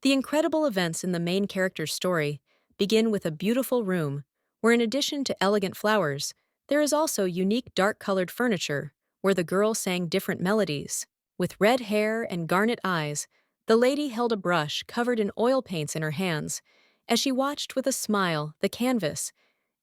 The incredible events in the main character's story begin with a beautiful room where, in addition to elegant flowers, there is also unique dark-colored furniture where the girl sang different melodies. With red hair and garnet eyes, the lady held a brush covered in oil paints in her hands as she watched with a smile the canvas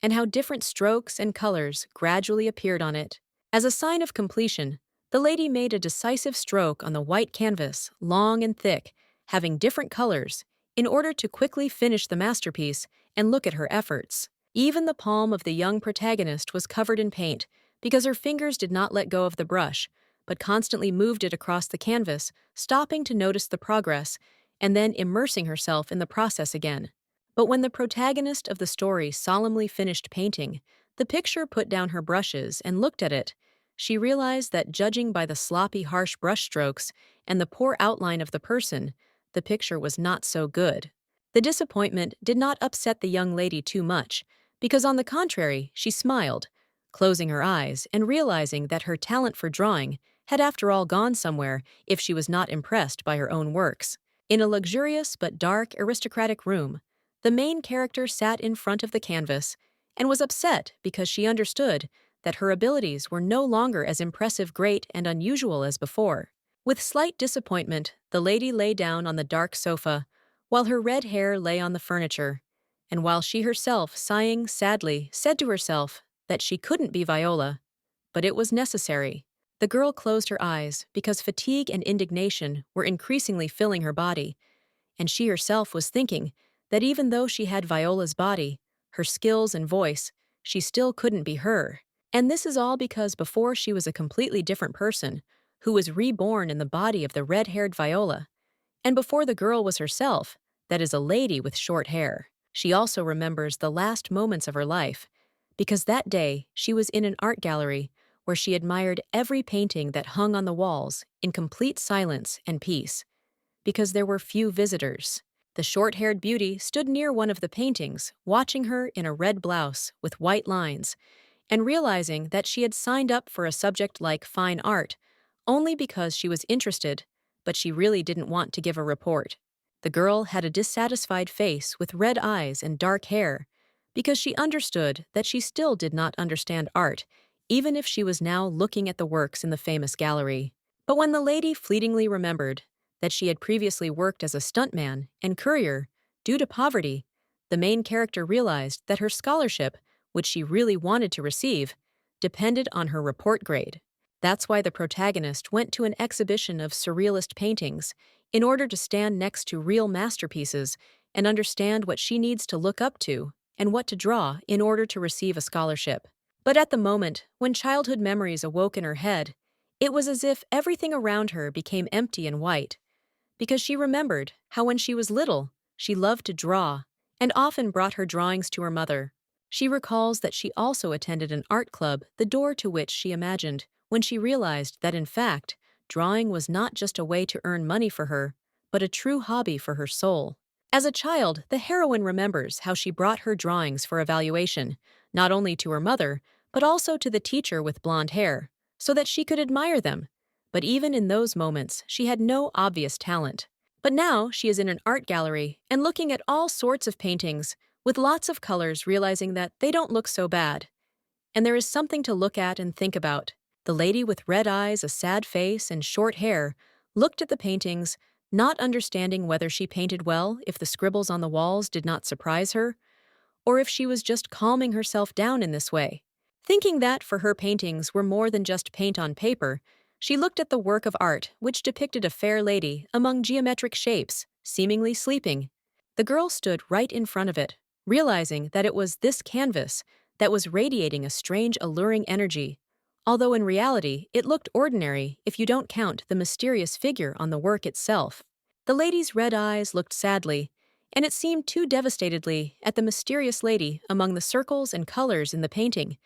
and how different strokes and colors gradually appeared on it. As a sign of completion, the lady made a decisive stroke on the white canvas, long and thick, having different colors, in order to quickly finish the masterpiece and look at her efforts. Even the palm of the young protagonist was covered in paint because her fingers did not let go of the brush, but constantly moved it across the canvas, stopping to notice the progress and then immersing herself in the process again. But when the protagonist of the story solemnly finished painting, the picture put down her brushes and looked at it. She realized that judging by the sloppy, harsh brushstrokes and the poor outline of the person, the picture was not so good. The disappointment did not upset the young lady too much, because on the contrary, she smiled, closing her eyes and realizing that her talent for drawing had after all gone somewhere if she was not impressed by her own works. In a luxurious but dark aristocratic room, the main character sat in front of the canvas and was upset because she understood that her abilities were no longer as impressive, great, and unusual as before. With slight disappointment, the lady lay down on the dark sofa, while her red hair lay on the furniture, and while she herself, sighing sadly, said to herself that she couldn't be Viola, but it was necessary. The girl closed her eyes because fatigue and indignation were increasingly filling her body, and she herself was thinking that even though she had Viola's body, her skills and voice, she still couldn't be her. And this is all because before she was a completely different person, who was reborn in the body of the red-haired Viola, and before the girl was herself, that is a lady with short hair. She also remembers the last moments of her life, because that day she was in an art gallery where she admired every painting that hung on the walls in complete silence and peace, because there were few visitors. The short-haired beauty stood near one of the paintings, watching her in a red blouse with white lines, and realizing that she had signed up for a subject like fine art only because she was interested, but she really didn't want to give a report. The girl had a dissatisfied face with red eyes and dark hair, because she understood that she still did not understand art, even if she was now looking at the works in the famous gallery. But when the lady fleetingly remembered that she had previously worked as a stuntman and courier due to poverty, the main character realized that her scholarship, which she really wanted to receive, depended on her report grade. That's why the protagonist went to an exhibition of surrealist paintings in order to stand next to real masterpieces and understand what she needs to look up to and what to draw in order to receive a scholarship. But at the moment, when childhood memories awoke in her head, it was as if everything around her became empty and white, because she remembered how when she was little, she loved to draw and often brought her drawings to her mother. She recalls that she also attended an art club, the door to which she imagined when she realized that, in fact, drawing was not just a way to earn money for her, but a true hobby for her soul. As a child, the heroine remembers how she brought her drawings for evaluation, not only to her mother, but also to the teacher with blonde hair, so that she could admire them. But even in those moments, she had no obvious talent. But now she is in an art gallery and looking at all sorts of paintings, with lots of colors, realizing that they don't look so bad. And there is something to look at and think about. The lady with red eyes, a sad face, and short hair looked at the paintings, not understanding whether she painted well if the scribbles on the walls did not surprise her, or if she was just calming herself down in this way. Thinking that for her paintings were more than just paint on paper, she looked at the work of art which depicted a fair lady among geometric shapes, seemingly sleeping. The girl stood right in front of it, realizing that it was this canvas that was radiating a strange, alluring energy, although in reality it looked ordinary if you don't count the mysterious figure on the work itself. The lady's red eyes looked sadly, and it seemed too devastatedly at the mysterious lady among the circles and colors in the painting,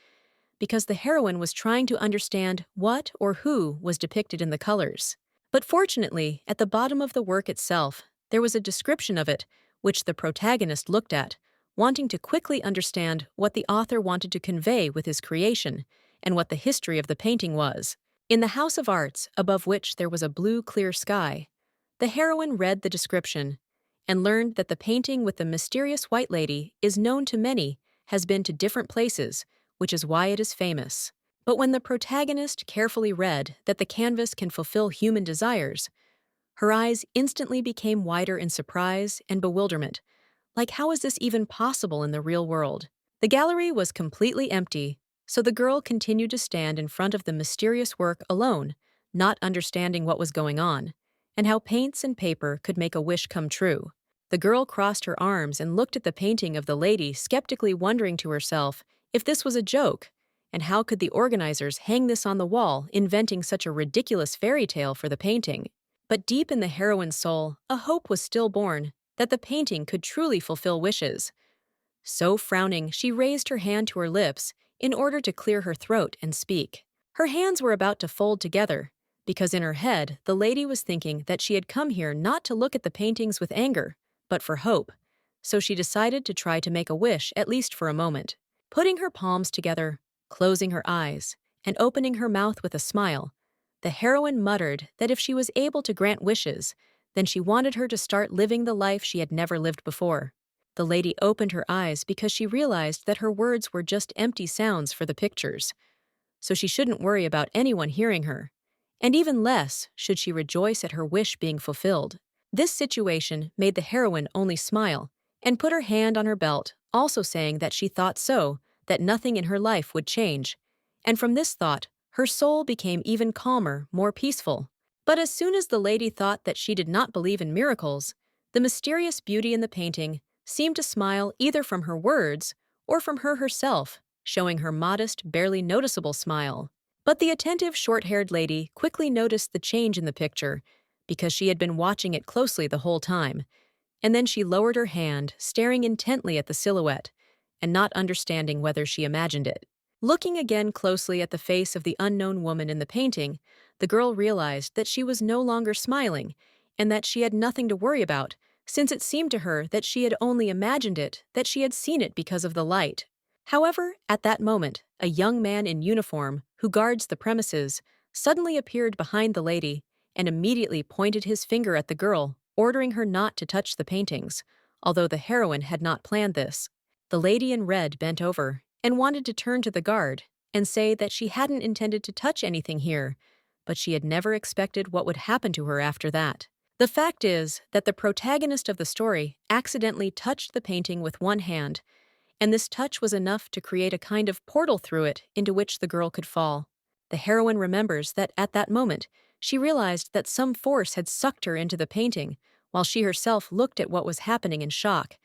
because the heroine was trying to understand what or who was depicted in the colors. But fortunately, at the bottom of the work itself, there was a description of it, which the protagonist looked at, wanting to quickly understand what the author wanted to convey with his creation and what the history of the painting was. In the House of Arts, above which there was a blue, clear sky, the heroine read the description, and learned that the painting with the mysterious white lady is known to many, has been to different places, which is why it is famous. But when the protagonist carefully read that the canvas can fulfill human desires, her eyes instantly became wider in surprise and bewilderment. Like, how is this even possible in the real world? The gallery was completely empty, so the girl continued to stand in front of the mysterious work alone, not understanding what was going on, and how paints and paper could make a wish come true. The girl crossed her arms and looked at the painting of the lady, skeptically wondering to herself if this was a joke, and how could the organizers hang this on the wall, inventing such a ridiculous fairy tale for the painting. But deep in the heroine's soul, a hope was still born that the painting could truly fulfill wishes. So frowning, she raised her hand to her lips in order to clear her throat and speak. Her hands were about to fold together, because in her head, the lady was thinking that she had come here not to look at the paintings with anger, but for hope. So she decided to try to make a wish, at least for a moment. Putting her palms together, closing her eyes, and opening her mouth with a smile, the heroine muttered that if she was able to grant wishes, then she wanted her to start living the life she had never lived before. The lady opened her eyes because she realized that her words were just empty sounds for the pictures, so she shouldn't worry about anyone hearing her, and even less should she rejoice at her wish being fulfilled. This situation made the heroine only smile and put her hand on her belt, also saying that she thought so, that nothing in her life would change. And from this thought, her soul became even calmer, more peaceful. But as soon as the lady thought that she did not believe in miracles, the mysterious beauty in the painting seemed to smile either from her words or from her herself, showing her modest, barely noticeable smile. But the attentive, short-haired lady quickly noticed the change in the picture because she had been watching it closely the whole time, and then she lowered her hand, staring intently at the silhouette and not understanding whether she imagined it. Looking again closely at the face of the unknown woman in the painting, the girl realized that she was no longer smiling and that she had nothing to worry about, since it seemed to her that she had only imagined it, that she had seen it because of the light. However, at that moment, a young man in uniform, who guards the premises, suddenly appeared behind the lady and immediately pointed his finger at the girl, ordering her not to touch the paintings, although the heroine had not planned this. The lady in red bent over and wanted to turn to the guard and say that she hadn't intended to touch anything here, but she had never expected what would happen to her after that. The fact is that the protagonist of the story accidentally touched the painting with one hand, and this touch was enough to create a kind of portal through it into which the girl could fall. The heroine remembers that at that moment, she realized that some force had sucked her into the painting, while she herself looked at what was happening in shock,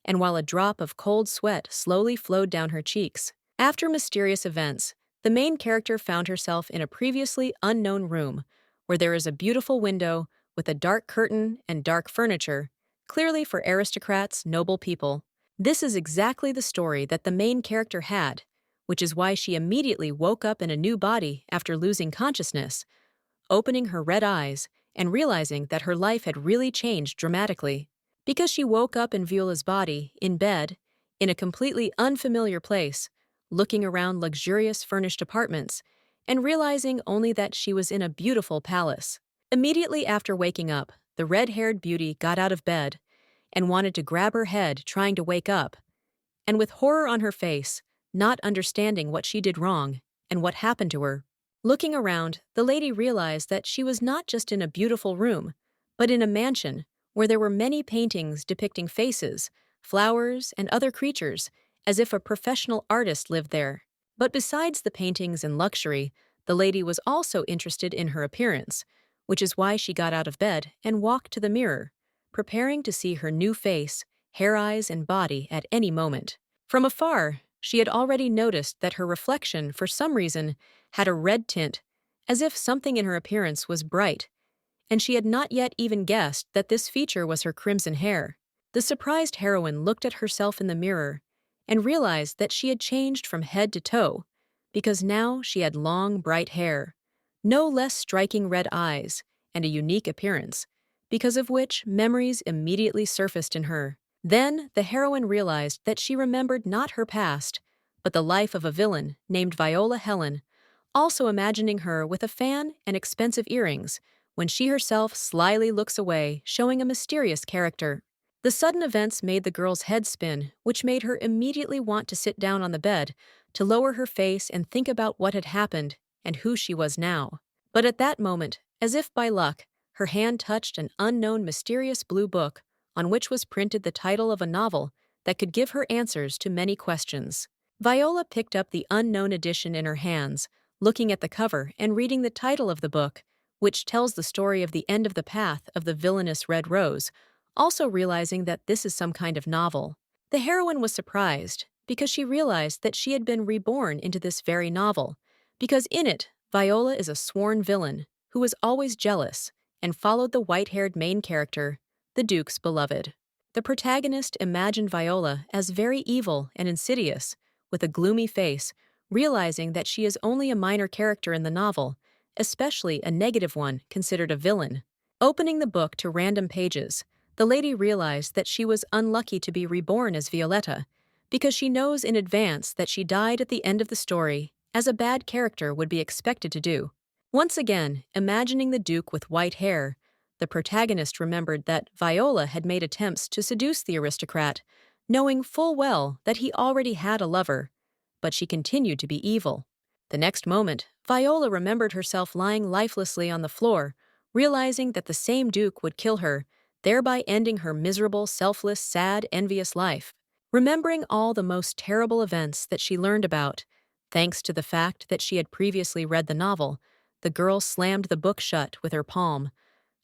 and while a drop of cold sweat slowly flowed down her cheeks. After mysterious events, the main character found herself in a previously unknown room, where there is a beautiful window with a dark curtain and dark furniture, clearly for aristocrats, noble people. This is exactly the story that the main character had, which is why she immediately woke up in a new body after losing consciousness, opening her red eyes and realizing that her life had really changed dramatically. Because she woke up in Viola's body, in bed, in a completely unfamiliar place, looking around luxurious furnished apartments, and realizing only that she was in a beautiful palace. Immediately after waking up, the red-haired beauty got out of bed and wanted to grab her head, trying to wake up, and with horror on her face, not understanding what she did wrong and what happened to her. Looking around, the lady realized that she was not just in a beautiful room, but in a mansion where there were many paintings depicting faces, flowers, and other creatures, as if a professional artist lived there. But besides the paintings and luxury, the lady was also interested in her appearance, which is why she got out of bed and walked to the mirror, preparing to see her new face, hair, eyes, and body at any moment. From afar, she had already noticed that her reflection, for some reason, had a red tint, as if something in her appearance was bright, and she had not yet even guessed that this feature was her crimson hair. The surprised heroine looked at herself in the mirror and realized that she had changed from head to toe, because now she had long, bright hair, no less striking red eyes, and a unique appearance, because of which memories immediately surfaced in her. Then the heroine realized that she remembered not her past, but the life of a villain named Viola Helen, also imagining her with a fan and expensive earrings, when she herself slyly looks away, showing a mysterious character. The sudden events made the girl's head spin, which made her immediately want to sit down on the bed, to lower her face and think about what had happened and who she was now. But at that moment, as if by luck, her hand touched an unknown mysterious blue book on which was printed the title of a novel that could give her answers to many questions. Viola picked up the unknown edition in her hands, looking at the cover and reading the title of the book, which tells the story of the end of the path of the Villianous Red Rose, also realizing that this is some kind of novel. The heroine was surprised because she realized that she had been reborn into this very novel, because in it, Viola is a sworn villain who was always jealous and followed the white-haired main character, the Duke's beloved. The protagonist imagined Viola as very evil and insidious, with a gloomy face, realizing that she is only a minor character in the novel, especially a negative one considered a villain. Opening the book to random pages, the lady realized that she was unlucky to be reborn as Violetta, because she knows in advance that she died at the end of the story, as a bad character would be expected to do. Once again, imagining the Duke with white hair, the protagonist remembered that Viola had made attempts to seduce the aristocrat, knowing full well that he already had a lover, but she continued to be evil. The next moment, Viola remembered herself lying lifelessly on the floor, realizing that the same Duke would kill her, thereby ending her miserable, selfless, sad, envious life. Remembering all the most terrible events that she learned about, thanks to the fact that she had previously read the novel, the girl slammed the book shut with her palm,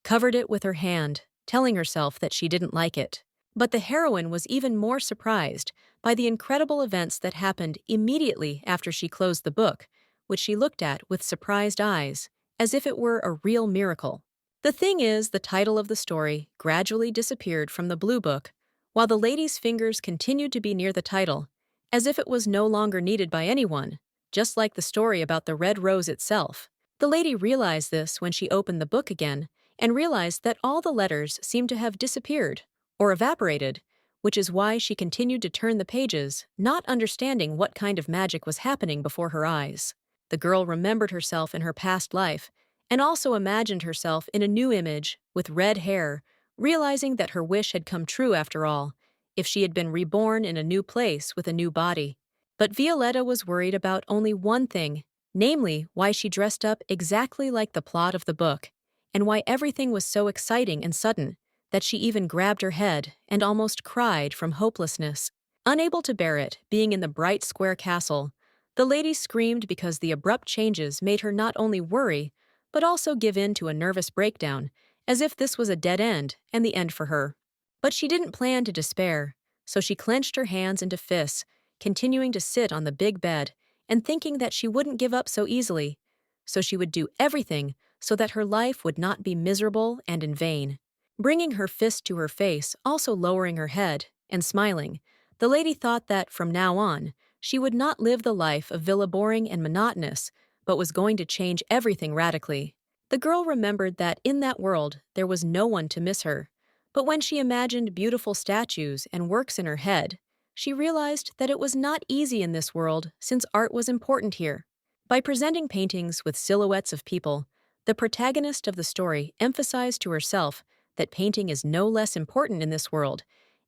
covered it with her hand, telling herself that she didn't like it. But the heroine was even more surprised by the incredible events that happened immediately after she closed the book, which she looked at with surprised eyes, as if it were a real miracle. The thing is, the title of the story gradually disappeared from the blue book, while the lady's fingers continued to be near the title, as if it was no longer needed by anyone, just like the story about the red rose itself. The lady realized this when she opened the book again, and realized that all the letters seemed to have disappeared, or evaporated, which is why she continued to turn the pages, not understanding what kind of magic was happening before her eyes. The girl remembered herself in her past life, and also imagined herself in a new image, with red hair, realizing that her wish had come true after all, if she had been reborn in a new place with a new body. But Violetta was worried about only one thing, namely why she dressed up exactly like the plot of the book, and why everything was so exciting and sudden, that she even grabbed her head and almost cried from hopelessness. Unable to bear it, being in the bright square castle, the lady screamed because the abrupt changes made her not only worry, but also give in to a nervous breakdown, as if this was a dead end and the end for her. But she didn't plan to despair, so she clenched her hands into fists, continuing to sit on the big bed and thinking that she wouldn't give up so easily, so she would do everything so that her life would not be miserable and in vain. Bringing her fist to her face, also lowering her head, and smiling, the lady thought that, from now on, she would not live the life of Villa boring and monotonous, but was going to change everything radically. The girl remembered that in that world there was no one to miss her, but when she imagined beautiful statues and works in her head, she realized that it was not easy in this world since art was important here. By presenting paintings with silhouettes of people, the protagonist of the story emphasized to herself that painting is no less important in this world,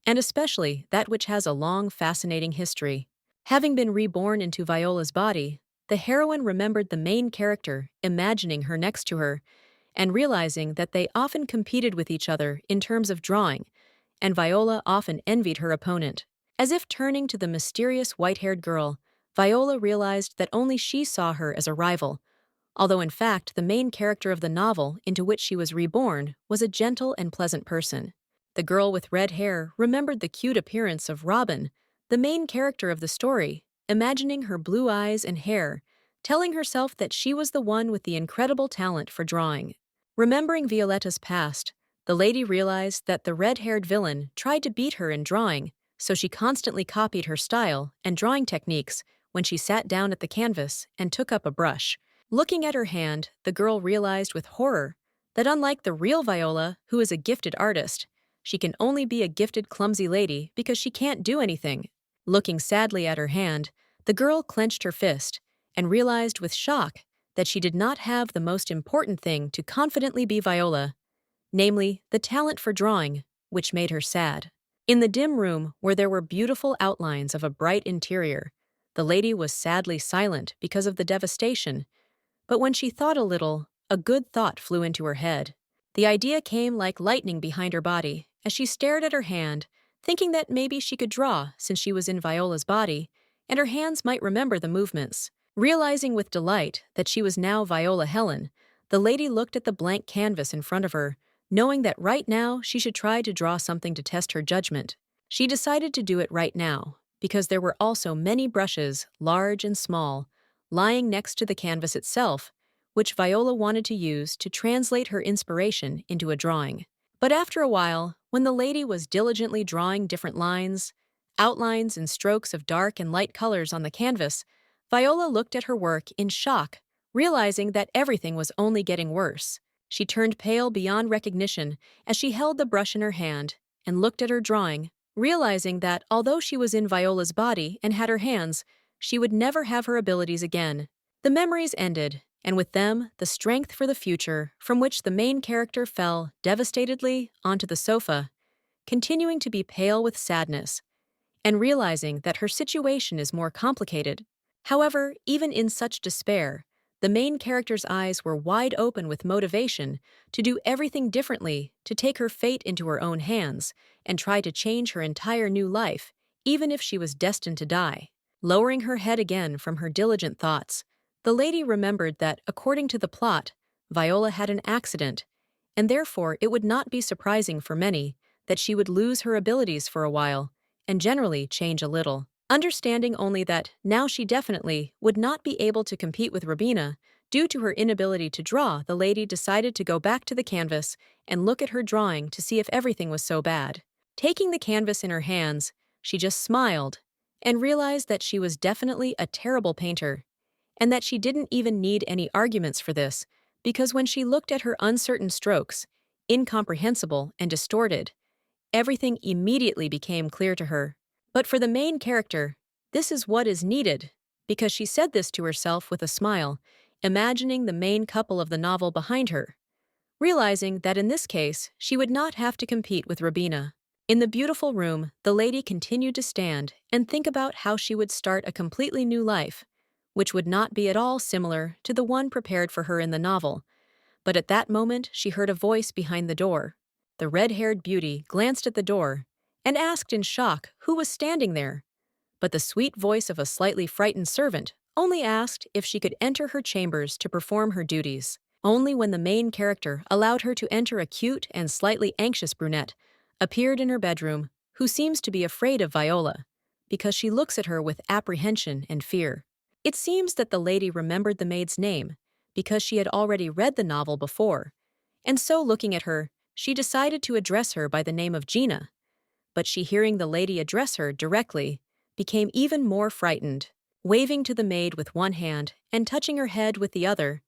and especially that which has a long, fascinating history. Having been reborn into Viola's body, the heroine remembered the main character imagining her next to her, and realizing that they often competed with each other in terms of drawing, and Viola often envied her opponent. As if turning to the mysterious white-haired girl, Viola realized that only she saw her as a rival, although in fact the main character of the novel into which she was reborn was a gentle and pleasant person. The girl with red hair remembered the cute appearance of Robin, the main character of the story, imagining her blue eyes and hair, telling herself that she was the one with the incredible talent for drawing. Remembering Violetta's past, the lady realized that the red-haired villain tried to beat her in drawing, so she constantly copied her style and drawing techniques when she sat down at the canvas and took up a brush. Looking at her hand, the girl realized with horror that unlike the real Viola, who is a gifted artist, she can only be a gifted clumsy lady because she can't do anything. Looking sadly at her hand, the girl clenched her fist and realized with shock that she did not have the most important thing to confidently be Viola, namely, the talent for drawing, which made her sad. In the dim room, where there were beautiful outlines of a bright interior, the lady was sadly silent because of the devastation, but when she thought a little, a good thought flew into her head. The idea came like lightning behind her body as she stared at her hand, thinking that maybe she could draw since she was in Viola's body, and her hands might remember the movements. Realizing with delight that she was now Viola Helen, the lady looked at the blank canvas in front of her, knowing that right now she should try to draw something to test her judgment. She decided to do it right now, because there were also many brushes, large and small, lying next to the canvas itself, which Viola wanted to use to translate her inspiration into a drawing. But after a while, when the lady was diligently drawing different lines, outlines, and strokes of dark and light colors on the canvas, Viola looked at her work in shock, realizing that everything was only getting worse. She turned pale beyond recognition as she held the brush in her hand and looked at her drawing, realizing that although she was in Viola's body and had her hands, she would never have her abilities again. The memories ended, and with them, the strength for the future, from which the main character fell devastatedly onto the sofa, continuing to be pale with sadness, and realizing that her situation is more complicated. However, even in such despair, the main character's eyes were wide open with motivation to do everything differently, to take her fate into her own hands, and try to change her entire new life, even if she was destined to die. Lowering her head again from her diligent thoughts, the lady remembered that, according to the plot, Viola had an accident, and therefore it would not be surprising for many that she would lose her abilities for a while, and generally change a little. Understanding only that now she definitely would not be able to compete with Robina due to her inability to draw, the lady decided to go back to the canvas and look at her drawing to see if everything was so bad. Taking the canvas in her hands, she just smiled and realized that she was definitely a terrible painter, and that she didn't even need any arguments for this, because when she looked at her uncertain strokes, incomprehensible and distorted, everything immediately became clear to her. But for the main character, this is what is needed, because she said this to herself with a smile, imagining the main couple of the novel behind her, realizing that in this case she would not have to compete with Robina. In the beautiful room, the lady continued to stand and think about how she would start a completely new life, which would not be at all similar to the one prepared for her in the novel. But at that moment, she heard a voice behind the door. The red-haired beauty glanced at the door and asked in shock who was standing there. But the sweet voice of a slightly frightened servant only asked if she could enter her chambers to perform her duties. Only when the main character allowed her to enter, a cute and slightly anxious brunette appeared in her bedroom, who seems to be afraid of Viola, because she looks at her with apprehension and fear. It seems that the lady remembered the maid's name, because she had already read the novel before, and so looking at her, she decided to address her by the name of Gina. But she, hearing the lady address her directly, became even more frightened. Waving to the maid with one hand and touching her head with the other,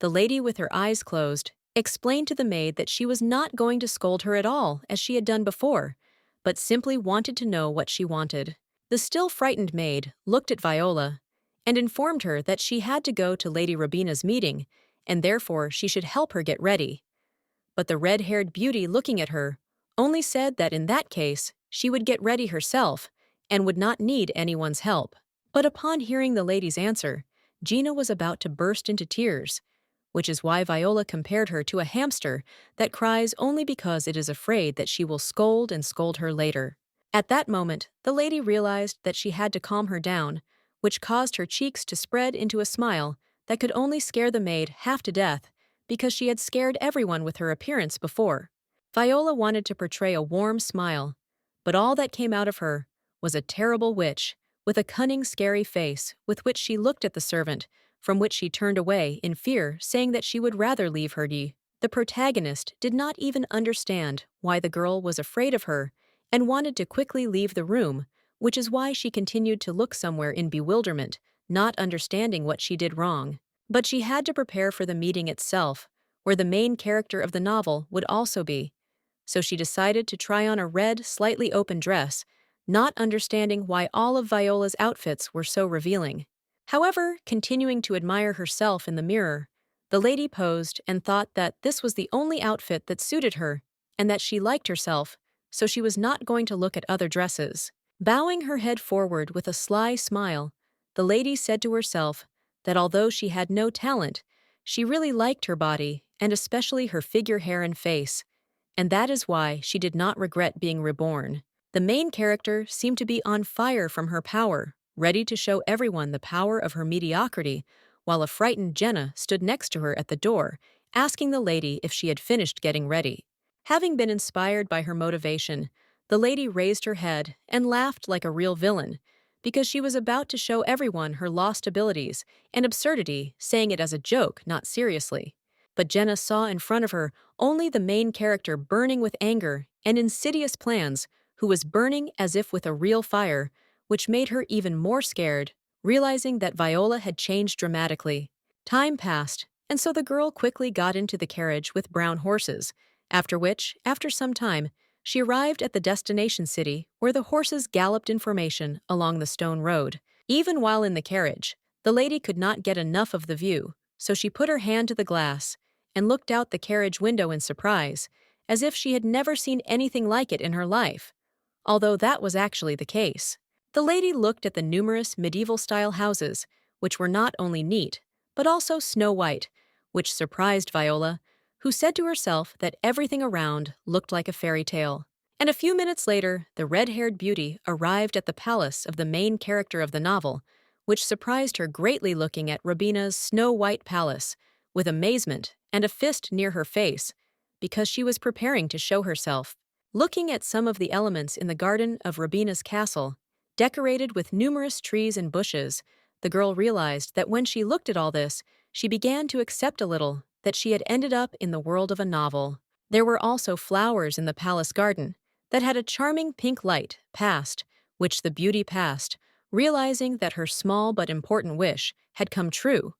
the lady, with her eyes closed, explained to the maid that she was not going to scold her at all, as she had done before, but simply wanted to know what she wanted. The still frightened maid looked at Viola and informed her that she had to go to Lady Robina's meeting, and therefore she should help her get ready. But the red-haired beauty, looking at her, only said that in that case she would get ready herself and would not need anyone's help. But upon hearing the lady's answer, Gina was about to burst into tears, which is why Viola compared her to a hamster that cries only because it is afraid that she will scold and scold her later. At that moment, the lady realized that she had to calm her down, which caused her cheeks to spread into a smile that could only scare the maid half to death, because she had scared everyone with her appearance before. Viola wanted to portray a warm smile, but all that came out of her was a terrible witch, with a cunning, scary face with which she looked at the servant, from which she turned away in fear, saying that she would rather leave her. The protagonist did not even understand why the girl was afraid of her and wanted to quickly leave the room, which is why she continued to look somewhere in bewilderment, not understanding what she did wrong. But she had to prepare for the meeting itself, where the main character of the novel would also be. So she decided to try on a red, slightly open dress, not understanding why all of Viola's outfits were so revealing. However, continuing to admire herself in the mirror, the lady posed and thought that this was the only outfit that suited her and that she liked herself, so she was not going to look at other dresses. Bowing her head forward with a sly smile, the lady said to herself that although she had no talent, she really liked her body, and especially her figure, hair, and face, and that is why she did not regret being reborn. The main character seemed to be on fire from her power, ready to show everyone the power of her mediocrity, while a frightened Jenna stood next to her at the door, asking the lady if she had finished getting ready. Having been inspired by her motivation, the lady raised her head and laughed like a real villain, because she was about to show everyone her lost abilities and absurdity, saying it as a joke, not seriously. But Jenna saw in front of her only the main character burning with anger and insidious plans, who was burning as if with a real fire, which made her even more scared, realizing that Viola had changed dramatically. Time passed, and so the girl quickly got into the carriage with brown horses, after which, after some time, she arrived at the destination city where the horses galloped in formation along the stone road. Even while in the carriage, the lady could not get enough of the view, so she put her hand to the glass and looked out the carriage window in surprise, as if she had never seen anything like it in her life, although that was actually the case. The lady looked at the numerous medieval-style houses, which were not only neat, but also snow-white, which surprised Viola, who said to herself that everything around looked like a fairy tale. And a few minutes later, the red-haired beauty arrived at the palace of the main character of the novel, which surprised her greatly, looking at Robina's snow-white palace with amazement and a fist near her face, because she was preparing to show herself. Looking at some of the elements in the garden of Robina's castle, decorated with numerous trees and bushes, the girl realized that when she looked at all this, she began to accept a little that she had ended up in the world of a novel. There were also flowers in the palace garden that had a charming pink light past, which the beauty passed, realizing that her small but important wish had come true,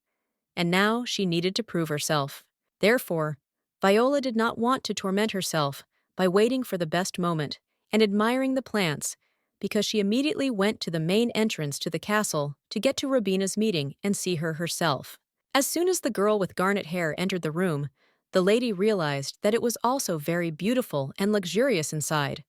and now she needed to prove herself. Therefore, Viola did not want to torment herself by waiting for the best moment and admiring the plants, because she immediately went to the main entrance to the castle to get to Robina's meeting and see her herself. As soon as the girl with garnet hair entered the room, the lady realized that it was also very beautiful and luxurious inside,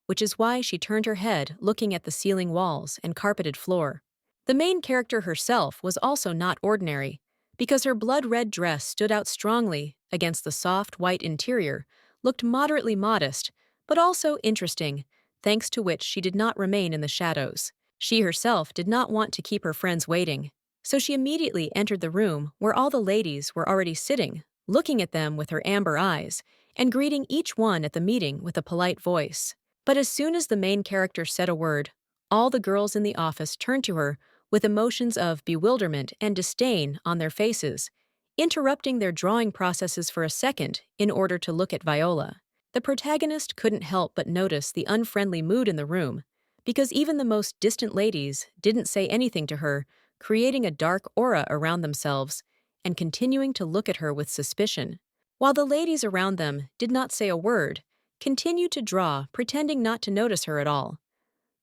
which is why she turned her head, looking at the ceiling walls and carpeted floor. The main character herself was also not ordinary, because her blood-red dress stood out strongly against the soft white interior, looked moderately modest, but also interesting, thanks to which she did not remain in the shadows. She herself did not want to keep her friends waiting, so she immediately entered the room where all the ladies were already sitting, looking at them with her amber eyes, and greeting each one at the meeting with a polite voice. But as soon as the main character said a word, all the girls in the office turned to her with emotions of bewilderment and disdain on their faces, interrupting their drawing processes for a second in order to look at Viola. The protagonist couldn't help but notice the unfriendly mood in the room, because even the most distant ladies didn't say anything to her, creating a dark aura around themselves and continuing to look at her with suspicion, while the ladies around them did not say a word, continued to draw, pretending not to notice her at all.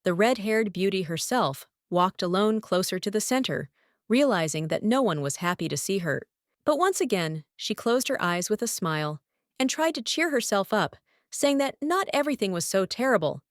The red-haired beauty herself walked alone closer to the center, realizing that no one was happy to see her. But once again, she closed her eyes with a smile and tried to cheer herself up, saying that not everything was so terrible,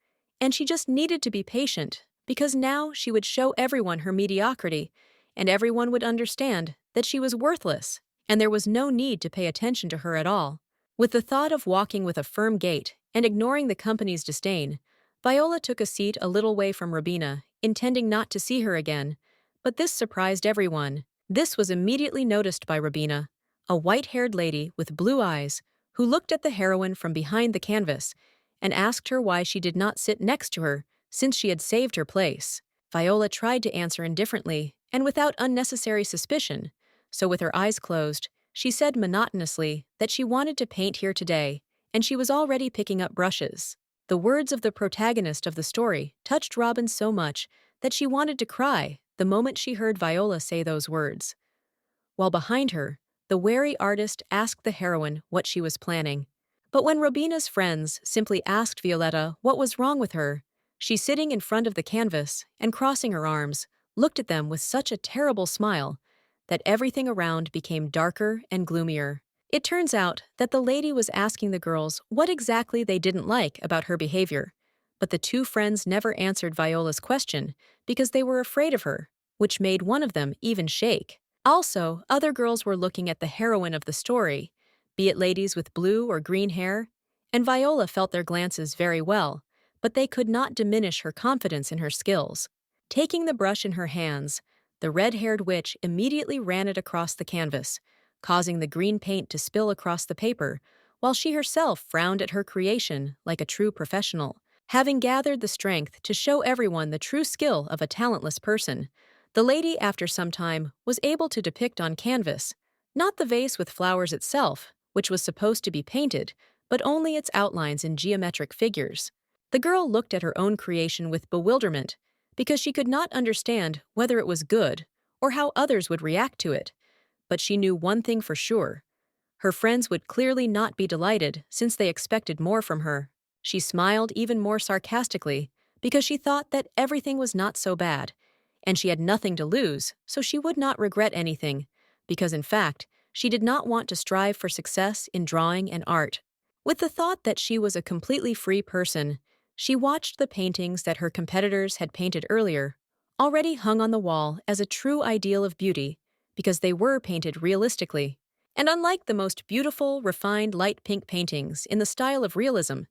and she just needed to be patient, because now she would show everyone her mediocrity, and everyone would understand that she was worthless, and there was no need to pay attention to her at all. With the thought of walking with a firm gait and ignoring the company's disdain, Viola took a seat a little way from Robina, intending not to see her again, but this surprised everyone. This was immediately noticed by Robina, a white-haired lady with blue eyes, who looked at the heroine from behind the canvas and asked her why she did not sit next to her, since she had saved her place. Viola tried to answer indifferently and without unnecessary suspicion, so with her eyes closed, she said monotonously that she wanted to paint here today, and she was already picking up brushes. The words of the protagonist of the story touched Robin so much that she wanted to cry the moment she heard Viola say those words. While behind her, the wary artist asked the heroine what she was planning. But when Robina's friends simply asked Violetta what was wrong with her, she, sitting in front of the canvas and crossing her arms, looked at them with such a terrible smile that everything around became darker and gloomier. It turns out that the lady was asking the girls what exactly they didn't like about her behavior, but the two friends never answered Viola's question because they were afraid of her, which made one of them even shake. Also, other girls were looking at the heroine of the story, be it ladies with blue or green hair, and Viola felt their glances very well, but they could not diminish her confidence in her skills. Taking the brush in her hands, the red-haired witch immediately ran it across the canvas, causing the green paint to spill across the paper, while she herself frowned at her creation like a true professional. Having gathered the strength to show everyone the true skill of a talentless person, the lady, after some time, was able to depict on canvas, not the vase with flowers itself, which was supposed to be painted, but only its outlines in geometric figures. The girl looked at her own creation with bewilderment, because she could not understand whether it was good or how others would react to it. But she knew one thing for sure. Her friends would clearly not be delighted since they expected more from her. She smiled even more sarcastically because she thought that everything was not so bad, and she had nothing to lose, so she would not regret anything, because in fact, she did not want to strive for success in drawing and art. With the thought that she was a completely free person, she watched the paintings that her competitors had painted earlier, already hung on the wall as a true ideal of beauty, because they were painted realistically. And unlike the most beautiful, refined light pink paintings in the style of realism,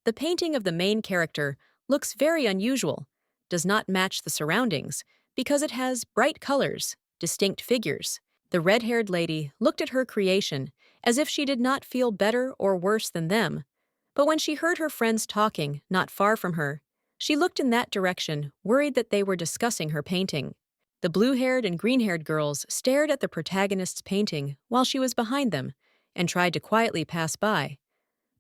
the painting of the main character looks very unusual, does not match the surroundings, because it has bright colors, distinct figures. The red-haired lady looked at her creation as if she did not feel better or worse than them. But when she heard her friends talking not far from her, she looked in that direction, worried that they were discussing her painting. The blue-haired and green-haired girls stared at the protagonist's painting while she was behind them and tried to quietly pass by.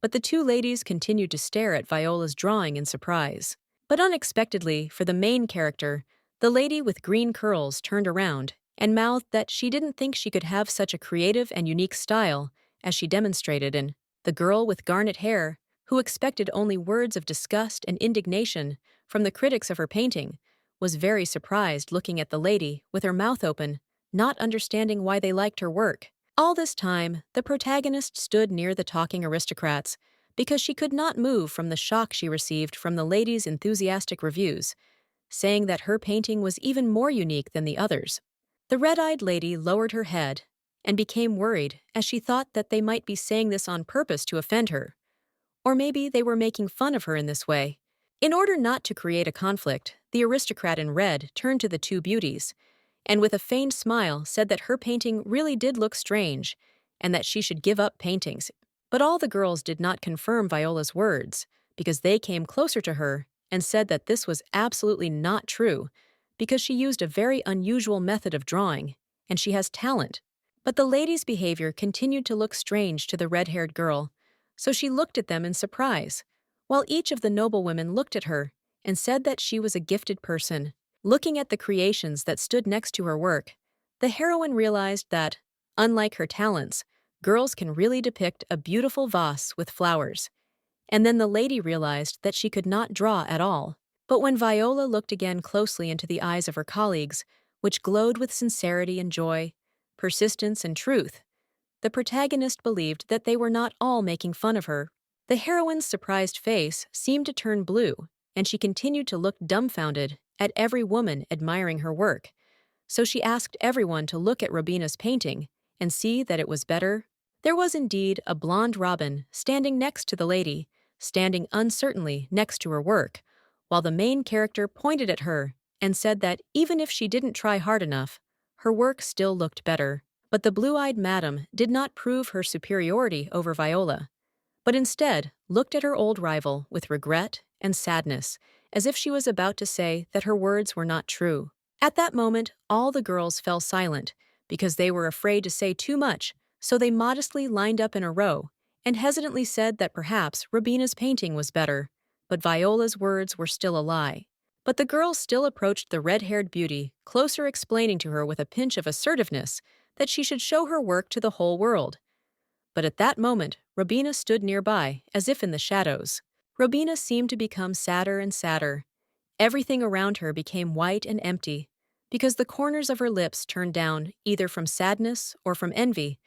But the two ladies continued to stare at Viola's drawing in surprise. But unexpectedly, for the main character, the lady with green curls turned around and mouthed that she didn't think she could have such a creative and unique style as she demonstrated in the girl with garnet hair, who expected only words of disgust and indignation from the critics of her painting, was very surprised looking at the lady with her mouth open, not understanding why they liked her work. All this time, the protagonist stood near the talking aristocrats because she could not move from the shock she received from the ladies' enthusiastic reviews, saying that her painting was even more unique than the others. The red-eyed lady lowered her head and became worried as she thought that they might be saying this on purpose to offend her. Or maybe they were making fun of her in this way. In order not to create a conflict, the aristocrat in red turned to the two beauties, and with a feigned smile said that her painting really did look strange, and that she should give up paintings. But all the girls did not confirm Viola's words, because they came closer to her and said that this was absolutely not true, because she used a very unusual method of drawing, and she has talent. But the lady's behavior continued to look strange to the red-haired girl, so she looked at them in surprise, while each of the noblewomen looked at her and said that she was a gifted person. Looking at the creations that stood next to her work, the heroine realized that, unlike her talents, girls can really depict a beautiful vase with flowers. And then the lady realized that she could not draw at all. But when Viola looked again closely into the eyes of her colleagues, which glowed with sincerity and joy, persistence and truth, the protagonist believed that they were not all making fun of her. The heroine's surprised face seemed to turn blue, and she continued to look dumbfounded at every woman admiring her work. So she asked everyone to look at Robina's painting and see that it was better. There was indeed a blonde robin standing next to the lady, standing uncertainly next to her work, while the main character pointed at her and said that even if she didn't try hard enough, her work still looked better. But the blue-eyed madam did not prove her superiority over Viola, but instead looked at her old rival with regret and sadness, as if she was about to say that her words were not true. At that moment, all the girls fell silent, because they were afraid to say too much, so they modestly lined up in a row and hesitantly said that perhaps Robina's painting was better, but Viola's words were still a lie. But the girls still approached the red-haired beauty, closer, explaining to her with a pinch of assertiveness that she should show her work to the whole world. But at that moment, Robina stood nearby, as if in the shadows. Robina seemed to become sadder and sadder. Everything around her became white and empty, because the corners of her lips turned down either from sadness or from envy,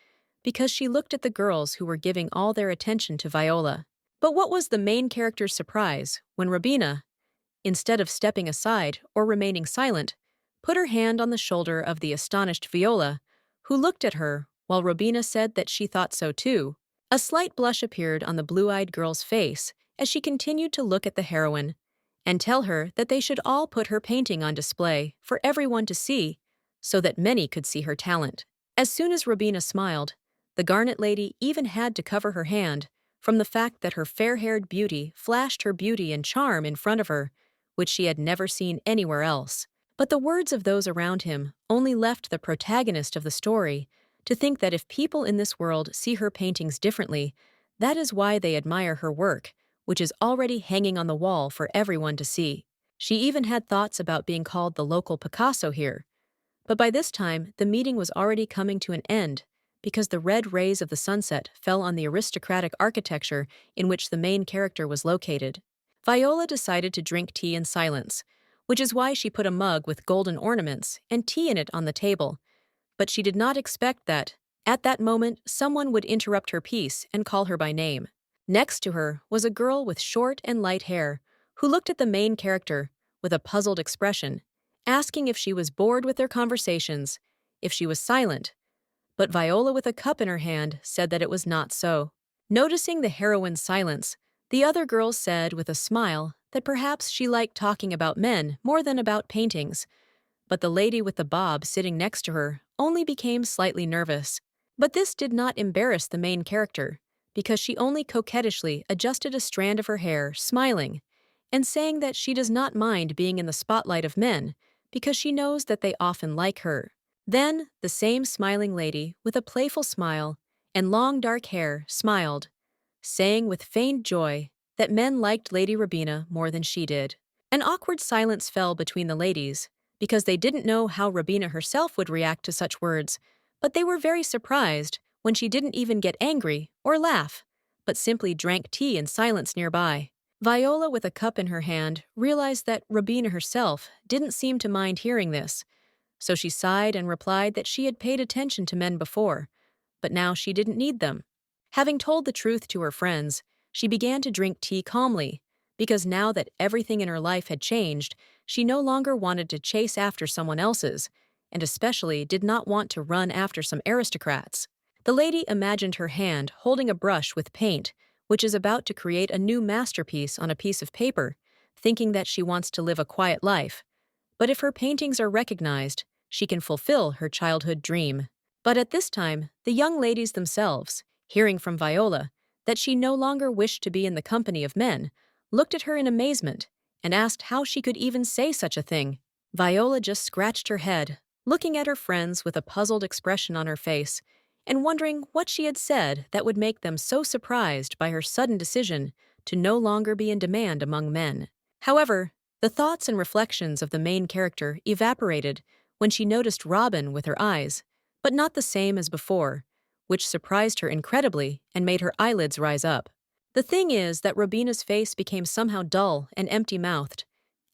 because she looked at the girls who were giving all their attention to Viola. But what was the main character's surprise when Robina, instead of stepping aside or remaining silent, put her hand on the shoulder of the astonished Viola, who looked at her while Robina said that she thought so too. A slight blush appeared on the blue-eyed girl's face as she continued to look at the heroine and tell her that they should all put her painting on display for everyone to see so that many could see her talent. As soon as Robina smiled, the Garnet Lady even had to cover her hand from the fact that her fair-haired beauty flashed her beauty and charm in front of her, which she had never seen anywhere else. But the words of those around him only left the protagonist of the story to think that if people in this world see her paintings differently, that is why they admire her work, which is already hanging on the wall for everyone to see. She even had thoughts about being called the local Picasso here. But by this time, the meeting was already coming to an end because the red rays of the sunset fell on the aristocratic architecture in which the main character was located. Viola decided to drink tea in silence, which is why she put a mug with golden ornaments and tea in it on the table. But she did not expect that, at that moment, someone would interrupt her peace and call her by name. Next to her was a girl with short and light hair, who looked at the main character with a puzzled expression, asking if she was bored with their conversations, if she was silent. But Viola, with a cup in her hand, said that it was not so. Noticing the heroine's silence, the other girls said with a smile that perhaps she liked talking about men more than about paintings. But the lady with the bob sitting next to her only became slightly nervous. But this did not embarrass the main character, because she only coquettishly adjusted a strand of her hair, smiling, and saying that she does not mind being in the spotlight of men, because she knows that they often like her. Then, the same smiling lady, with a playful smile and long dark hair, smiled, saying with feigned joy that men liked Lady Robina more than she did. An awkward silence fell between the ladies, because they didn't know how Robina herself would react to such words, but they were very surprised when she didn't even get angry or laugh, but simply drank tea in silence nearby. Viola, with a cup in her hand, realized that Robina herself didn't seem to mind hearing this, so she sighed and replied that she had paid attention to men before, but now she didn't need them. Having told the truth to her friends, she began to drink tea calmly, because now that everything in her life had changed, she no longer wanted to chase after someone else's, and especially did not want to run after some aristocrats. The lady imagined her hand holding a brush with paint, which is about to create a new masterpiece on a piece of paper, thinking that she wants to live a quiet life. But if her paintings are recognized, she can fulfill her childhood dream. But at this time, the young ladies themselves, hearing from Viola that she no longer wished to be in the company of men, looked at her in amazement and asked how she could even say such a thing. Viola just scratched her head, looking at her friends with a puzzled expression on her face and wondering what she had said that would make them so surprised by her sudden decision to no longer be in demand among men. However, the thoughts and reflections of the main character evaporated when she noticed Robin with her eyes, but not the same as before, which surprised her incredibly and made her eyelids rise up. The thing is that Robina's face became somehow dull and empty-mouthed,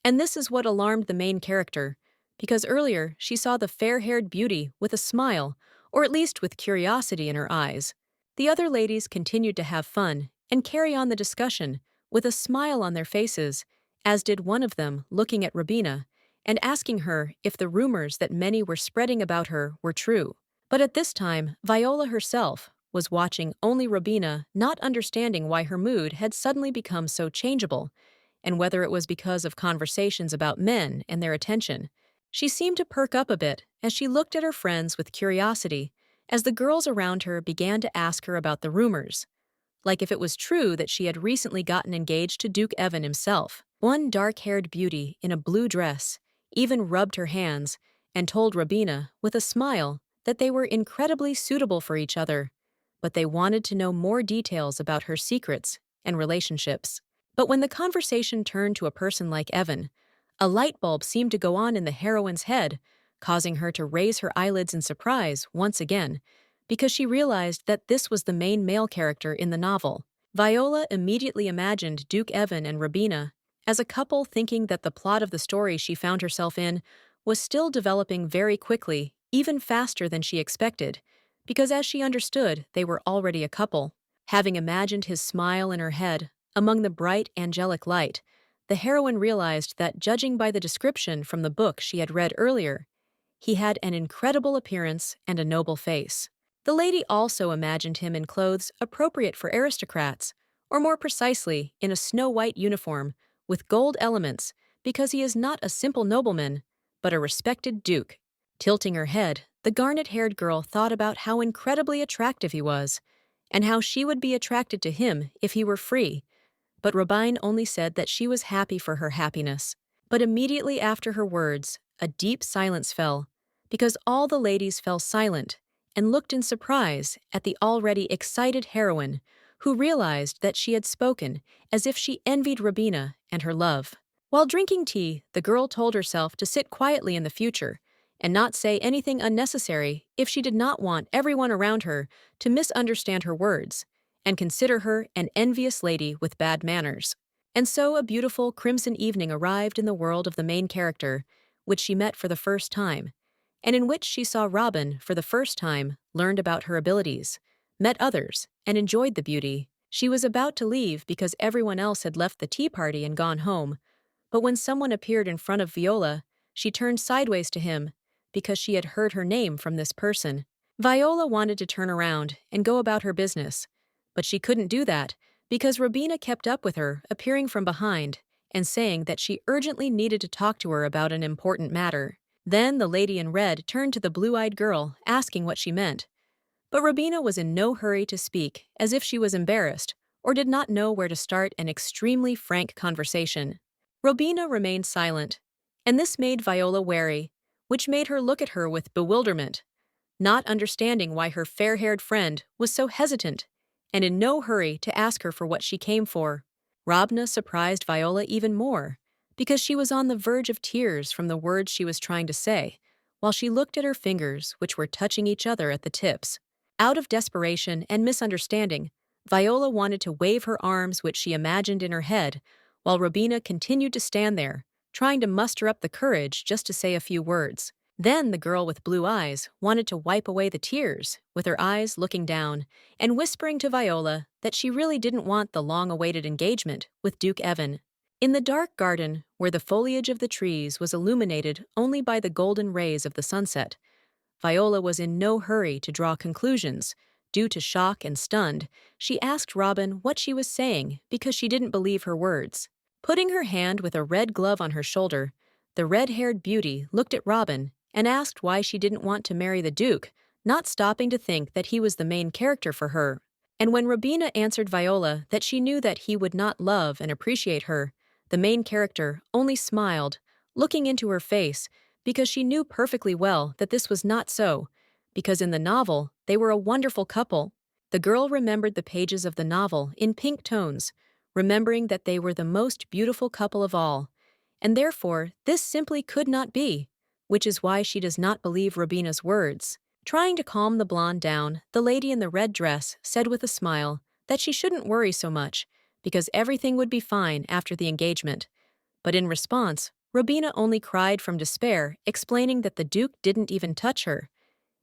and this is what alarmed the main character, because earlier she saw the fair-haired beauty with a smile, or at least with curiosity in her eyes. The other ladies continued to have fun and carry on the discussion with a smile on their faces, as did one of them looking at Robina and asking her if the rumors that many were spreading about her were true. But at this time, Viola herself was watching only Robina, not understanding why her mood had suddenly become so changeable, and whether it was because of conversations about men and their attention. She seemed to perk up a bit as she looked at her friends with curiosity, as the girls around her began to ask her about the rumors, like if it was true that she had recently gotten engaged to Duke Evan himself. One dark-haired beauty in a blue dress even rubbed her hands and told Robina, with a smile, that they were incredibly suitable for each other, but they wanted to know more details about her secrets and relationships. But when the conversation turned to a person like Evan, a light bulb seemed to go on in the heroine's head, causing her to raise her eyelids in surprise once again, because she realized that this was the main male character in the novel. Viola immediately imagined Duke Evan and Robina as a couple, thinking that the plot of the story she found herself in was still developing very quickly, even faster than she expected, because as she understood, they were already a couple. Having imagined his smile in her head, among the bright angelic light, the heroine realized that, judging by the description from the book she had read earlier, he had an incredible appearance and a noble face. The lady also imagined him in clothes appropriate for aristocrats, or more precisely, in a snow-white uniform with gold elements, because he is not a simple nobleman, but a respected duke. Tilting her head, the garnet-haired girl thought about how incredibly attractive he was, and how she would be attracted to him if he were free, but Robine only said that she was happy for her happiness. But immediately after her words, a deep silence fell, because all the ladies fell silent and looked in surprise at the already excited heroine, who realized that she had spoken as if she envied Robina and her love. While drinking tea, the girl told herself to sit quietly in the future and not say anything unnecessary if she did not want everyone around her to misunderstand her words and consider her an envious lady with bad manners. And so a beautiful crimson evening arrived in the world of the main character, which she met for the first time, and in which she saw Robin for the first time, learned about her abilities, met others, and enjoyed the beauty. She was about to leave because everyone else had left the tea party and gone home, but when someone appeared in front of Viola, she turned sideways to him because she had heard her name from this person. Viola wanted to turn around and go about her business, but she couldn't do that because Robina kept up with her, appearing from behind and saying that she urgently needed to talk to her about an important matter. Then the lady in red turned to the blue-eyed girl, asking what she meant. But Robina was in no hurry to speak, as if she was embarrassed or did not know where to start an extremely frank conversation. Robina remained silent, and this made Viola wary, which made her look at her with bewilderment, not understanding why her fair-haired friend was so hesitant and in no hurry to ask her for what she came for. Robina surprised Viola even more, because she was on the verge of tears from the words she was trying to say, while she looked at her fingers, which were touching each other at the tips. Out of desperation and misunderstanding, Viola wanted to wave her arms, which she imagined in her head, while Robina continued to stand there, trying to muster up the courage just to say a few words. Then the girl with blue eyes wanted to wipe away the tears, with her eyes looking down, and whispering to Viola that she really didn't want the long-awaited engagement with Duke Evan. In the dark garden, where the foliage of the trees was illuminated only by the golden rays of the sunset, Viola was in no hurry to draw conclusions. Due to shock and stunned, she asked Robin what she was saying because she didn't believe her words. Putting her hand with a red glove on her shoulder, the red-haired beauty looked at Robin and asked why she didn't want to marry the Duke, not stopping to think that he was the main character for her. And when Robina answered Viola that she knew that he would not love and appreciate her, the main character only smiled, looking into her face, because she knew perfectly well that this was not so, because in the novel they were a wonderful couple. The girl remembered the pages of the novel in pink tones, remembering that they were the most beautiful couple of all, and therefore this simply could not be, which is why she does not believe Robina's words. Trying to calm the blonde down, the lady in the red dress said with a smile that she shouldn't worry so much, because everything would be fine after the engagement. But in response, Robina only cried from despair, explaining that the Duke didn't even touch her,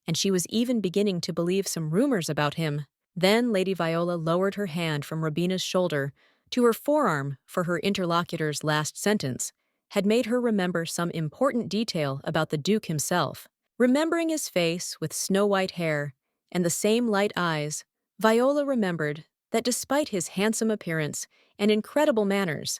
and she was even beginning to believe some rumors about him. Then Lady Viola lowered her hand from Robina's shoulder to her forearm, for her interlocutor's last sentence had made her remember some important detail about the Duke himself. Remembering his face with snow-white hair and the same light eyes, Viola remembered that despite his handsome appearance and incredible manners,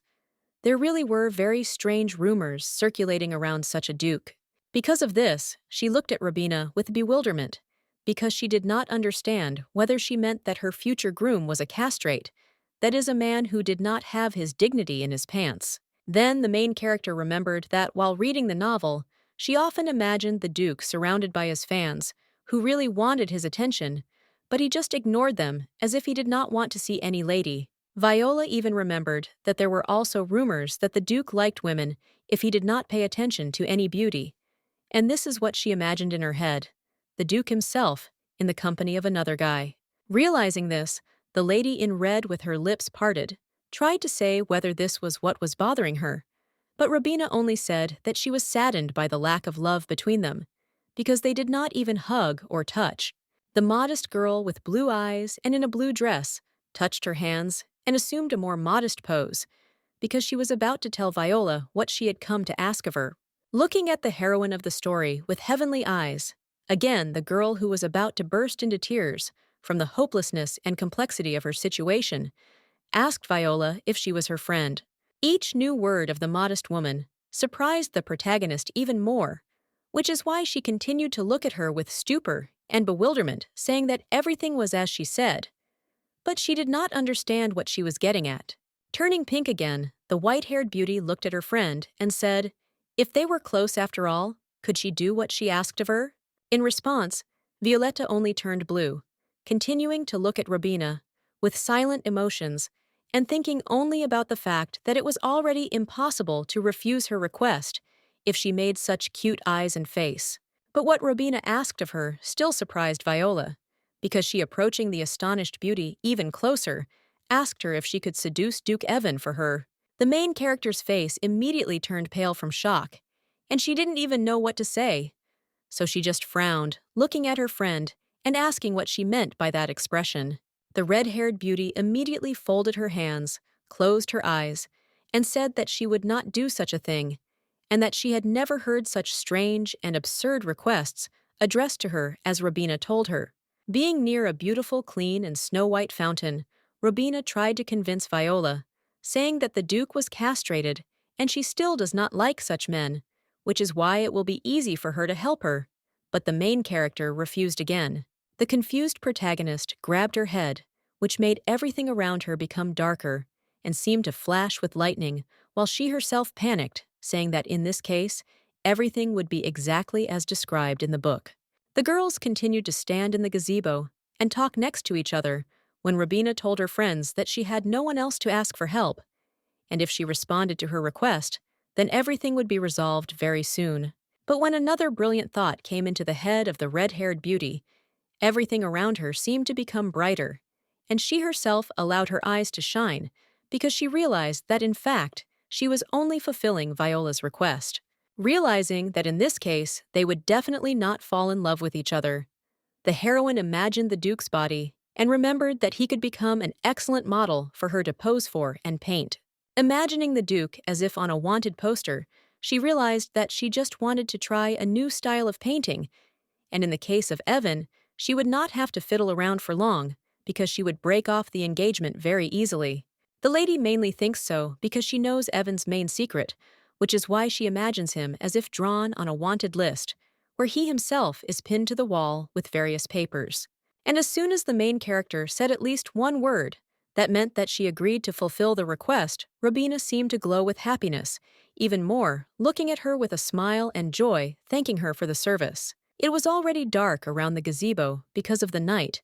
there really were very strange rumors circulating around such a duke. Because of this, she looked at Robina with bewilderment, because she did not understand whether she meant that her future groom was a castrate, that is, a man who did not have his dignity in his pants. Then the main character remembered that while reading the novel, she often imagined the Duke surrounded by his fans, who really wanted his attention, but he just ignored them as if he did not want to see any lady. Viola even remembered that there were also rumors that the Duke liked women if he did not pay attention to any beauty, and this is what she imagined in her head, the Duke himself in the company of another guy. Realizing this, the lady in red with her lips parted tried to say whether this was what was bothering her, but Robina only said that she was saddened by the lack of love between them, because they did not even hug or touch. The modest girl with blue eyes and in a blue dress touched her hands and assumed a more modest pose because she was about to tell Viola what she had come to ask of her. Looking at the heroine of the story with heavenly eyes, again the girl who was about to burst into tears from the hopelessness and complexity of her situation, asked Viola if she was her friend. Each new word of the modest woman surprised the protagonist even more, which is why she continued to look at her with stupor and bewilderment, saying that everything was as she said. But she did not understand what she was getting at. Turning pink again, the white-haired beauty looked at her friend and said, if they were close after all, could she do what she asked of her? In response, Violetta only turned blue, continuing to look at Robina with silent emotions and thinking only about the fact that it was already impossible to refuse her request if she made such cute eyes and face. But what Robina asked of her still surprised Viola, because she, approaching the astonished beauty even closer, asked her if she could seduce Duke Evan for her. The main character's face immediately turned pale from shock, and she didn't even know what to say. So she just frowned, looking at her friend and asking what she meant by that expression. The red-haired beauty immediately folded her hands, closed her eyes, and said that she would not do such a thing, and that she had never heard such strange and absurd requests addressed to her as Robina told her. Being near a beautiful, clean, and snow-white fountain, Robina tried to convince Viola, saying that the Duke was castrated and she still does not like such men, which is why it will be easy for her to help her. But the main character refused again. The confused protagonist grabbed her head, which made everything around her become darker and seemed to flash with lightning, while she herself panicked, saying that in this case, everything would be exactly as described in the book. The girls continued to stand in the gazebo and talk next to each other when Robina told her friends that she had no one else to ask for help, and if she responded to her request, then everything would be resolved very soon. But when another brilliant thought came into the head of the red-haired beauty, everything around her seemed to become brighter, and she herself allowed her eyes to shine because she realized that in fact, she was only fulfilling Viola's request. Realizing that in this case, they would definitely not fall in love with each other, the heroine imagined the Duke's body and remembered that he could become an excellent model for her to pose for and paint. Imagining the Duke as if on a wanted poster, she realized that she just wanted to try a new style of painting, and in the case of Evan, she would not have to fiddle around for long because she would break off the engagement very easily. The lady mainly thinks so because she knows Evan's main secret, which is why she imagines him as if drawn on a wanted list, where he himself is pinned to the wall with various papers. And as soon as the main character said at least one word, that meant that she agreed to fulfill the request, Robina seemed to glow with happiness, even more, looking at her with a smile and joy, thanking her for the service. It was already dark around the gazebo because of the night,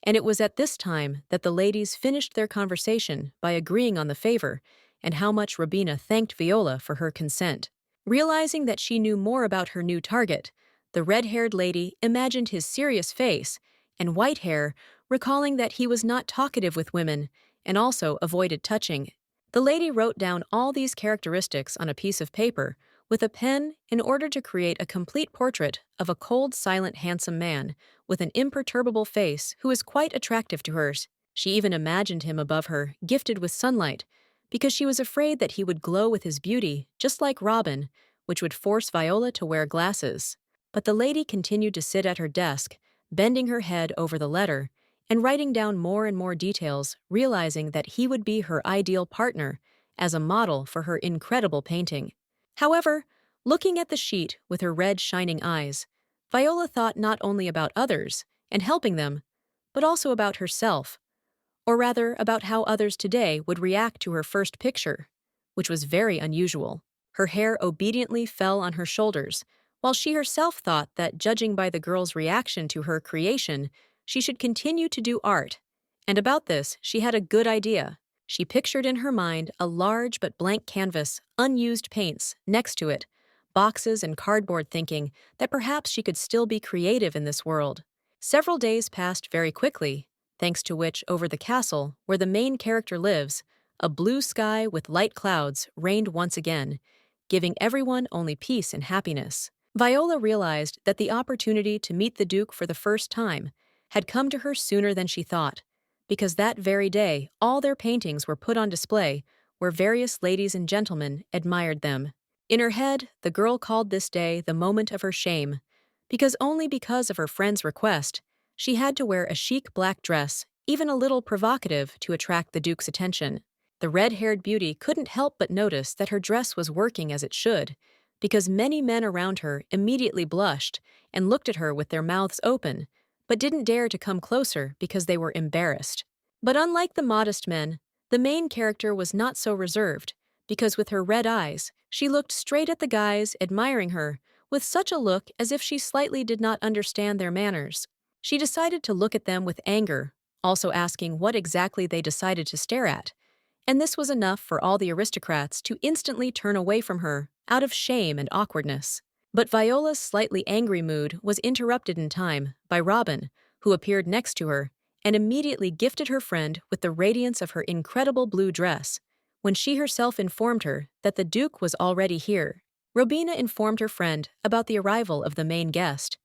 and it was at this time that the ladies finished their conversation by agreeing on the favor and how much Robina thanked Viola for her consent. Realizing that she knew more about her new target, the red-haired lady imagined his serious face and white hair, recalling that he was not talkative with women and also avoided touching. The lady wrote down all these characteristics on a piece of paper with a pen in order to create a complete portrait of a cold, silent, handsome man with an imperturbable face who is quite attractive to hers. She even imagined him above her, gifted with sunlight, because she was afraid that he would glow with his beauty, just like Robin, which would force Viola to wear glasses. But the lady continued to sit at her desk, bending her head over the letter, and writing down more and more details, realizing that he would be her ideal partner as a model for her incredible painting. However, looking at the sheet with her red shining eyes, Viola thought not only about others and helping them, but also about herself, or rather about how others today would react to her first picture, which was very unusual. Her hair obediently fell on her shoulders, while she herself thought that, judging by the girl's reaction to her creation, she should continue to do art. And about this, she had a good idea. She pictured in her mind a large but blank canvas, unused paints, next to it, boxes and cardboard, thinking that perhaps she could still be creative in this world. Several days passed very quickly, thanks to which over the castle, where the main character lives, a blue sky with light clouds reigned once again, giving everyone only peace and happiness. Viola realized that the opportunity to meet the Duke for the first time had come to her sooner than she thought, because that very day all their paintings were put on display where various ladies and gentlemen admired them. In her head, the girl called this day the moment of her shame, because only because of her friend's request, she had to wear a chic black dress, even a little provocative, to attract the Duke's attention. The red-haired beauty couldn't help but notice that her dress was working as it should, because many men around her immediately blushed and looked at her with their mouths open, but didn't dare to come closer because they were embarrassed. But unlike the modest men, the main character was not so reserved, because with her red eyes, she looked straight at the guys admiring her, with such a look as if she slightly did not understand their manners. She decided to look at them with anger, also asking what exactly they decided to stare at. And this was enough for all the aristocrats to instantly turn away from her, out of shame and awkwardness. But Viola's slightly angry mood was interrupted in time by Robin, who appeared next to her, and immediately gifted her friend with the radiance of her incredible blue dress, when she herself informed her that the Duke was already here. Robina informed her friend about the arrival of the main guest,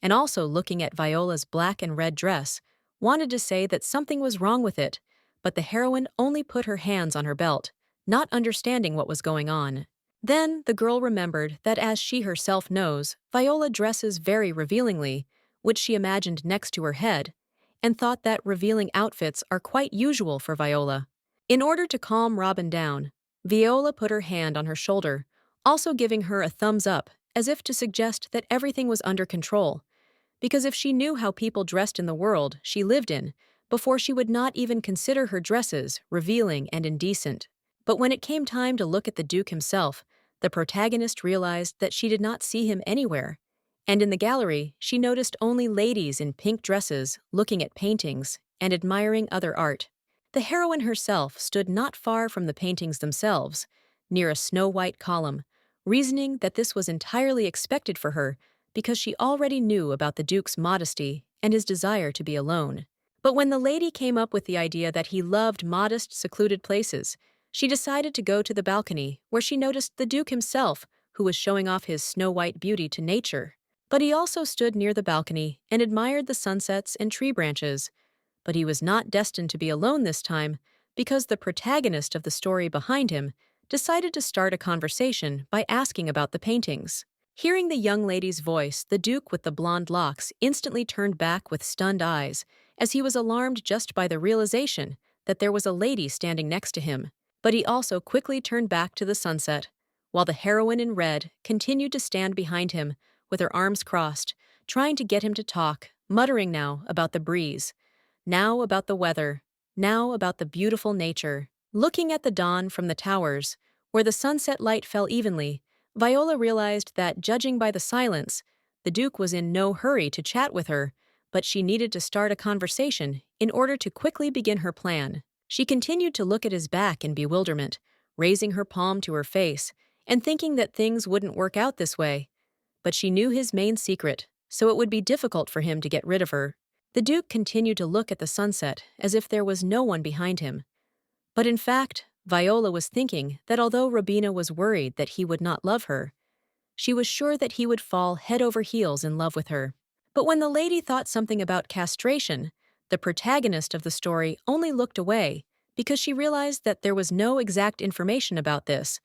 and also looking at Viola's black and red dress, wanted to say that something was wrong with it, but the heroine only put her hands on her belt, not understanding what was going on. Then the girl remembered that, as she herself knows, Viola dresses very revealingly, which she imagined next to her head, and thought that revealing outfits are quite usual for Viola. In order to calm Robin down, Viola put her hand on her shoulder, also giving her a thumbs up, as if to suggest that everything was under control, because if she knew how people dressed in the world she lived in, before she would not even consider her dresses revealing and indecent. But when it came time to look at the Duke himself, the protagonist realized that she did not see him anywhere, and in the gallery she noticed only ladies in pink dresses looking at paintings and admiring other art. The heroine herself stood not far from the paintings themselves, near a snow-white column, reasoning that this was entirely expected for her because she already knew about the Duke's modesty and his desire to be alone. But when the lady came up with the idea that he loved modest, secluded places, she decided to go to the balcony, where she noticed the Duke himself, who was showing off his snow-white beauty to nature. But he also stood near the balcony and admired the sunsets and tree branches. But he was not destined to be alone this time, because the protagonist of the story behind him decided to start a conversation by asking about the paintings. Hearing the young lady's voice, the Duke with the blonde locks instantly turned back with stunned eyes, as he was alarmed just by the realization that there was a lady standing next to him. But he also quickly turned back to the sunset, while the heroine in red continued to stand behind him with her arms crossed, trying to get him to talk, muttering now about the breeze, now about the weather, now about the beautiful nature. Looking at the dawn from the towers, where the sunset light fell evenly, Viola realized that, judging by the silence, the Duke was in no hurry to chat with her, but she needed to start a conversation in order to quickly begin her plan. She continued to look at his back in bewilderment, raising her palm to her face and thinking that things wouldn't work out this way. But she knew his main secret, so it would be difficult for him to get rid of her. The Duke continued to look at the sunset as if there was no one behind him. But in fact, Viola was thinking that although Robina was worried that he would not love her, she was sure that he would fall head over heels in love with her. But when the lady thought something about castration, the protagonist of the story only looked away because she realized that there was no exact information about this,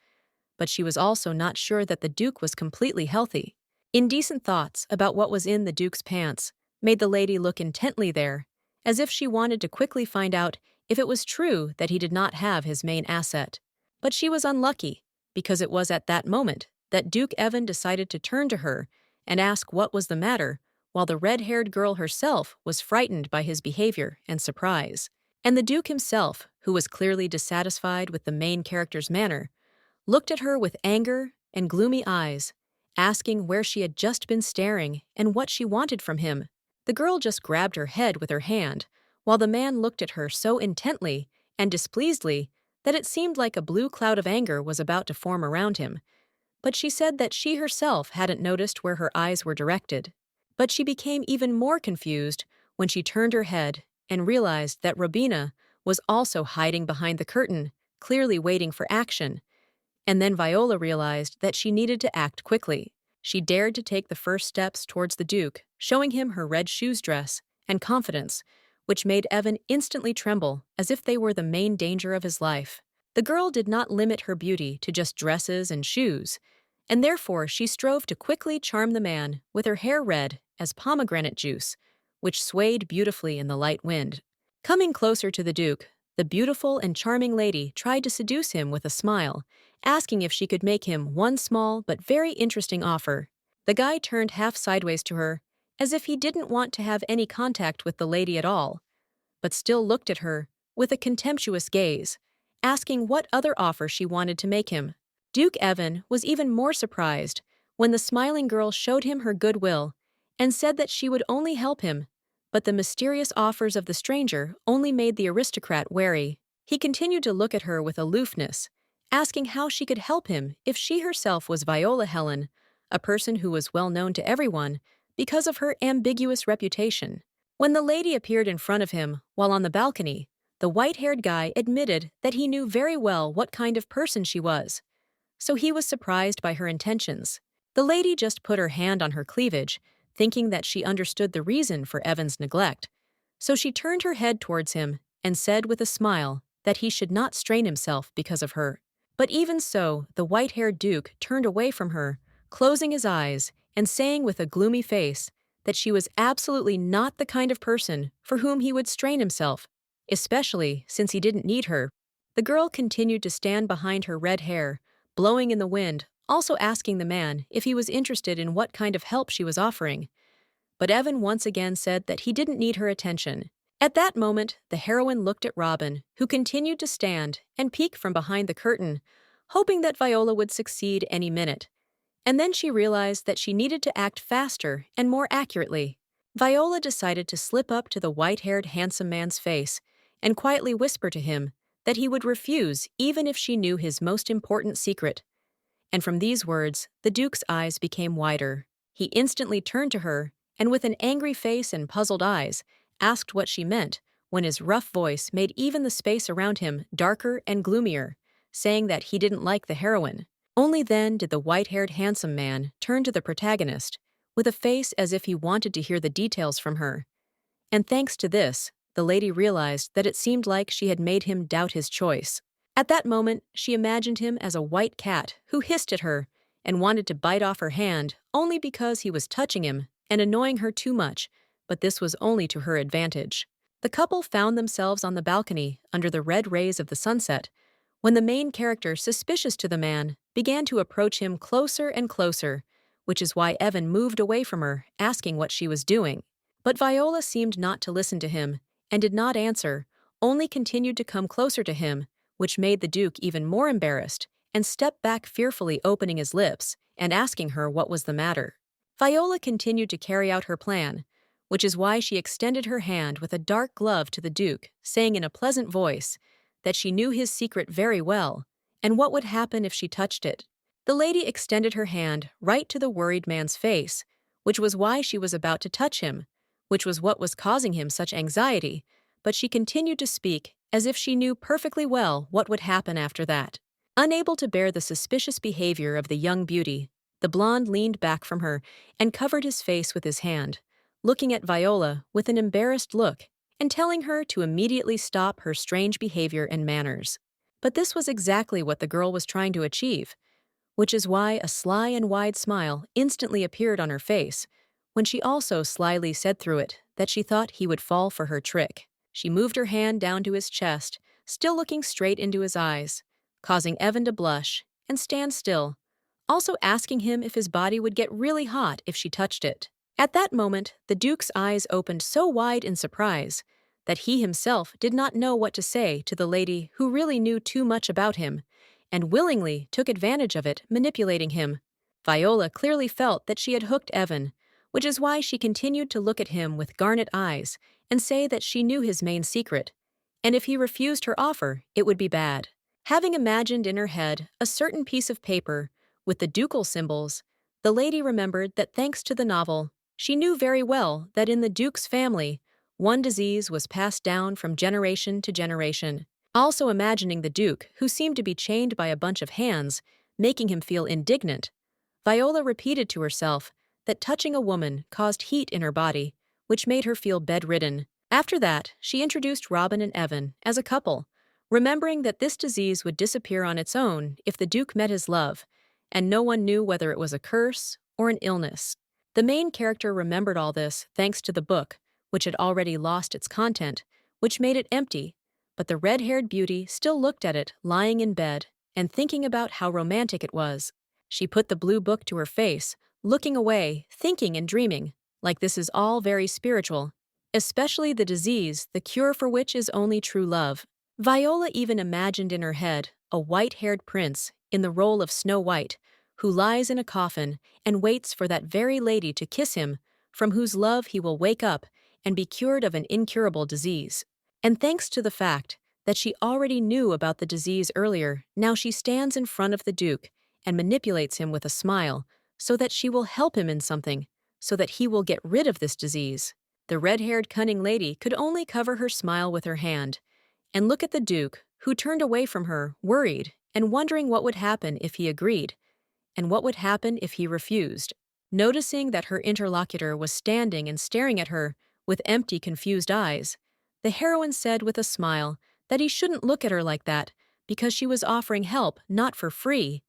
but she was also not sure that the Duke was completely healthy. Indecent thoughts about what was in the Duke's pants made the lady look intently there, as if she wanted to quickly find out if it was true that he did not have his main asset. But she was unlucky, because it was at that moment that Duke Evan decided to turn to her and ask what was the matter, while the red-haired girl herself was frightened by his behavior and surprise. And the Duke himself, who was clearly dissatisfied with the main character's manner, looked at her with anger and gloomy eyes, asking where she had just been staring and what she wanted from him. The girl just grabbed her head with her hand, while the man looked at her so intently and displeasedly that it seemed like a blue cloud of anger was about to form around him. But she said that she herself hadn't noticed where her eyes were directed. But she became even more confused when she turned her head and realized that Robina was also hiding behind the curtain, clearly waiting for action. And then Viola realized that she needed to act quickly. She dared to take the first steps towards the Duke, showing him her red shoes dress and confidence, which made Evan instantly tremble as if they were the main danger of his life. The girl did not limit her beauty to just dresses and shoes, and therefore she strove to quickly charm the man with her hair red as pomegranate juice, which swayed beautifully in the light wind. Coming closer to the Duke, the beautiful and charming lady tried to seduce him with a smile, asking if she could make him one small but very interesting offer. The guy turned half sideways to her, as if he didn't want to have any contact with the lady at all, but still looked at her with a contemptuous gaze, asking what other offer she wanted to make him. Duke Evan was even more surprised when the smiling girl showed him her goodwill and said that she would only help him, but the mysterious offers of the stranger only made the aristocrat wary. He continued to look at her with aloofness, asking how she could help him if she herself was Viola Helen, a person who was well known to everyone because of her ambiguous reputation. When the lady appeared in front of him while on the balcony, the white-haired guy admitted that he knew very well what kind of person she was, so he was surprised by her intentions. The lady just put her hand on her cleavage, thinking that she understood the reason for Evan's neglect, so she turned her head towards him and said with a smile that he should not strain himself because of her. But even so, the white-haired Duke turned away from her, closing his eyes and saying with a gloomy face that she was absolutely not the kind of person for whom he would strain himself, especially since he didn't need her. The girl continued to stand behind her red hair, blowing in the wind, also asking the man if he was interested in what kind of help she was offering. But Evan once again said that he didn't need her attention. At that moment, the heroine looked at Robin, who continued to stand and peek from behind the curtain, hoping that Viola would succeed any minute. And then she realized that she needed to act faster and more accurately. Viola decided to slip up to the white-haired handsome man's face and quietly whisper to him that he would refuse even if she knew his most important secret. And from these words, the Duke's eyes became wider. He instantly turned to her, and with an angry face and puzzled eyes, asked what she meant, when his rough voice made even the space around him darker and gloomier, saying that he didn't like the heroine. Only then did the white-haired handsome man turn to the protagonist, with a face as if he wanted to hear the details from her. And thanks to this, the lady realized that it seemed like she had made him doubt his choice. At that moment, she imagined him as a white cat who hissed at her and wanted to bite off her hand only because he was touching him and annoying her too much, but this was only to her advantage. The couple found themselves on the balcony under the red rays of the sunset, when the main character, suspicious to the man, began to approach him closer and closer, which is why Evan moved away from her, asking what she was doing. But Viola seemed not to listen to him, and did not answer, only continued to come closer to him, which made the Duke even more embarrassed, and stepped back fearfully, opening his lips and asking her what was the matter. Viola continued to carry out her plan, which is why she extended her hand with a dark glove to the Duke, saying in a pleasant voice that she knew his secret very well, and what would happen if she touched it. The lady extended her hand right to the worried man's face, which was why she was about to touch him, which was what was causing him such anxiety, but she continued to speak as if she knew perfectly well what would happen after that. Unable to bear the suspicious behavior of the young beauty, the blonde leaned back from her and covered his face with his hand, looking at Viola with an embarrassed look and telling her to immediately stop her strange behavior and manners. But this was exactly what the girl was trying to achieve, which is why a sly and wide smile instantly appeared on her face, when she also slyly said through it that she thought he would fall for her trick. She moved her hand down to his chest, still looking straight into his eyes, causing Evan to blush and stand still, also asking him if his body would get really hot if she touched it. At that moment, the Duke's eyes opened so wide in surprise that he himself did not know what to say to the lady who really knew too much about him, and willingly took advantage of it, manipulating him. Viola clearly felt that she had hooked Evan, which is why she continued to look at him with garnet eyes and say that she knew his main secret, and if he refused her offer, it would be bad. Having imagined in her head a certain piece of paper with the ducal symbols, the lady remembered that thanks to the novel, she knew very well that in the Duke's family, one disease was passed down from generation to generation. Also imagining the Duke, who seemed to be chained by a bunch of hands, making him feel indignant, Viola repeated to herself that touching a woman caused heat in her body, which made her feel bedridden. After that, she introduced Robin and Evan as a couple, remembering that this disease would disappear on its own if the Duke met his love, and no one knew whether it was a curse or an illness. The main character remembered all this thanks to the book, which had already lost its content, which made it empty, but the red-haired beauty still looked at it lying in bed and thinking about how romantic it was. She put the blue book to her face, looking away, thinking and dreaming, like this is all very spiritual, especially the disease, the cure for which is only true love. Viola even imagined in her head a white-haired prince in the role of Snow White, who lies in a coffin and waits for that very lady to kiss him, from whose love he will wake up and be cured of an incurable disease. And thanks to the fact that she already knew about the disease earlier, now she stands in front of the Duke and manipulates him with a smile so that she will help him in something, so that he will get rid of this disease. The red-haired cunning lady could only cover her smile with her hand and look at the Duke, who turned away from her, worried and wondering what would happen if he agreed, and what would happen if he refused. Noticing that her interlocutor was standing and staring at her with empty, confused eyes, the heroine said with a smile that he shouldn't look at her like that because she was offering help not for free,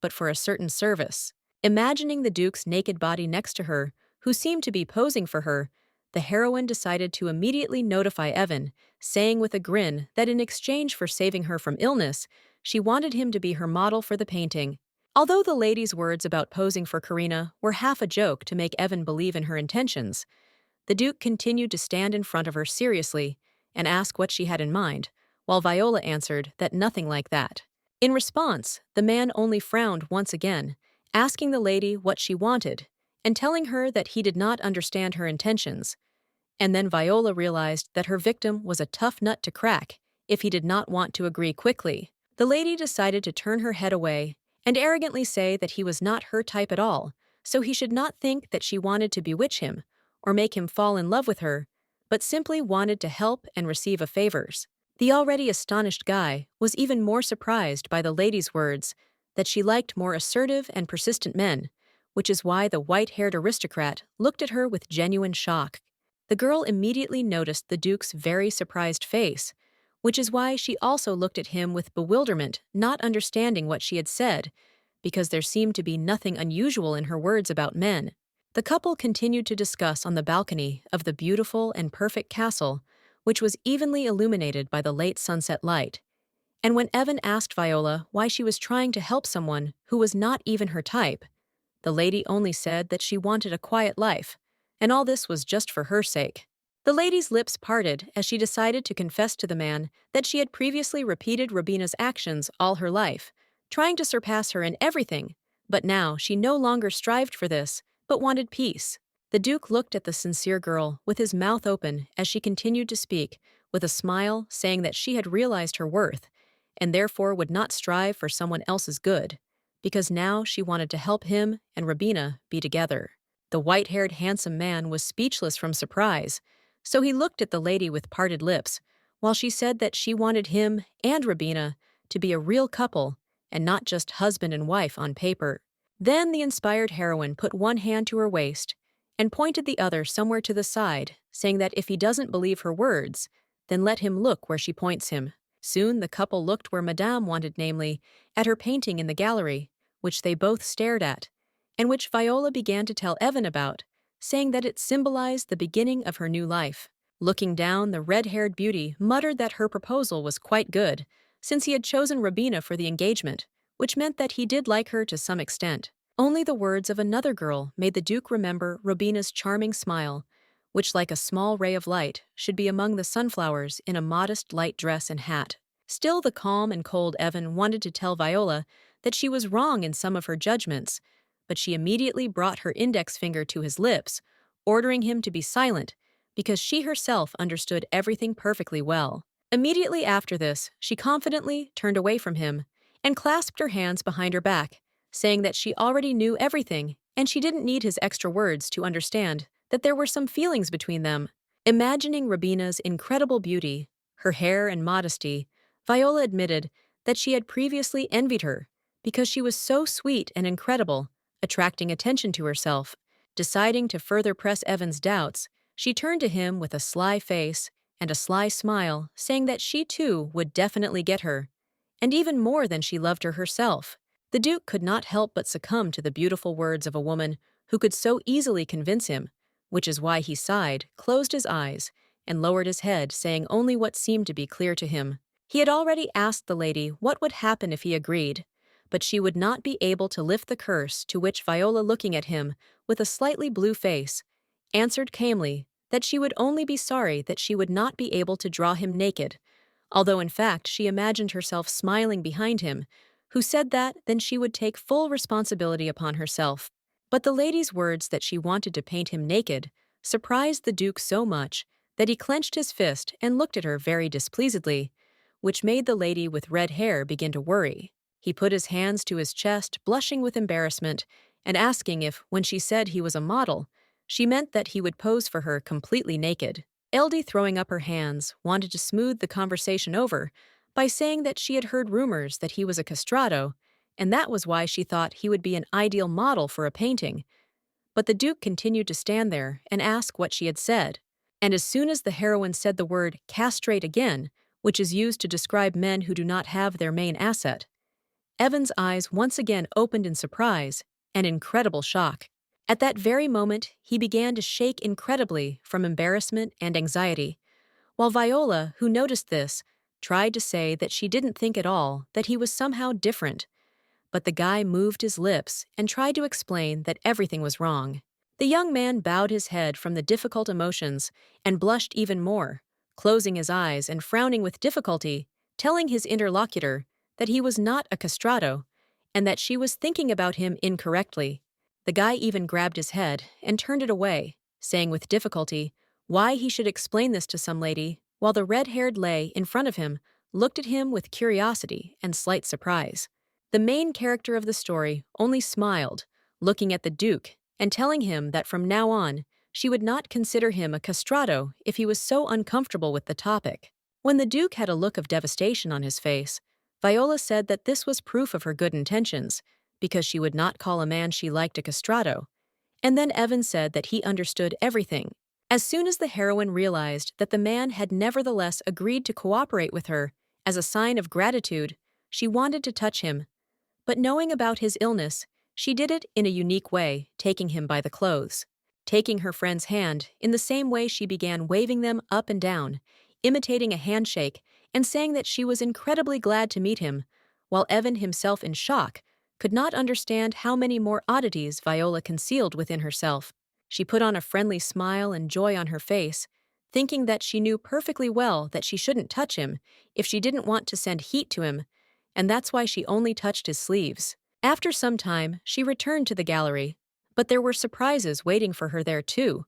but for a certain service. Imagining the Duke's naked body next to her, who seemed to be posing for her, the heroine decided to immediately notify Evan, saying with a grin that in exchange for saving her from illness, she wanted him to be her model for the painting. Although the lady's words about posing for Karina were half a joke to make Evan believe in her intentions, the Duke continued to stand in front of her seriously and ask what she had in mind, while Viola answered that nothing like that. In response, the man only frowned once again, asking the lady what she wanted, and telling her that he did not understand her intentions. And then Viola realized that her victim was a tough nut to crack if he did not want to agree quickly. The lady decided to turn her head away and arrogantly say that he was not her type at all, so he should not think that she wanted to bewitch him or make him fall in love with her, but simply wanted to help and receive favors. The already astonished guy was even more surprised by the lady's words that she liked more assertive and persistent men, which is why the white-haired aristocrat looked at her with genuine shock. The girl immediately noticed the Duke's very surprised face, which is why she also looked at him with bewilderment, not understanding what she had said, because there seemed to be nothing unusual in her words about men. The couple continued to discuss on the balcony of the beautiful and perfect castle, which was evenly illuminated by the late sunset light. And when Evan asked Viola why she was trying to help someone who was not even her type, the lady only said that she wanted a quiet life, and all this was just for her sake. The lady's lips parted as she decided to confess to the man that she had previously repeated Robina's actions all her life, trying to surpass her in everything, but now she no longer strived for this, but wanted peace. The Duke looked at the sincere girl with his mouth open as she continued to speak, with a smile saying that she had realized her worth, and therefore would not strive for someone else's good, because now she wanted to help him and Robina be together. The white-haired handsome man was speechless from surprise, so he looked at the lady with parted lips, while she said that she wanted him and Robina to be a real couple and not just husband and wife on paper. Then the inspired heroine put one hand to her waist and pointed the other somewhere to the side, saying that if he doesn't believe her words, then let him look where she points him. Soon the couple looked where Madame wanted, namely, at her painting in the gallery, which they both stared at, and which Viola began to tell Evan about, saying that it symbolized the beginning of her new life. Looking down, the red-haired beauty muttered that her proposal was quite good, since he had chosen Robina for the engagement, which meant that he did like her to some extent. Only the words of another girl made the Duke remember Robina's charming smile, which, like a small ray of light, should be among the sunflowers in a modest light dress and hat. Still, the calm and cold Evan wanted to tell Viola that she was wrong in some of her judgments, but she immediately brought her index finger to his lips, ordering him to be silent, because she herself understood everything perfectly well. Immediately after this, she confidently turned away from him and clasped her hands behind her back, saying that she already knew everything and she didn't need his extra words to understand that there were some feelings between them. Imagining Robina's incredible beauty, her hair and modesty, Viola admitted that she had previously envied her because she was so sweet and incredible, attracting attention to herself. Deciding to further press Evan's doubts, She turned to him with a sly face and a sly smile, saying that she too would definitely get her, and even more than she loved her herself. The Duke could not help but succumb to the beautiful words of a woman who could so easily convince him, which is why he sighed, closed his eyes, and lowered his head, saying only what seemed to be clear to him. He had already asked the lady what would happen if he agreed, but she would not be able to lift the curse, to which Viola, looking at him with a slightly blue face, answered calmly that she would only be sorry that she would not be able to draw him naked, although in fact she imagined herself smiling behind him, who said that then she would take full responsibility upon herself. But the lady's words that she wanted to paint him naked surprised the Duke so much that he clenched his fist and looked at her very displeasedly, which made the lady with red hair begin to worry. He put his hands to his chest, blushing with embarrassment, and asking if, when she said he was a model, she meant that he would pose for her completely naked. Eldie, throwing up her hands, wanted to smooth the conversation over by saying that she had heard rumors that he was a castrato, and that was why she thought he would be an ideal model for a painting. But the Duke continued to stand there and ask what she had said. And as soon as the heroine said the word castrate again, which is used to describe men who do not have their main asset, Evan's eyes once again opened in surprise and incredible shock. At that very moment, he began to shake incredibly from embarrassment and anxiety, while Viola, who noticed this, tried to say that she didn't think at all that he was somehow different. But the guy moved his lips and tried to explain that everything was wrong. The young man bowed his head from the difficult emotions and blushed even more, closing his eyes and frowning with difficulty, telling his interlocutor that he was not a castrato and that she was thinking about him incorrectly. The guy even grabbed his head and turned it away, saying with difficulty why he should explain this to some lady, while the red-haired lay in front of him looked at him with curiosity and slight surprise. The main character of the story only smiled, looking at the Duke and telling him that from now on she would not consider him a castrato if he was so uncomfortable with the topic. When the Duke had a look of devastation on his face, Viola said that this was proof of her good intentions, because she would not call a man she liked a castrato, and then Evan said that he understood everything. As soon as the heroine realized that the man had nevertheless agreed to cooperate with her as a sign of gratitude, she wanted to touch him. But knowing about his illness, she did it in a unique way, taking him by the clothes. Taking her friend's hand, in the same way she began waving them up and down, imitating a handshake, and saying that she was incredibly glad to meet him, while Evan, himself in shock, could not understand how many more oddities Viola concealed within herself. She put on a friendly smile and joy on her face, thinking that she knew perfectly well that she shouldn't touch him if she didn't want to send heat to him, and that's why she only touched his sleeves. After some time, she returned to the gallery, but there were surprises waiting for her there too,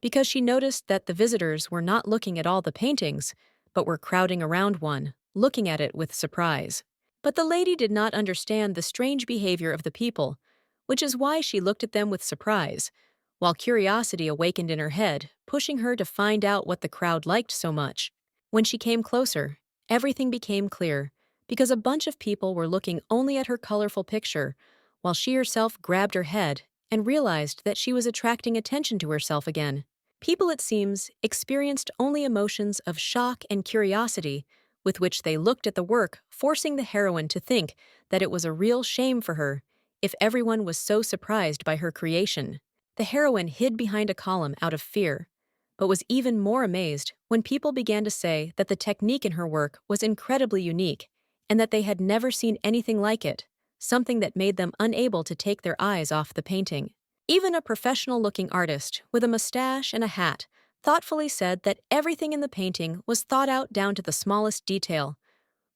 because she noticed that the visitors were not looking at all the paintings, but were crowding around one, looking at it with surprise. But the lady did not understand the strange behavior of the people, which is why she looked at them with surprise, while curiosity awakened in her head, pushing her to find out what the crowd liked so much. When she came closer, everything became clear, because a bunch of people were looking only at her colorful picture, while she herself grabbed her head and realized that she was attracting attention to herself again. People, it seems, experienced only emotions of shock and curiosity, with which they looked at the work, forcing the heroine to think that it was a real shame for her if everyone was so surprised by her creation. The heroine hid behind a column out of fear, but was even more amazed when people began to say that the technique in her work was incredibly unique, and that they had never seen anything like it, something that made them unable to take their eyes off the painting. Even a professional-looking artist with a mustache and a hat thoughtfully said that everything in the painting was thought out down to the smallest detail,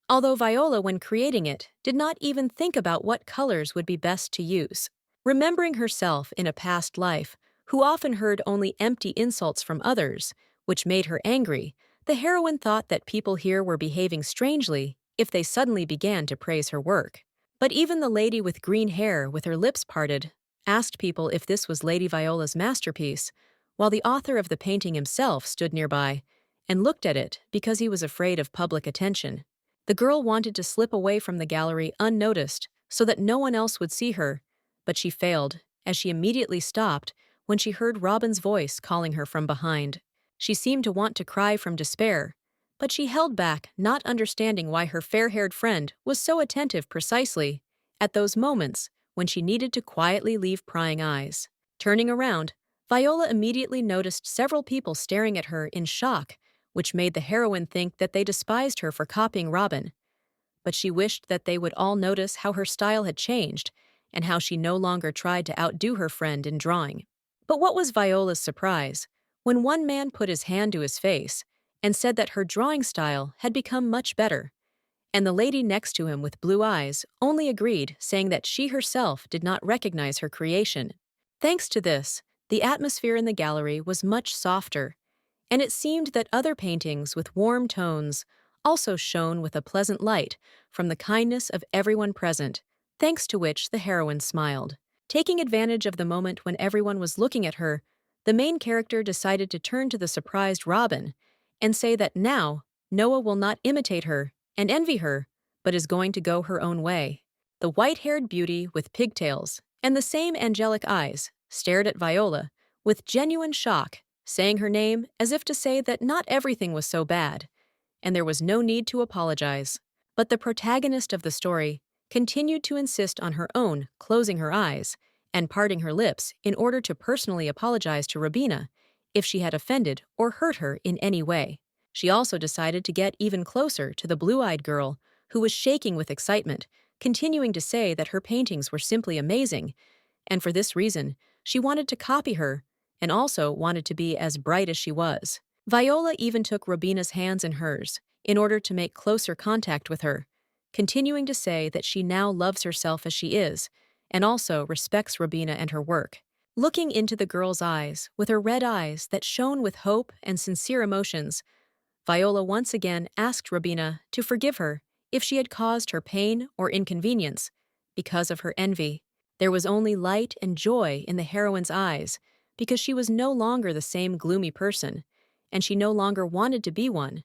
although Viola, when creating it, did not even think about what colors would be best to use. Remembering herself in a past life, who often heard only empty insults from others, which made her angry, the heroine thought that people here were behaving strangely if they suddenly began to praise her work. But even the lady with green hair, with her lips parted, asked people if this was Lady Viola's masterpiece, while the author of the painting himself stood nearby and looked at it because he was afraid of public attention. The girl wanted to slip away from the gallery unnoticed so that no one else would see her, but she failed, as she immediately stopped when she heard Robin's voice calling her from behind. She seemed to want to cry from despair, but she held back, not understanding why her fair-haired friend was so attentive precisely at those moments when she needed to quietly leave prying eyes. Turning around, Viola immediately noticed several people staring at her in shock, which made the heroine think that they despised her for copying Robin. But she wished that they would all notice how her style had changed and how she no longer tried to outdo her friend in drawing. But what was Viola's surprise when one man put his hand to his face and said that her drawing style had become much better, and the lady next to him with blue eyes only agreed, saying that she herself did not recognize her creation. Thanks to this, the atmosphere in the gallery was much softer, and it seemed that other paintings with warm tones also shone with a pleasant light from the kindness of everyone present, thanks to which the heroine smiled. Taking advantage of the moment when everyone was looking at her, the main character decided to turn to the surprised Robin and say that now Noah will not imitate her and envy her, but is going to go her own way. The white-haired beauty with pigtails and the same angelic eyes stared at Viola with genuine shock, saying her name as if to say that not everything was so bad, and there was no need to apologize. But the protagonist of the story continued to insist on her own closing her eyes and parting her lips in order to personally apologize to Robina if she had offended or hurt her in any way. She also decided to get even closer to the blue-eyed girl who was shaking with excitement, continuing to say that her paintings were simply amazing, and for this reason, she wanted to copy her and also wanted to be as bright as she was. Viola even took Robina's hands in hers in order to make closer contact with her, continuing to say that she now loves herself as she is and also respects Robina and her work. Looking into the girl's eyes with her red eyes that shone with hope and sincere emotions, Viola once again asked Robina to forgive her if she had caused her pain or inconvenience because of her envy. There was only light and joy in the heroine's eyes because she was no longer the same gloomy person, and she no longer wanted to be one,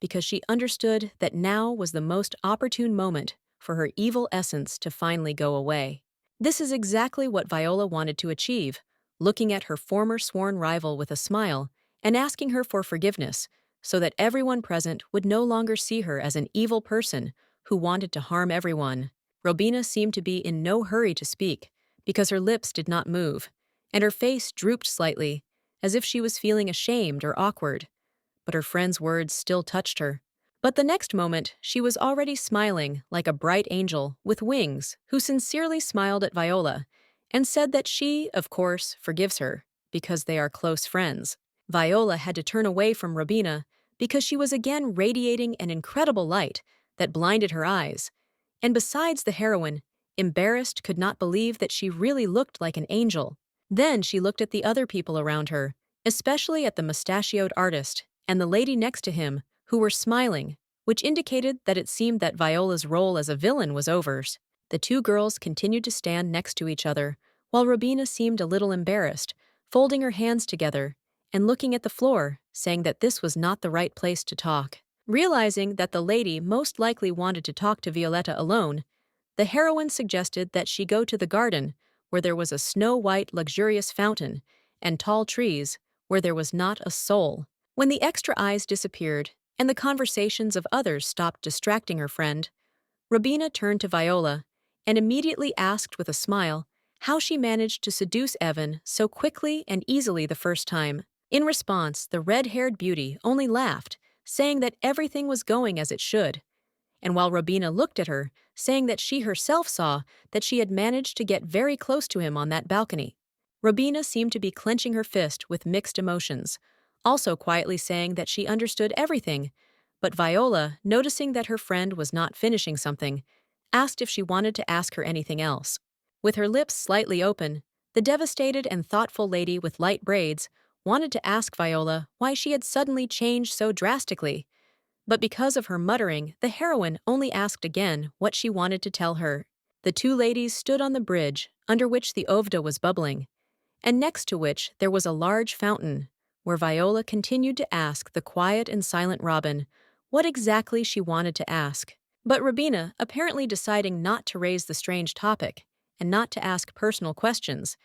because she understood that now was the most opportune moment for her evil essence to finally go away. This is exactly what Viola wanted to achieve, looking at her former sworn rival with a smile and asking her for forgiveness, so that everyone present would no longer see her as an evil person who wanted to harm everyone. Robina seemed to be in no hurry to speak, because her lips did not move, and her face drooped slightly, as if she was feeling ashamed or awkward. But her friend's words still touched her. But the next moment, she was already smiling like a bright angel with wings, who sincerely smiled at Viola and said that she, of course, forgives her, because they are close friends. Viola had to turn away from Robina because she was again radiating an incredible light that blinded her eyes, and besides the heroine, embarrassed, could not believe that she really looked like an angel. Then she looked at the other people around her, especially at the mustachioed artist and the lady next to him, who were smiling, which indicated that it seemed that Viola's role as a villain was over. The two girls continued to stand next to each other, while Robina seemed a little embarrassed, folding her hands together and looking at the floor, saying that this was not the right place to talk. Realizing that the lady most likely wanted to talk to Violetta alone, the heroine suggested that she go to the garden, where there was a snow-white luxurious fountain, and tall trees, where there was not a soul. When the extra eyes disappeared and the conversations of others stopped distracting her friend, Robina turned to Viola and immediately asked with a smile how she managed to seduce Evan so quickly and easily the first time. In response, the red-haired beauty only laughed, saying that everything was going as it should. And while Robina looked at her, saying that she herself saw that she had managed to get very close to him on that balcony. Robina seemed to be clenching her fist with mixed emotions, also quietly saying that she understood everything, but Viola, noticing that her friend was not finishing something, asked if she wanted to ask her anything else. With her lips slightly open, the devastated and thoughtful lady with light braids wanted to ask Viola why she had suddenly changed so drastically, but because of her muttering, the heroine only asked again what she wanted to tell her. The two ladies stood on the bridge, under which the Ovda was bubbling, and next to which there was a large fountain, where Viola continued to ask the quiet and silent Robin what exactly she wanted to ask. But Robina, apparently deciding not to raise the strange topic and not to ask personal questions,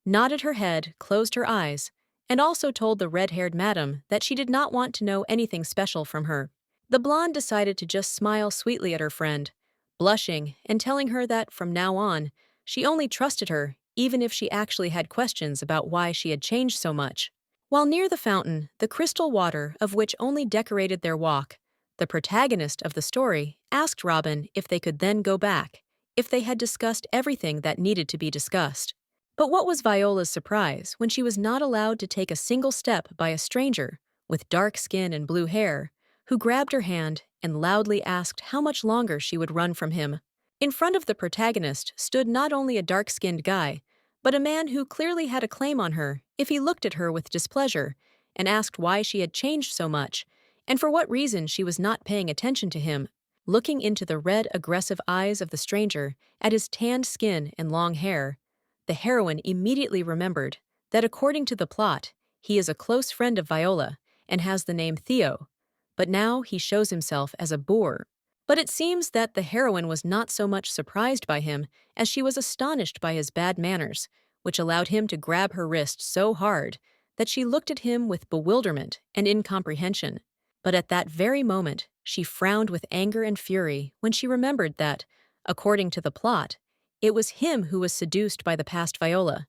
nodded her head, closed her eyes, and also told the red-haired madam that she did not want to know anything special from her. The blonde decided to just smile sweetly at her friend, blushing and telling her that from now on, she only trusted her even if she actually had questions about why she had changed so much. While near the fountain, the crystal water of which only decorated their walk, the protagonist of the story asked Robin if they could then go back, if they had discussed everything that needed to be discussed. But what was Viola's surprise when she was not allowed to take a single step by a stranger with dark skin and blue hair, who grabbed her hand and loudly asked how much longer she would run from him. In front of the protagonist stood not only a dark-skinned guy, but a man who clearly had a claim on her if he looked at her with displeasure and asked why she had changed so much and for what reason she was not paying attention to him. Looking into the red, aggressive eyes of the stranger, at his tanned skin and long hair, the heroine immediately remembered that according to the plot, he is a close friend of Viola and has the name Theo, but now he shows himself as a boor. But it seems that the heroine was not so much surprised by him as she was astonished by his bad manners, which allowed him to grab her wrist so hard that she looked at him with bewilderment and incomprehension. But at that very moment, she frowned with anger and fury when she remembered that, according to the plot, it was him who was seduced by the past Viola.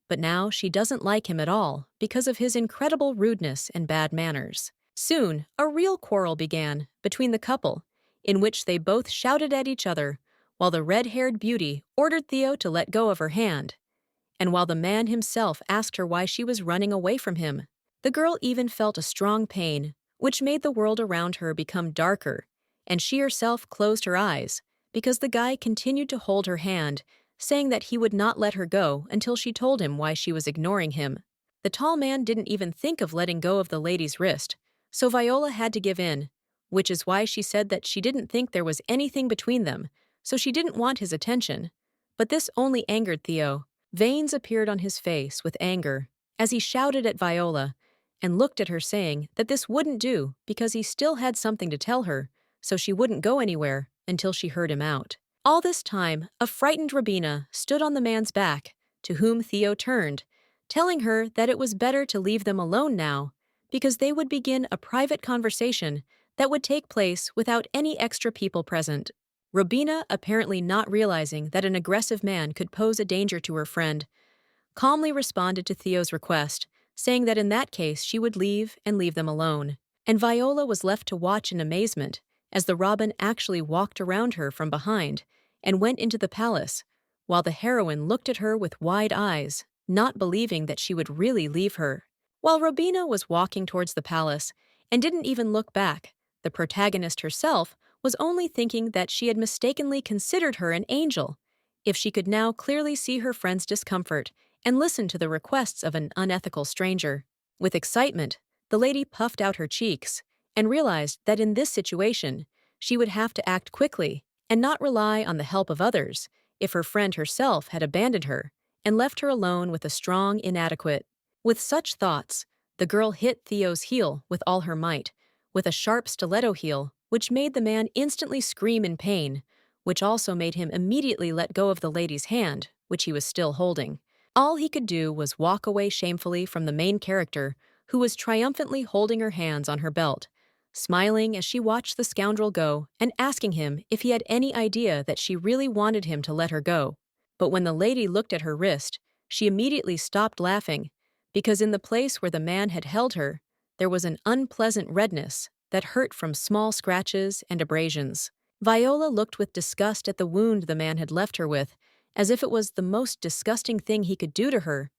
But now she doesn't like him at all because of his incredible rudeness and bad manners. Soon, a real quarrel began between the couple, in which they both shouted at each other, while the red-haired beauty ordered Theo to let go of her hand, and while the man himself asked her why she was running away from him. The girl even felt a strong pain, which made the world around her become darker, and she herself closed her eyes, because the guy continued to hold her hand, saying that he would not let her go until she told him why she was ignoring him. The tall man didn't even think of letting go of the lady's wrist, so Viola had to give in, which is why she said that she didn't think there was anything between them, so she didn't want his attention. But this only angered Theo. Veins appeared on his face with anger as he shouted at Viola and looked at her saying that this wouldn't do because he still had something to tell her, so she wouldn't go anywhere until she heard him out. All this time, a frightened Robina stood on the man's back, to whom Theo turned, telling her that it was better to leave them alone now, because they would begin a private conversation that would take place without any extra people present. Robina, apparently not realizing that an aggressive man could pose a danger to her friend, calmly responded to Theo's request, saying that in that case she would leave and leave them alone. And Viola was left to watch in amazement as the robin actually walked around her from behind and went into the palace, while the heroine looked at her with wide eyes, not believing that she would really leave her. While Robina was walking towards the palace and didn't even look back, the protagonist herself was only thinking that she had mistakenly considered her an angel, if she could now clearly see her friend's discomfort and listen to the requests of an unethical stranger. With excitement, the lady puffed out her cheeks and realized that in this situation, she would have to act quickly and not rely on the help of others if her friend herself had abandoned her and left her alone with a strong inadequate. With such thoughts, the girl hit Theo's heel with all her might, with a sharp stiletto heel, which made the man instantly scream in pain, which also made him immediately let go of the lady's hand, which he was still holding. All he could do was walk away shamefully from the main character, who was triumphantly holding her hands on her belt, smiling as she watched the scoundrel go and asking him if he had any idea that she really wanted him to let her go. But when the lady looked at her wrist, she immediately stopped laughing, because in the place where the man had held her, there was an unpleasant redness that hurt from small scratches and abrasions. Viola looked with disgust at the wound the man had left her with, as if it was the most disgusting thing he could do to her.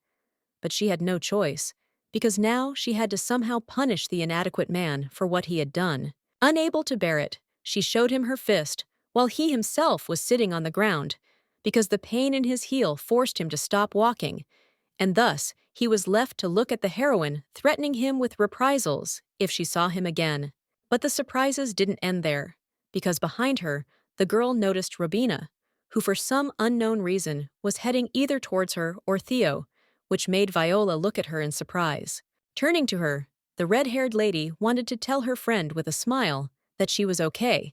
But she had no choice, because now she had to somehow punish the inadequate man for what he had done. Unable to bear it, she showed him her fist, while he himself was sitting on the ground, because the pain in his heel forced him to stop walking, and thus he was left to look at the heroine, threatening him with reprisals if she saw him again. But the surprises didn't end there, because behind her, the girl noticed Robina, who for some unknown reason was heading either towards her or Theo, which made Viola look at her in surprise. Turning to her, the red-haired lady wanted to tell her friend with a smile that she was okay,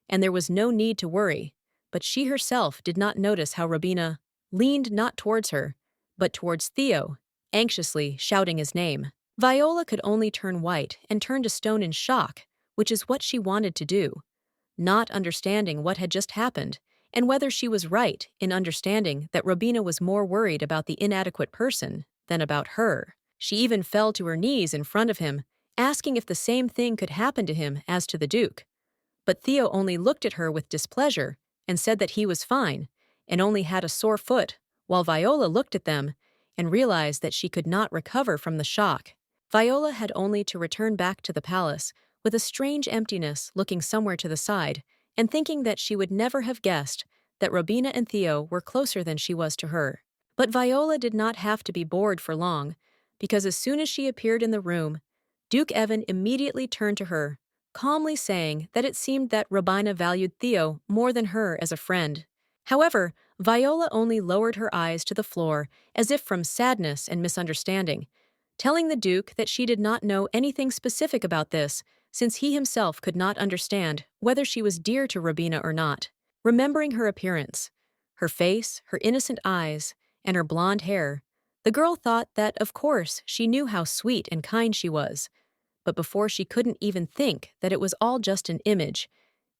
and there was no need to worry, but she herself did not notice how Robina leaned not towards her, but towards Theo, anxiously shouting his name. Viola could only turn white and turn to stone in shock, which is what she wanted to do, not understanding what had just happened, and whether she was right in understanding that Robina was more worried about the inadequate person than about her. She even fell to her knees in front of him, asking if the same thing could happen to him as to the Duke. But Theo only looked at her with displeasure and said that he was fine and only had a sore foot, while Viola looked at them and realized that she could not recover from the shock. Viola had only to return back to the palace with a strange emptiness, looking somewhere to the side and thinking that she would never have guessed that Robina and Theo were closer than she was to her. But Viola did not have to be bored for long, because as soon as she appeared in the room, Duke Evan immediately turned to her, calmly saying that it seemed that Robina valued Theo more than her as a friend. However, Viola only lowered her eyes to the floor as if from sadness and misunderstanding, telling the Duke that she did not know anything specific about this, since he himself could not understand whether she was dear to Robina or not. Remembering her appearance, her face, her innocent eyes, and her blonde hair, the girl thought that, of course, she knew how sweet and kind she was, but before she couldn't even think that it was all just an image,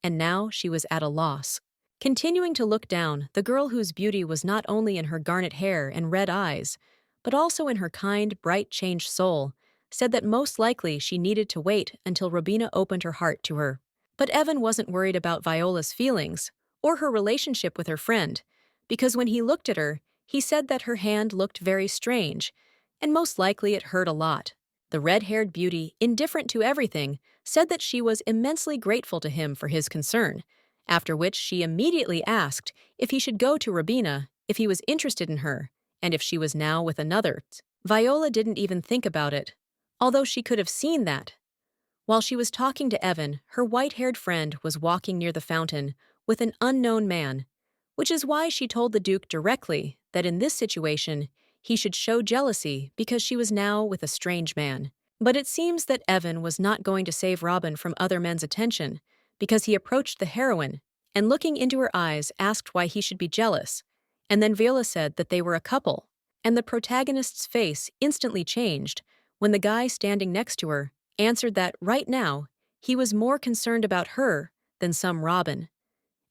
and now she was at a loss. Continuing to look down, the girl whose beauty was not only in her garnet hair and red eyes, but also in her kind, bright, changed soul, said that most likely she needed to wait until Robina opened her heart to her. But Evan wasn't worried about Viola's feelings or her relationship with her friend, because when he looked at her, he said that her hand looked very strange, and most likely it hurt a lot. The red-haired beauty, indifferent to everything, said that she was immensely grateful to him for his concern, after which she immediately asked if he should go to Robina, if he was interested in her, and if she was now with another. Viola didn't even think about it, although she could have seen that. While she was talking to Evan, her white-haired friend was walking near the fountain with an unknown man, which is why she told the Duke directly that in this situation he should show jealousy because she was now with a strange man. But it seems that Evan was not going to save Robin from other men's attention, because he approached the heroine and, looking into her eyes, asked why he should be jealous, and then Viola said that they were a couple, and the protagonist's face instantly changed when the guy standing next to her answered that right now he was more concerned about her than some Robin.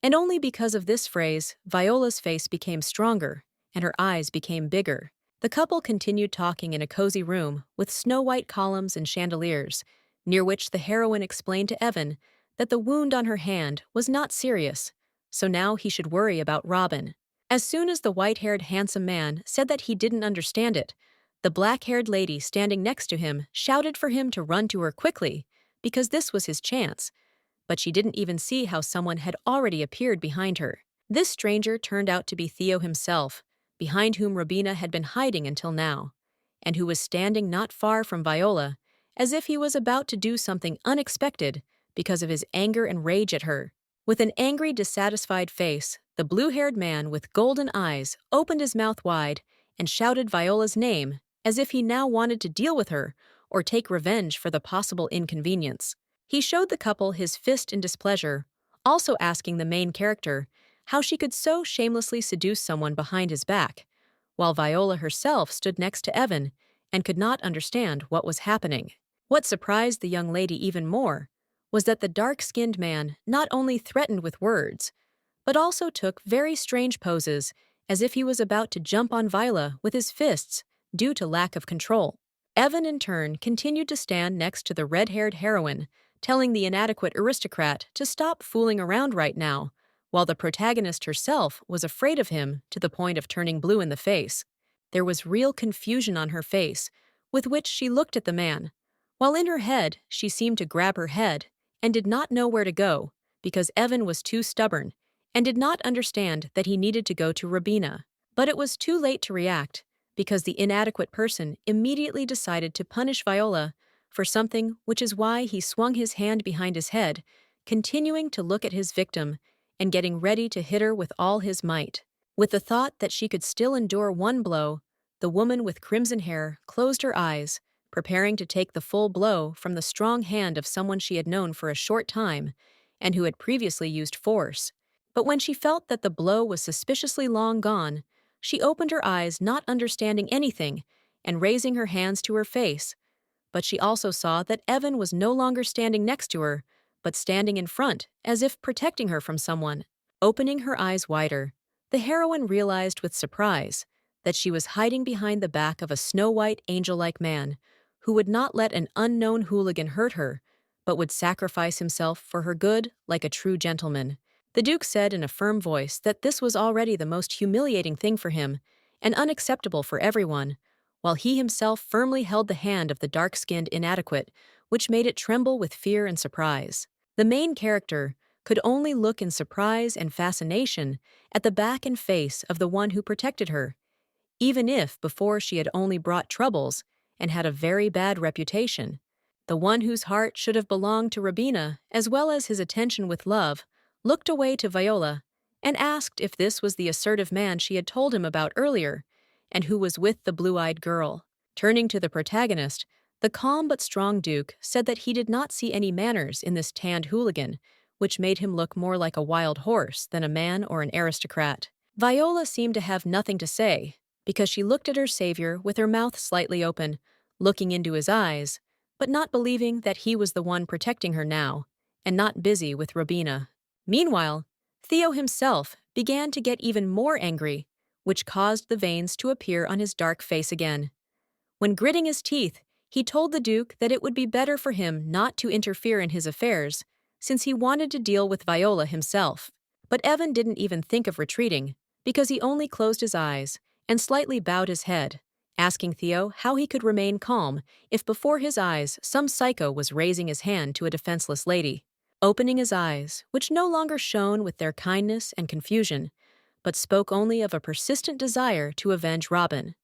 And only because of this phrase, Viola's face became stronger and her eyes became bigger. The couple continued talking in a cozy room with snow-white columns and chandeliers, near which the heroine explained to Evan that the wound on her hand was not serious, so now he should worry about Robin. As soon as the white-haired handsome man said that he didn't understand it, the black-haired lady standing next to him shouted for him to run to her quickly, because this was his chance, but she didn't even see how someone had already appeared behind her. This stranger turned out to be Theo himself, behind whom Robina had been hiding until now, and who was standing not far from Viola, as if he was about to do something unexpected because of his anger and rage at her. With an angry, dissatisfied face, the blue-haired man with golden eyes opened his mouth wide and shouted Viola's name as if he now wanted to deal with her or take revenge for the possible inconvenience. He showed the couple his fist in displeasure, also asking the main character how she could so shamelessly seduce someone behind his back, while Viola herself stood next to Evan and could not understand what was happening. What surprised the young lady even more was that the dark-skinned man not only threatened with words, but also took very strange poses as if he was about to jump on Viola with his fists due to lack of control. Evan, in turn, continued to stand next to the red-haired heroine, telling the inadequate aristocrat to stop fooling around right now, while the protagonist herself was afraid of him to the point of turning blue in the face. There was real confusion on her face, with which she looked at the man, while in her head she seemed to grab her head and did not know where to go, because Evan was too stubborn and did not understand that he needed to go to Robina. But it was too late to react, because the inadequate person immediately decided to punish Viola for something, which is why he swung his hand behind his head, continuing to look at his victim and getting ready to hit her with all his might. With the thought that she could still endure one blow, the woman with crimson hair closed her eyes, preparing to take the full blow from the strong hand of someone she had known for a short time and who had previously used force. But when she felt that the blow was suspiciously long gone, She opened her eyes, not understanding anything, and raising her hands to her face. But she also saw that Evan was no longer standing next to her, but standing in front, as if protecting her from someone. Opening her eyes wider, the heroine realized with surprise that she was hiding behind the back of a snow-white, angel-like man who would not let an unknown hooligan hurt her, but would sacrifice himself for her good like a true gentleman. The Duke said in a firm voice that this was already the most humiliating thing for him and unacceptable for everyone, while he himself firmly held the hand of the dark-skinned inadequate, which made it tremble with fear and surprise. The main character could only look in surprise and fascination at the back and face of the one who protected her, even if before she had only brought troubles and had a very bad reputation. The one whose heart should have belonged to Robina, as well as his attention with love, looked away to Viola and asked if this was the assertive man she had told him about earlier, and who was with the blue-eyed girl. Turning to the protagonist, the calm but strong Duke said that he did not see any manners in this tanned hooligan, which made him look more like a wild horse than a man or an aristocrat. Viola seemed to have nothing to say, because she looked at her savior with her mouth slightly open, looking into his eyes, but not believing that he was the one protecting her now, and not busy with Robina. Meanwhile, Theo himself began to get even more angry, which caused the veins to appear on his dark face again. When gritting his teeth, he told the Duke that it would be better for him not to interfere in his affairs, since he wanted to deal with Viola himself. But Evan didn't even think of retreating, because he only closed his eyes and slightly bowed his head, asking Theo how he could remain calm if before his eyes some psycho was raising his hand to a defenseless lady. Opening his eyes, which no longer shone with their kindness and confusion, but spoke only of a persistent desire to avenge Robin,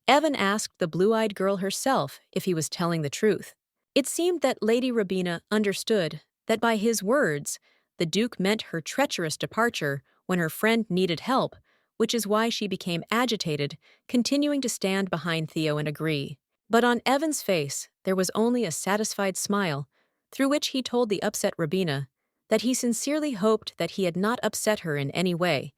Evan asked the blue-eyed girl herself if he was telling the truth. It seemed that Lady Robina understood that by his words, the Duke meant her treacherous departure when her friend needed help, which is why she became agitated, continuing to stand behind Theo and agree. But on Evan's face, there was only a satisfied smile, through which he told the upset Robina that he sincerely hoped that he had not upset her in any way,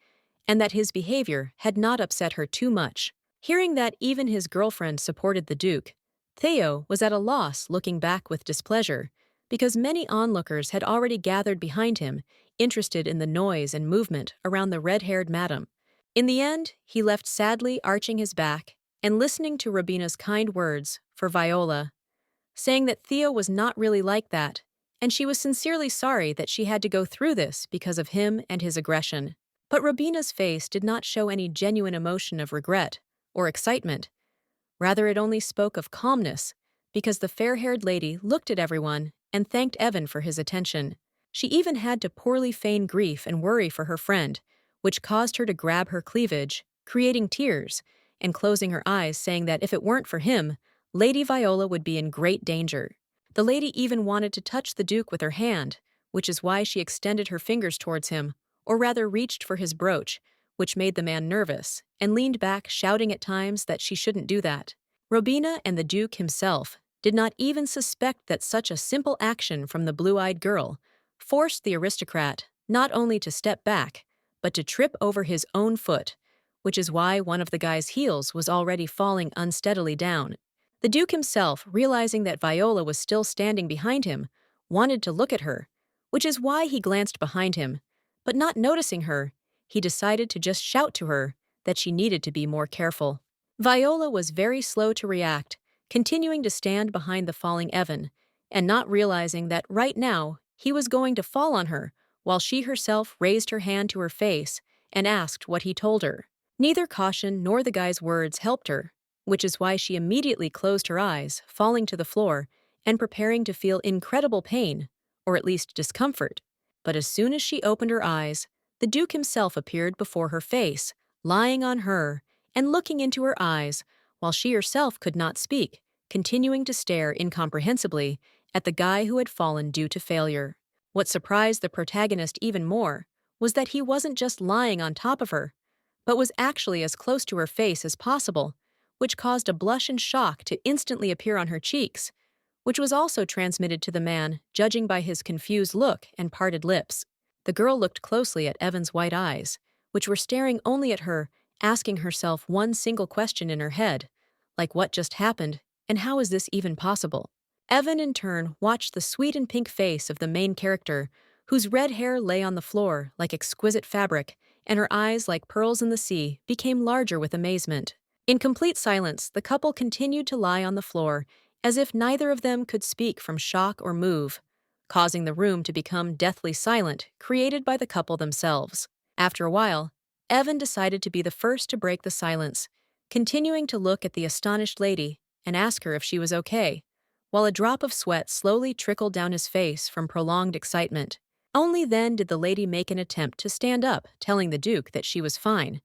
and that his behavior had not upset her too much. Hearing that even his girlfriend supported the Duke, Theo was at a loss, looking back with displeasure, because many onlookers had already gathered behind him, interested in the noise and movement around the red-haired madam. In the end, he left sadly arching his back and listening to Robina's kind words for Viola, saying that Theo was not really like that, and she was sincerely sorry that she had to go through this because of him and his aggression. But Robina's face did not show any genuine emotion of regret or excitement. Rather, it only spoke of calmness, because the fair-haired lady looked at everyone and thanked Evan for his attention. She even had to poorly feign grief and worry for her friend, which caused her to grab her cleavage, creating tears, and closing her eyes, saying that if it weren't for him, Lady Viola would be in great danger. The lady even wanted to touch the Duke with her hand, which is why she extended her fingers towards him, or rather reached for his brooch, which made the man nervous, and leaned back, shouting at times that she shouldn't do that. Robina and the Duke himself did not even suspect that such a simple action from the blue-eyed girl forced the aristocrat not only to step back, but to trip over his own foot, which is why one of the guy's heels was already falling unsteadily down. The Duke himself, realizing that Viola was still standing behind him, wanted to look at her, which is why he glanced behind him, but not noticing her, he decided to just shout to her that she needed to be more careful. Viola was very slow to react, continuing to stand behind the falling Evan, and not realizing that right now he was going to fall on her, while she herself raised her hand to her face and asked what he told her. Neither caution nor the guy's words helped her, which is why she immediately closed her eyes, falling to the floor, and preparing to feel incredible pain, or at least discomfort. But as soon as she opened her eyes, the Duke himself appeared before her face, lying on her, and looking into her eyes, while she herself could not speak, continuing to stare incomprehensibly at the guy who had fallen due to failure. What surprised the protagonist even more was that he wasn't just lying on top of her, but was actually as close to her face as possible, which caused a blush and shock to instantly appear on her cheeks, which was also transmitted to the man, judging by his confused look and parted lips. The girl looked closely at Evan's white eyes, which were staring only at her asking herself one single question in her head, like what just happened and how is this even possible? Evan, in turn, watched the sweet and pink face of the main character, whose red hair lay on the floor like exquisite fabric, and her eyes, like pearls in the sea, became larger with amazement. In complete silence, the couple continued to lie on the floor, as if neither of them could speak from shock or move, causing the room to become deathly silent, created by the couple themselves. After a while, Evan decided to be the first to break the silence, continuing to look at the astonished lady and ask her if she was okay, while a drop of sweat slowly trickled down his face from prolonged excitement. Only then did the lady make an attempt to stand up, telling the Duke that she was fine,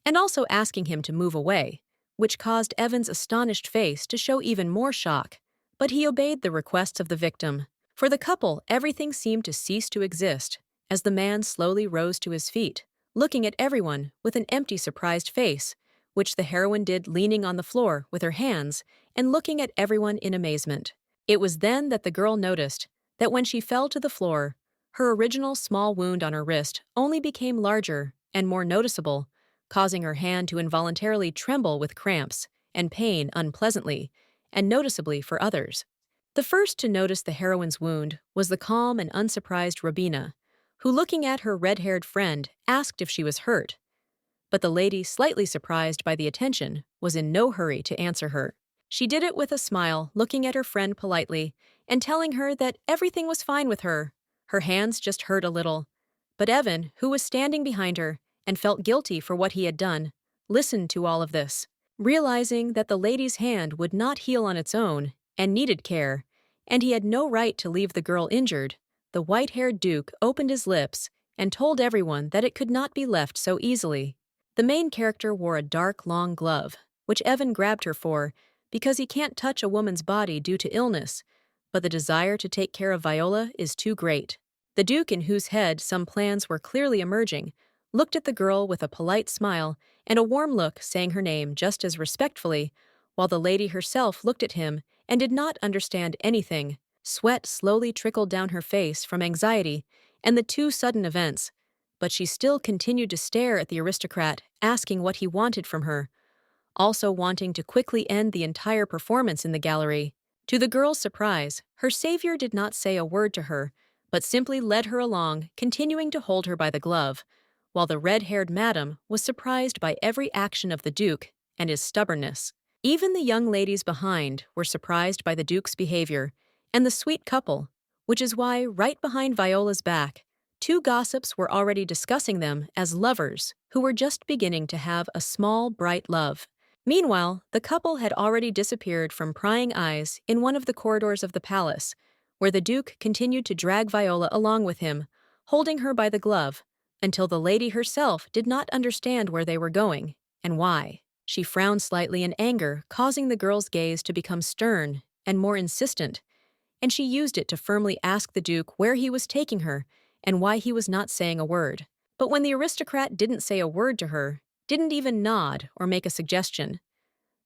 and also asking him to move away, which caused Evan's astonished face to show even more shock. But he obeyed the requests of the victim. For the couple, everything seemed to cease to exist, as the man slowly rose to his feet, looking at everyone with an empty, surprised face, which the heroine did leaning on the floor with her hands and looking at everyone in amazement. It was then that the girl noticed that when she fell to the floor, her original small wound on her wrist only became larger and more noticeable, causing her hand to involuntarily tremble with cramps and pain unpleasantly and noticeably for others. The first to notice the heroine's wound was the calm and unsurprised Robina, who, looking at her red-haired friend, asked if she was hurt. But the lady, slightly surprised by the attention, was in no hurry to answer her. She did it with a smile, looking at her friend politely and telling her that everything was fine with her. Her hands just hurt a little. But Evan, who was standing behind her and felt guilty for what he had done, listened to all of this. Realizing that the lady's hand would not heal on its own and needed care, and he had no right to leave the girl injured, the white-haired Duke opened his lips and told everyone that it could not be left so easily. The main character wore a dark, long glove, which Evan grabbed her for because he can't touch a woman's body due to illness, but the desire to take care of Viola is too great. The Duke, in whose head some plans were clearly emerging, looked at the girl with a polite smile and a warm look, saying her name just as respectfully, while the lady herself looked at him and did not understand anything. Sweat slowly trickled down her face from anxiety and the two sudden events, but she still continued to stare at the aristocrat, asking what he wanted from her, also wanting to quickly end the entire performance in the gallery. To the girl's surprise, her savior did not say a word to her, but simply led her along, continuing to hold her by the glove, while the red-haired madam was surprised by every action of the Duke and his stubbornness. Even the young ladies behind were surprised by the Duke's behavior and the sweet couple, which is why, right behind Viola's back, two gossips were already discussing them as lovers who were just beginning to have a small, bright love. Meanwhile, the couple had already disappeared from prying eyes in one of the corridors of the palace, where the Duke continued to drag Viola along with him, holding her by the glove, until the lady herself did not understand where they were going and why. She frowned slightly in anger, causing the girl's gaze to become stern and more insistent, and she used it to firmly ask the Duke where he was taking her and why he was not saying a word. But when the aristocrat didn't say a word to her, didn't even nod or make a suggestion,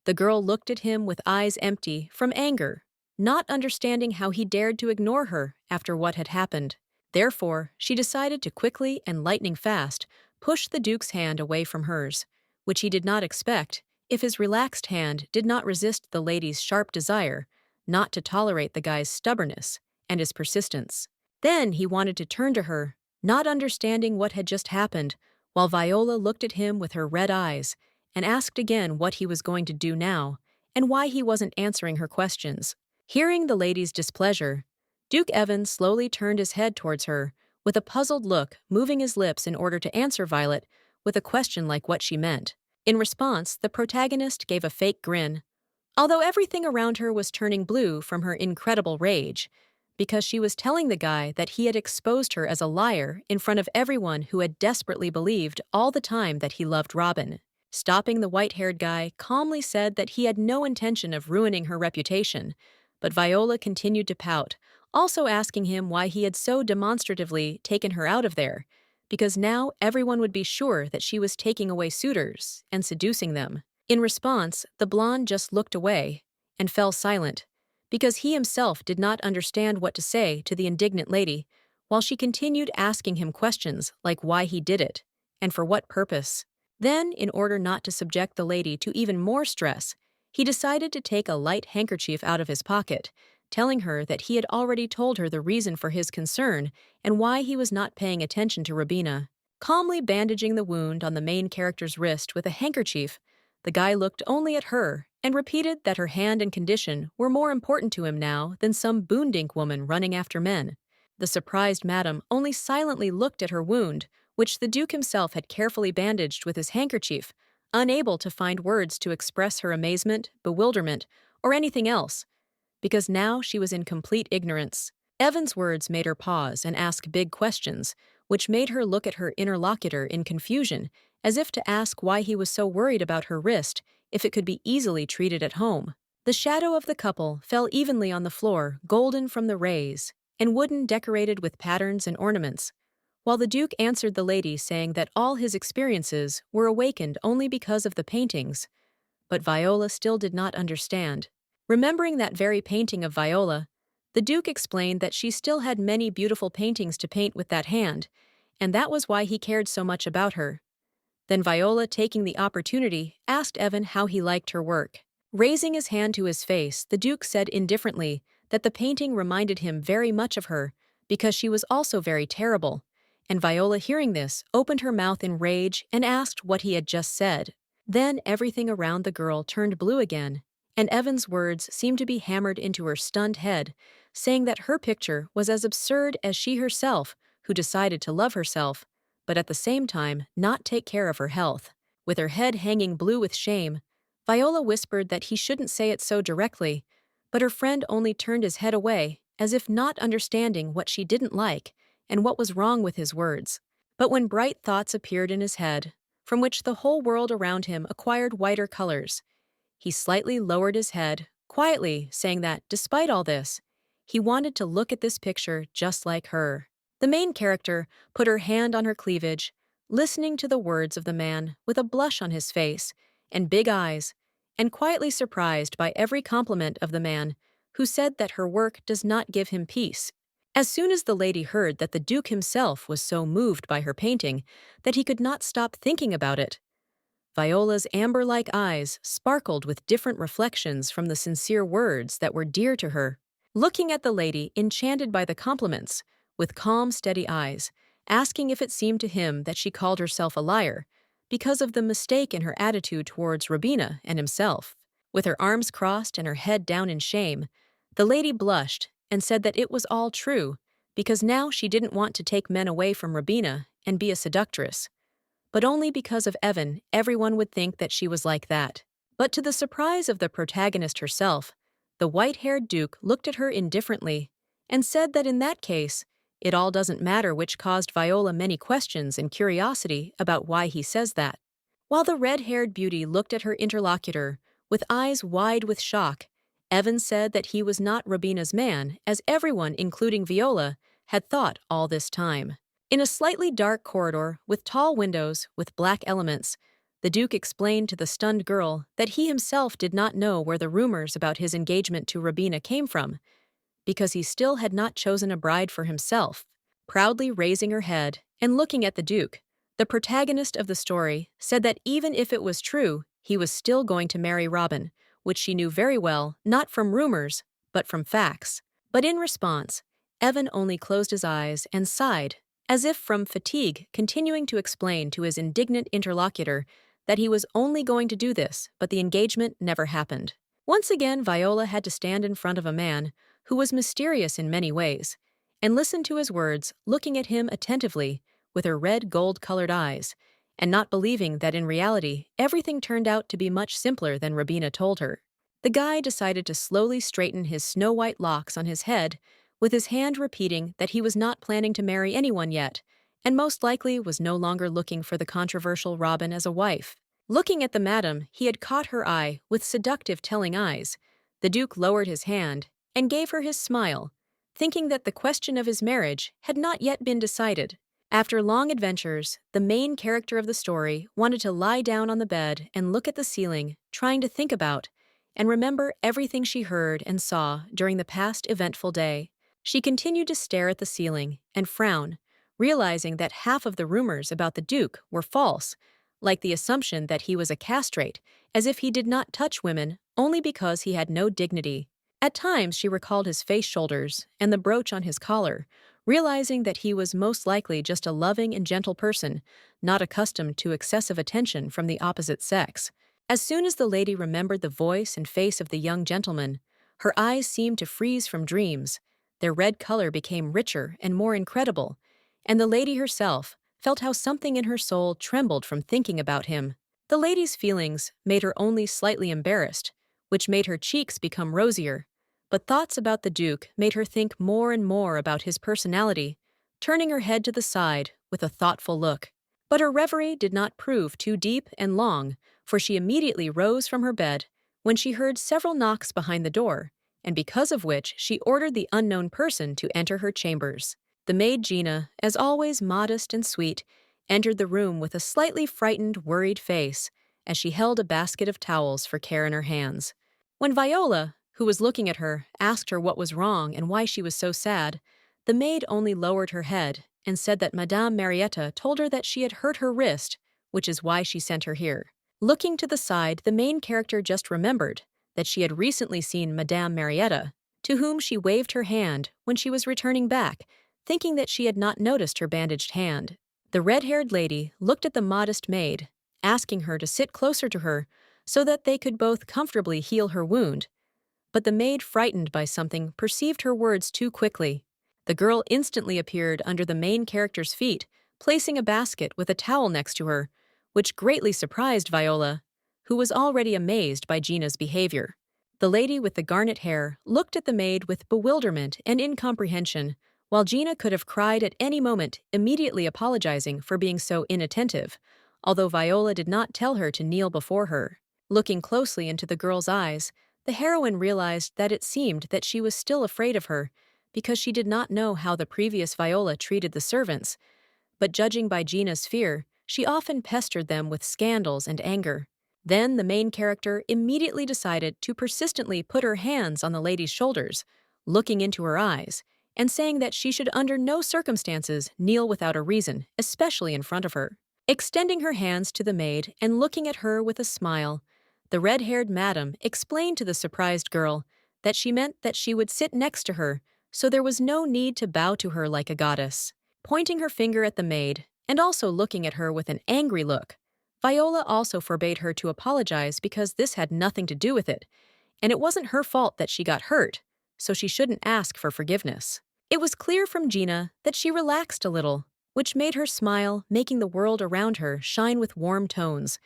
the girl looked at him with eyes empty from anger, not understanding how he dared to ignore her after what had happened. Therefore, she decided to quickly and lightning fast push the Duke's hand away from hers, which he did not expect if his relaxed hand did not resist the lady's sharp desire not to tolerate the guy's stubbornness and his persistence. Then he wanted to turn to her, not understanding what had just happened, while Viola looked at him with her red eyes and asked again what he was going to do now and why he wasn't answering her questions. Hearing the lady's displeasure, Duke Evan slowly turned his head towards her with a puzzled look, moving his lips in order to answer Violet with a question like what she meant. In response, the protagonist gave a fake grin, although everything around her was turning blue from her incredible rage, because she was telling the guy that he had exposed her as a liar in front of everyone who had desperately believed all the time that he loved Robin. Stopping the white-haired guy calmly said that he had no intention of ruining her reputation, but Viola continued to pout, also asking him why he had so demonstratively taken her out of there, because now everyone would be sure that she was taking away suitors and seducing them. In response, the blonde just looked away and fell silent, because he himself did not understand what to say to the indignant lady, while she continued asking him questions like why he did it and for what purpose. Then, in order not to subject the lady to even more stress, he decided to take a light handkerchief out of his pocket, telling her that he had already told her the reason for his concern and why he was not paying attention to Rubina. Calmly bandaging the wound on the main character's wrist with a handkerchief, the guy looked only at her and repeated that her hand and condition were more important to him now than some boondink woman running after men. The surprised madam only silently looked at her wound, which the Duke himself had carefully bandaged with his handkerchief, unable to find words to express her amazement, bewilderment, or anything else, because now she was in complete ignorance. Evan's words made her pause and ask big questions, which made her look at her interlocutor in confusion, as if to ask why he was so worried about her wrist if it could be easily treated at home. The shadow of the couple fell evenly on the floor, golden from the rays, and wooden decorated with patterns and ornaments, while the Duke answered the lady saying that all his experiences were awakened only because of the paintings. But Viola still did not understand. Remembering that very painting of Viola, the Duke explained that she still had many beautiful paintings to paint with that hand, and that was why he cared so much about her. Then Viola, taking the opportunity, asked Evan how he liked her work. Raising his hand to his face, the Duke said indifferently that the painting reminded him very much of her, because she was also very terrible, and Viola, hearing this, opened her mouth in rage and asked what he had just said. Then everything around the girl turned blue again, and Evan's words seemed to be hammered into her stunned head, saying that her picture was as absurd as she herself, who decided to love herself, but at the same time not take care of her health. With her head hanging blue with shame, Viola whispered that he shouldn't say it so directly, but her friend only turned his head away, as if not understanding what she didn't like and what was wrong with his words. But when bright thoughts appeared in his head, from which the whole world around him acquired whiter colors, he slightly lowered his head, quietly saying that, despite all this, he wanted to look at this picture just like her. The main character put her hand on her cleavage, listening to the words of the man with a blush on his face and big eyes, and quietly surprised by every compliment of the man, who said that her work does not give him peace. As soon as the lady heard that the Duke himself was so moved by her painting that he could not stop thinking about it, Viola's amber-like eyes sparkled with different reflections from the sincere words that were dear to her. Looking at the lady, enchanted by the compliments, with calm, steady eyes, asking if it seemed to him that she called herself a liar, because of the mistake in her attitude towards Rubina and himself. With her arms crossed and her head down in shame, the lady blushed and said that it was all true, because now she didn't want to take men away from Rubina and be a seductress. But only because of Evan, everyone would think that she was like that. But to the surprise of the protagonist herself, the white-haired Duke looked at her indifferently and said that in that case, it all doesn't matter, which caused Viola many questions and curiosity about why he says that. While the red-haired beauty looked at her interlocutor with eyes wide with shock, Evan said that he was not Rubina's man, as everyone, including Viola, had thought all this time. In a slightly dark corridor with tall windows with black elements, the Duke explained to the stunned girl that he himself did not know where the rumors about his engagement to Rubina came from, because he still had not chosen a bride for himself. Proudly raising her head and looking at the Duke, the protagonist of the story said that even if it was true, he was still going to marry Robin, which she knew very well, not from rumors, but from facts. But in response, Evan only closed his eyes and sighed, as if from fatigue, continuing to explain to his indignant interlocutor that he was only going to do this, but the engagement never happened. Once again, Viola had to stand in front of a man who was mysterious in many ways, and listen to his words, looking at him attentively with her red gold-colored eyes, and not believing that in reality everything turned out to be much simpler than Rubina told her. The guy decided to slowly straighten his snow-white locks on his head, with his hand repeating that he was not planning to marry anyone yet, and most likely was no longer looking for the controversial Robin as a wife. Looking at the madam, he had caught her eye with seductive telling eyes. The Duke lowered his hand and gave her his smile, thinking that the question of his marriage had not yet been decided. After long adventures, the main character of the story wanted to lie down on the bed and look at the ceiling, trying to think about and remember everything she heard and saw during the past eventful day. She continued to stare at the ceiling and frown, realizing that half of the rumors about the Duke were false, like the assumption that he was a castrate, as if he did not touch women only because he had no dignity. At times she recalled his face shoulders and the brooch on his collar, realizing that he was most likely just a loving and gentle person, not accustomed to excessive attention from the opposite sex. As soon as the lady remembered the voice and face of the young gentleman, her eyes seemed to freeze from dreams. Their red color became richer and more incredible, and the lady herself felt how something in her soul trembled from thinking about him. The lady's feelings made her only slightly embarrassed, which made her cheeks become rosier, but thoughts about the Duke made her think more and more about his personality, turning her head to the side with a thoughtful look. But her reverie did not prove too deep and long, for she immediately rose from her bed when she heard several knocks behind the door, and because of which she ordered the unknown person to enter her chambers. The maid Gina, as always modest and sweet, entered the room with a slightly frightened, worried face as she held a basket of towels for care in her hands. When Viola, who was looking at her, asked her what was wrong and why she was so sad, the maid only lowered her head and said that Madame Marietta told her that she had hurt her wrist, which is why she sent her here. Looking to the side, the main character just remembered that she had recently seen Madame Marietta, to whom she waved her hand when she was returning back, thinking that she had not noticed her bandaged hand. The red-haired lady looked at the modest maid, asking her to sit closer to her so that they could both comfortably heal her wound. But the maid, frightened by something, perceived her words too quickly. The girl instantly appeared under the main character's feet, placing a basket with a towel next to her, which greatly surprised Viola, who was already amazed by Gina's behavior. The lady with the garnet hair looked at the maid with bewilderment and incomprehension, while Gina could have cried at any moment, immediately apologizing for being so inattentive, although Viola did not tell her to kneel before her. Looking closely into the girl's eyes, the heroine realized that it seemed that she was still afraid of her, because she did not know how the previous Viola treated the servants, but judging by Gina's fear, she often pestered them with scandals and anger. Then the main character immediately decided to persistently put her hands on the lady's shoulders, looking into her eyes, and saying that she should under no circumstances kneel without a reason, especially in front of her. Extending her hands to the maid and looking at her with a smile, the red-haired madam explained to the surprised girl that she meant that she would sit next to her, so there was no need to bow to her like a goddess. Pointing her finger at the maid, and also looking at her with an angry look, Viola also forbade her to apologize because this had nothing to do with it, and it wasn't her fault that she got hurt, so she shouldn't ask for forgiveness. It was clear from Gina that she relaxed a little, which made her smile, making the world around her shine with warm tones,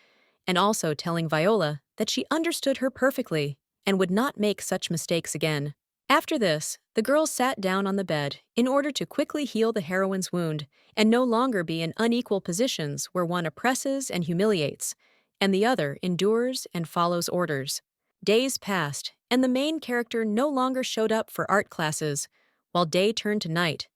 and also telling Viola that she understood her perfectly and would not make such mistakes again. After this, the girls sat down on the bed in order to quickly heal the heroine's wound and no longer be in unequal positions where one oppresses and humiliates, and the other endures and follows orders. Days passed, and the main character no longer showed up for art classes, while day turned to night,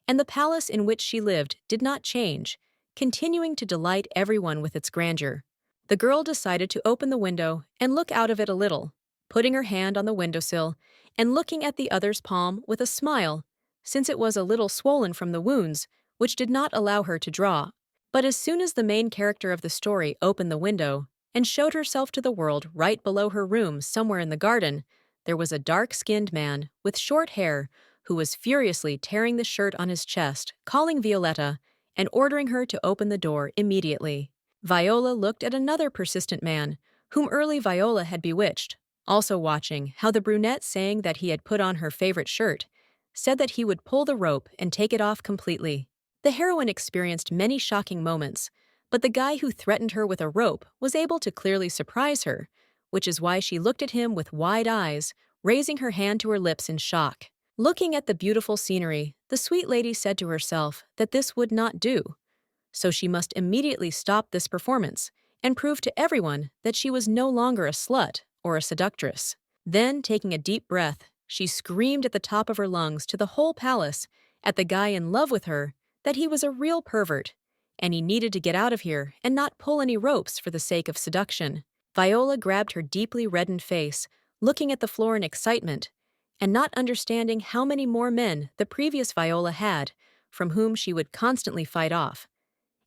and the palace in which she lived did not change, continuing to delight everyone with its grandeur. The girl decided to open the window and look out of it a little, putting her hand on the windowsill and looking at the other's palm with a smile, since it was a little swollen from the wounds, which did not allow her to draw. But as soon as the main character of the story opened the window and showed herself to the world right below her room somewhere in the garden, there was a dark-skinned man with short hair who was furiously tearing the shirt on his chest, calling Violetta, and ordering her to open the door immediately. Viola looked at another persistent man, whom early Viola had bewitched, also watching how the brunette, saying that he had put on her favorite shirt, said that he would pull the rope and take it off completely. The heroine experienced many shocking moments, but the guy who threatened her with a rope was able to clearly surprise her, which is why she looked at him with wide eyes, raising her hand to her lips in shock. Looking at the beautiful scenery, the sweet lady said to herself that this would not do, so she must immediately stop this performance and prove to everyone that she was no longer a slut or a seductress. Then, taking a deep breath, she screamed at the top of her lungs to the whole palace, at the guy in love with her, that he was a real pervert, and he needed to get out of here and not pull any ropes for the sake of seduction. Viola grabbed her deeply reddened face, looking at the floor in excitement, and not understanding how many more men the previous Viola had, from whom she would constantly fight off.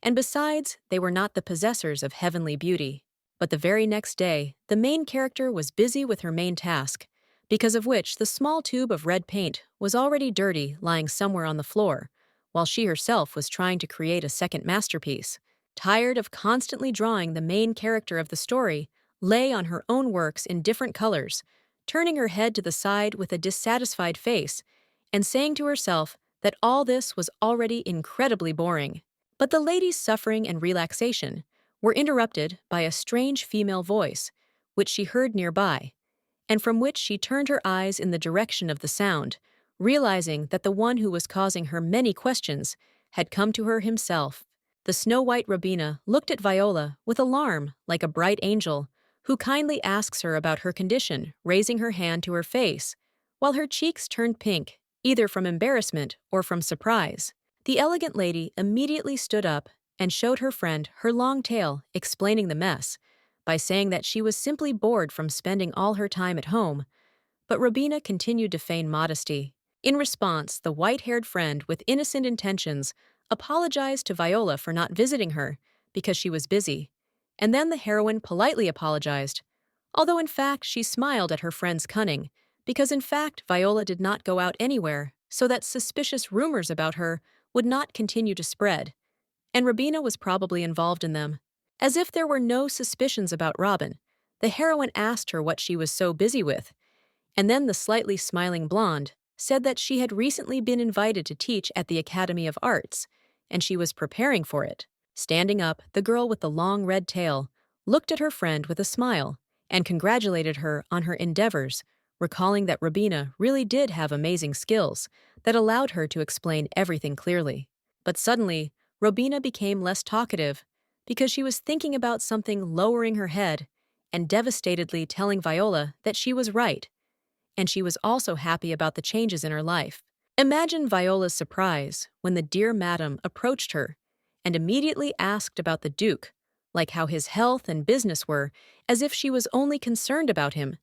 And besides, they were not the possessors of heavenly beauty. But the very next day, the main character was busy with her main task, because of which the small tube of red paint was already dirty lying somewhere on the floor, while she herself was trying to create a second masterpiece. Tired of constantly drawing the main character of the story, lay on her own works in different colors, turning her head to the side with a dissatisfied face, and saying to herself that all this was already incredibly boring. But the lady's suffering and relaxation were interrupted by a strange female voice, which she heard nearby, and from which she turned her eyes in the direction of the sound, realizing that the one who was causing her many questions had come to her himself. The snow-white Robina looked at Viola with alarm like a bright angel, who kindly asks her about her condition, raising her hand to her face, while her cheeks turned pink, either from embarrassment or from surprise. The elegant lady immediately stood up and showed her friend her long tail, explaining the mess, by saying that she was simply bored from spending all her time at home, but Robina continued to feign modesty. In response, the white-haired friend with innocent intentions apologized to Viola for not visiting her because she was busy, and then the heroine politely apologized, although in fact she smiled at her friend's cunning, because in fact Viola did not go out anywhere, so that suspicious rumors about her would not continue to spread, and Robina was probably involved in them. As if there were no suspicions about Robin, the heroine asked her what she was so busy with, and then the slightly smiling blonde said that she had recently been invited to teach at the Academy of Arts, and she was preparing for it. Standing up, the girl with the long red tail looked at her friend with a smile and congratulated her on her endeavors, recalling that Robina really did have amazing skills that allowed her to explain everything clearly. But suddenly, Robina became less talkative because she was thinking about something, lowering her head and devastatedly telling Viola that she was right, and she was also happy about the changes in her life. Imagine Viola's surprise when the dear madam approached her and immediately asked about the Duke, like how his health and business were, as if she was only concerned about him,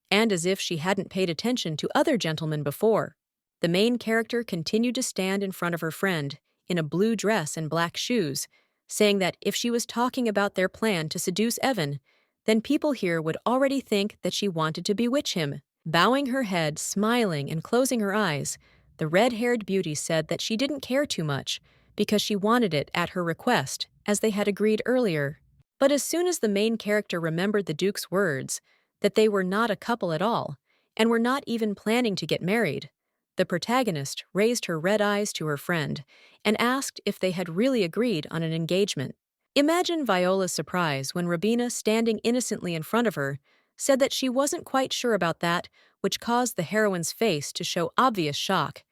and as if she hadn't paid attention to other gentlemen before. The main character continued to stand in front of her friend, in a blue dress and black shoes, saying that if she was talking about their plan to seduce Evan, then people here would already think that she wanted to bewitch him. Bowing her head, smiling, and closing her eyes, the red-haired beauty said that she didn't care too much, because she wanted it at her request, as they had agreed earlier. But as soon as the main character remembered the Duke's words, that they were not a couple at all, and were not even planning to get married, the protagonist raised her red eyes to her friend and asked if they had really agreed on an engagement. Imagine Viola's surprise when Robina, standing innocently in front of her, said that she wasn't quite sure about that, which caused the heroine's face to show obvious shock,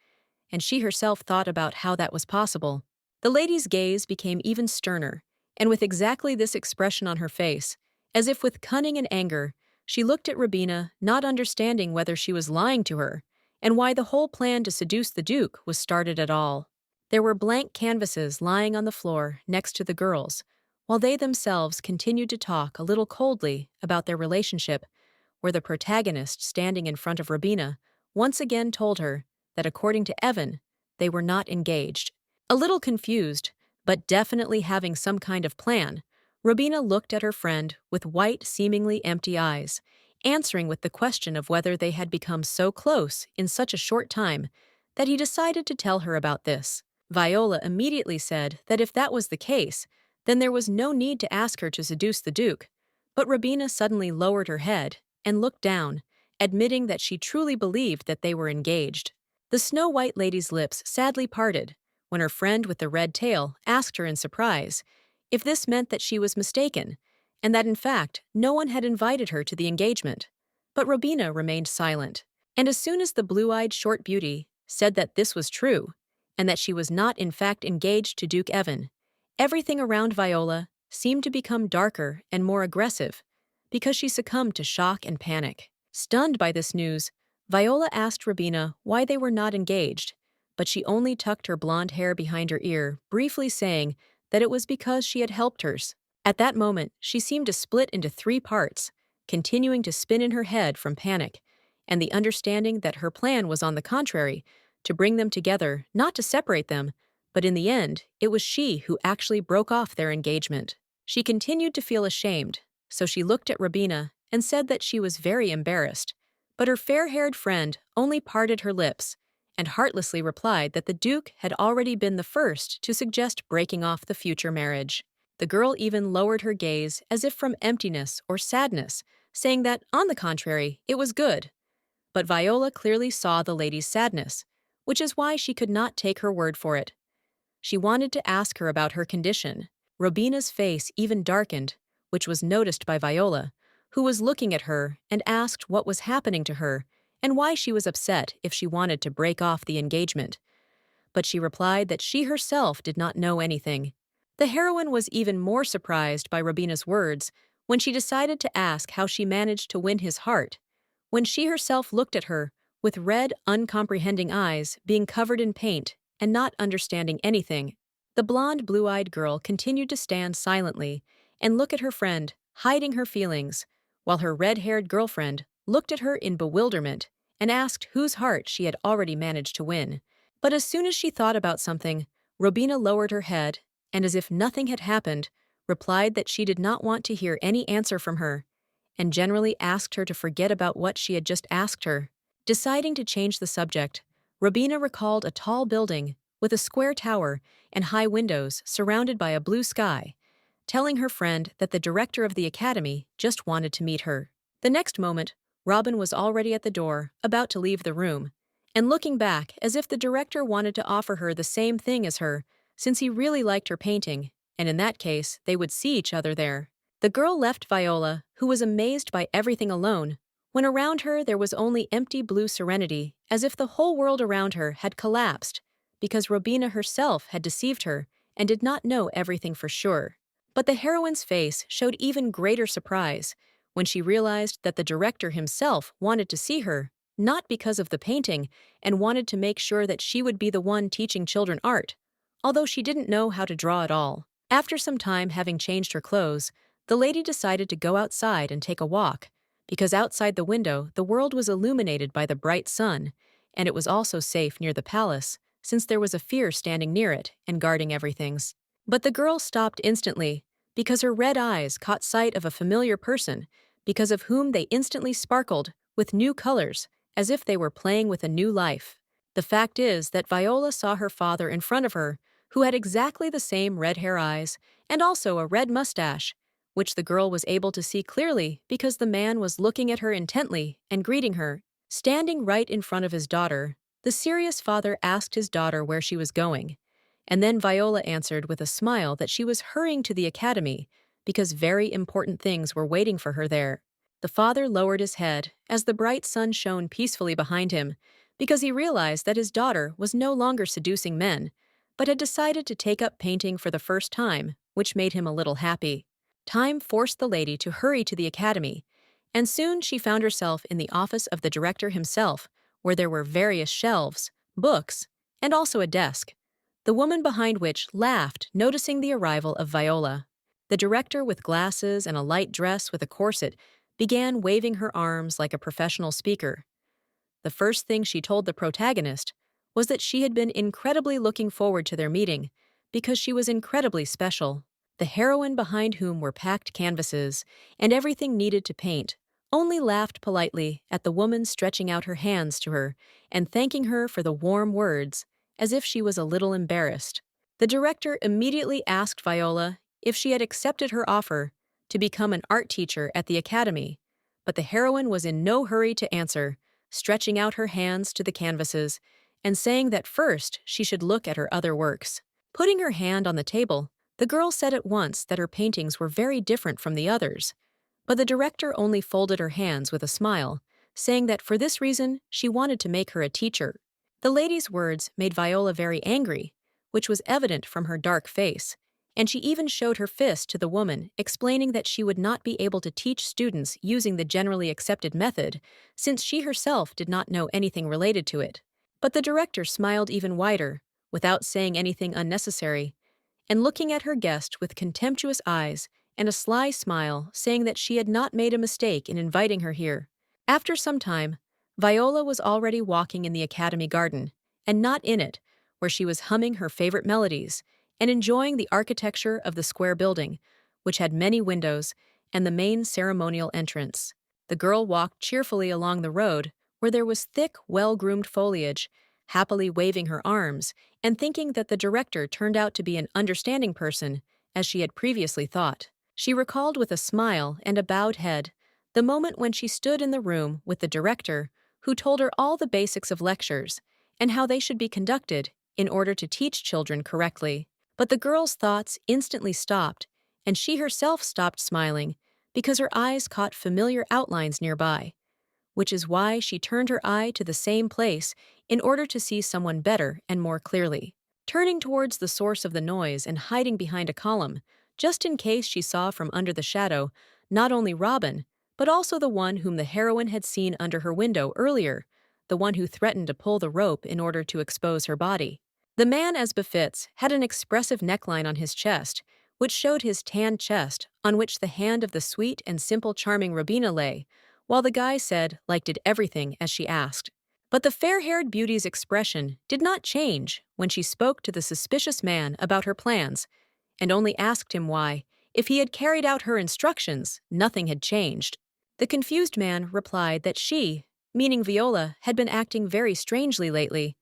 and she herself thought about how that was possible. The lady's gaze became even sterner, and with exactly this expression on her face, as if with cunning and anger, she looked at Robina, not understanding whether she was lying to her, and why the whole plan to seduce the Duke was started at all. There were blank canvases lying on the floor next to the girls, while they themselves continued to talk a little coldly about their relationship, where the protagonist, standing in front of Robina, once again told her that according to Evan, they were not engaged. A little confused, but definitely having some kind of plan, Robina looked at her friend with white, seemingly empty eyes, answering with the question of whether they had become so close in such a short time that he decided to tell her about this. Viola immediately said that if that was the case, then there was no need to ask her to seduce the Duke, but Robina suddenly lowered her head and looked down, admitting that she truly believed that they were engaged. The Snow-White lady's lips sadly parted when her friend with the red tail asked her in surprise if this meant that she was mistaken, and that in fact no one had invited her to the engagement. But Robina remained silent, and as soon as the blue-eyed short beauty said that this was true, and that she was not in fact engaged to Duke Evan, everything around Viola seemed to become darker and more aggressive, because she succumbed to shock and panic. Stunned by this news, Viola asked Robina why they were not engaged, but she only tucked her blonde hair behind her ear, briefly saying that it was because she had helped hers. At that moment, she seemed to split into 3 parts, continuing to spin in her head from panic, and the understanding that her plan was on the contrary, to bring them together, not to separate them, But in the end, it was she who actually broke off their engagement. She continued to feel ashamed, so she looked at Robina and said that she was very embarrassed. But her fair-haired friend only parted her lips and heartlessly replied that the Duke had already been the first to suggest breaking off the future marriage. The girl even lowered her gaze as if from emptiness or sadness, saying that, on the contrary, it was good. But Viola clearly saw the lady's sadness, which is why she could not take her word for it. She wanted to ask her about her condition. Robina's face even darkened, which was noticed by Viola, who was looking at her and asked what was happening to her and why she was upset if she wanted to break off the engagement. But she replied that she herself did not know anything. The heroine was even more surprised by Robina's words when she decided to ask how she managed to win his heart, when she herself looked at her with red, uncomprehending eyes being covered in paint and not understanding anything. The blonde, blue-eyed girl continued to stand silently and look at her friend, hiding her feelings, while her red-haired girlfriend looked at her in bewilderment and asked whose heart she had already managed to win. But as soon as she thought about something, Robina lowered her head and, as if nothing had happened, replied that she did not want to hear any answer from her and generally asked her to forget about what she had just asked her. Deciding to change the subject, Robina recalled a tall building with a square tower and high windows surrounded by a blue sky, telling her friend that the director of the academy just wanted to meet her. The next moment, Robin was already at the door, about to leave the room, and looking back as if the director wanted to offer her the same thing as her, since he really liked her painting, and in that case, they would see each other there. The girl left Viola, who was amazed by everything alone, when around her there was only empty blue serenity, as if the whole world around her had collapsed, because Robina herself had deceived her and did not know everything for sure. But the heroine's face showed even greater surprise when she realized that the director himself wanted to see her, not because of the painting, and wanted to make sure that she would be the one teaching children art, although she didn't know how to draw at all. After some time having changed her clothes, the lady decided to go outside and take a walk, because outside the window the world was illuminated by the bright sun, and it was also safe near the palace, since there was a fear standing near it and guarding everything. But the girl stopped instantly, because her red eyes caught sight of a familiar person, because of whom they instantly sparkled with new colors, as if they were playing with a new life. The fact is that Viola saw her father in front of her, who had exactly the same red hair eyes and also a red mustache, which the girl was able to see clearly because the man was looking at her intently and greeting her. Standing right in front of his daughter, the serious father asked his daughter where she was going, and then Viola answered with a smile that she was hurrying to the academy because very important things were waiting for her there. The father lowered his head as the bright sun shone peacefully behind him because he realized that his daughter was no longer seducing men, but had decided to take up painting for the first time, which made him a little happy. Time forced the lady to hurry to the academy, and soon she found herself in the office of the director himself, where there were various shelves, books, and also a desk, the woman behind which laughed, noticing the arrival of Viola. The director, with glasses and a light dress with a corset, began waving her arms like a professional speaker. The first thing she told the protagonist was that she had been incredibly looking forward to their meeting because she was incredibly special. The heroine, behind whom were packed canvases and everything needed to paint, only laughed politely at the woman stretching out her hands to her and thanking her for the warm words, as if she was a little embarrassed. The director immediately asked Viola if she had accepted her offer to become an art teacher at the academy, but the heroine was in no hurry to answer, stretching out her hands to the canvases and saying that first she should look at her other works. Putting her hand on the table, the girl said at once that her paintings were very different from the others, but the director only folded her hands with a smile, saying that for this reason she wanted to make her a teacher. The lady's words made Viola very angry, which was evident from her dark face, and she even showed her fist to the woman, explaining that she would not be able to teach students using the generally accepted method, since she herself did not know anything related to it. But the director smiled even wider, without saying anything unnecessary, and looking at her guest with contemptuous eyes and a sly smile, saying that she had not made a mistake in inviting her here. After some time, Viola was already walking in the academy garden, and not in it, where she was humming her favorite melodies and enjoying the architecture of the square building, which had many windows, and the main ceremonial entrance. The girl walked cheerfully along the road, where there was thick, well-groomed foliage, happily waving her arms and thinking that the director turned out to be an understanding person, as she had previously thought. She recalled with a smile and a bowed head the moment when she stood in the room with the director, who told her all the basics of lectures and how they should be conducted in order to teach children correctly. But the girl's thoughts instantly stopped, and she herself stopped smiling because her eyes caught familiar outlines nearby, which is why she turned her eye to the same place in order to see someone better and more clearly. Turning towards the source of the noise and hiding behind a column, just in case she saw from under the shadow not only Robin, but also the one whom the heroine had seen under her window earlier, the one who threatened to pull the rope in order to expose her body. The man, as befits, had an expressive neckline on his chest, which showed his tanned chest, on which the hand of the sweet and simple charming Robina lay, while the guy said, like did everything as she asked. But the fair-haired beauty's expression did not change when she spoke to the suspicious man about her plans, and only asked him why, if he had carried out her instructions, nothing had changed. The confused man replied that she, meaning Viola, had been acting very strangely lately,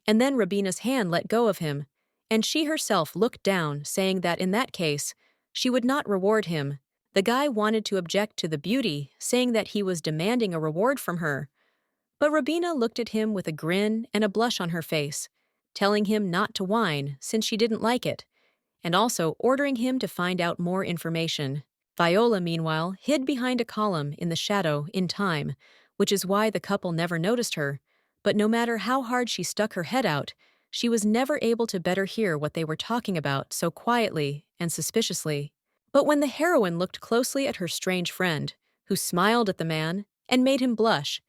and then Robina's hand let go of him, and she herself looked down, saying that in that case, she would not reward him. The guy wanted to object to the beauty, saying that he was demanding a reward from her. But Robina looked at him with a grin and a blush on her face, telling him not to whine since she didn't like it, and also ordering him to find out more information. Viola, meanwhile, hid behind a column in the shadow in time, which is why the couple never noticed her, but no matter how hard she stuck her head out, she was never able to better hear what they were talking about so quietly and suspiciously. But when the heroine looked closely at her strange friend, who smiled at the man and made him blush,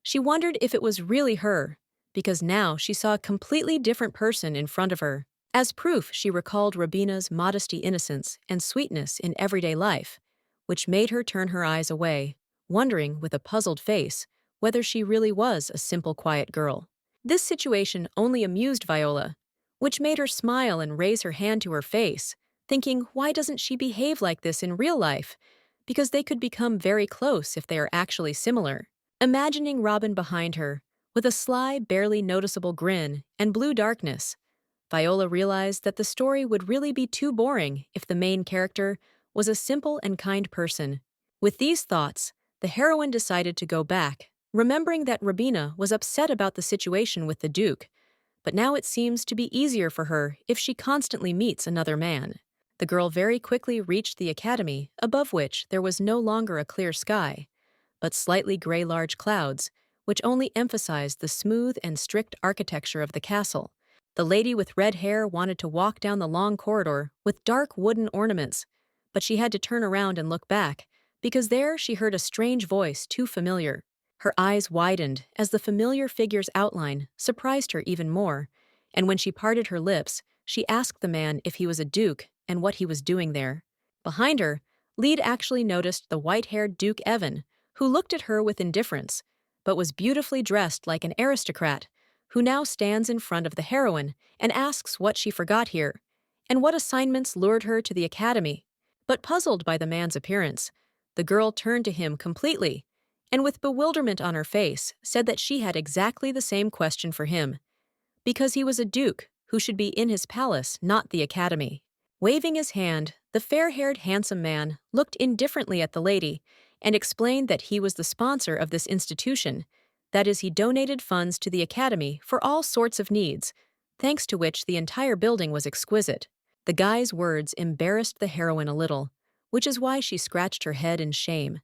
she wondered if it was really her, because now she saw a completely different person in front of her. As proof, she recalled Robina's modesty, innocence, and sweetness in everyday life, which made her turn her eyes away, wondering with a puzzled face whether she really was a simple, quiet girl. This situation only amused Viola, which made her smile and raise her hand to her face, thinking, why doesn't she behave like this in real life? Because they could become very close if they are actually similar. Imagining Robin behind her, with a sly, barely noticeable grin and blue darkness, Viola realized that the story would really be too boring if the main character was a simple and kind person. With these thoughts, the heroine decided to go back, remembering that Robina was upset about the situation with the Duke, but now it seems to be easier for her if she constantly meets another man. The girl very quickly reached the academy, above which there was no longer a clear sky, but slightly gray large clouds, which only emphasized the smooth and strict architecture of the castle. The lady with red hair wanted to walk down the long corridor with dark wooden ornaments, but she had to turn around and look back, because there she heard a strange voice too familiar. Her eyes widened as the familiar figure's outline surprised her even more, and when she parted her lips, she asked the man if he was a duke and what he was doing there. Behind her, Lead actually noticed the white-haired Duke Evan, who looked at her with indifference, but was beautifully dressed like an aristocrat, who now stands in front of the heroine and asks what she forgot here, and what assignments lured her to the academy. But puzzled by the man's appearance, the girl turned to him completely, and with bewilderment on her face, said that she had exactly the same question for him, because he was a duke who should be in his palace, not the academy. Waving his hand, the fair-haired handsome man looked indifferently at the lady and explained that he was the sponsor of this institution. That is, he donated funds to the academy for all sorts of needs, thanks to which the entire building was exquisite. The guy's words embarrassed the heroine a little, which is why she scratched her head in shame,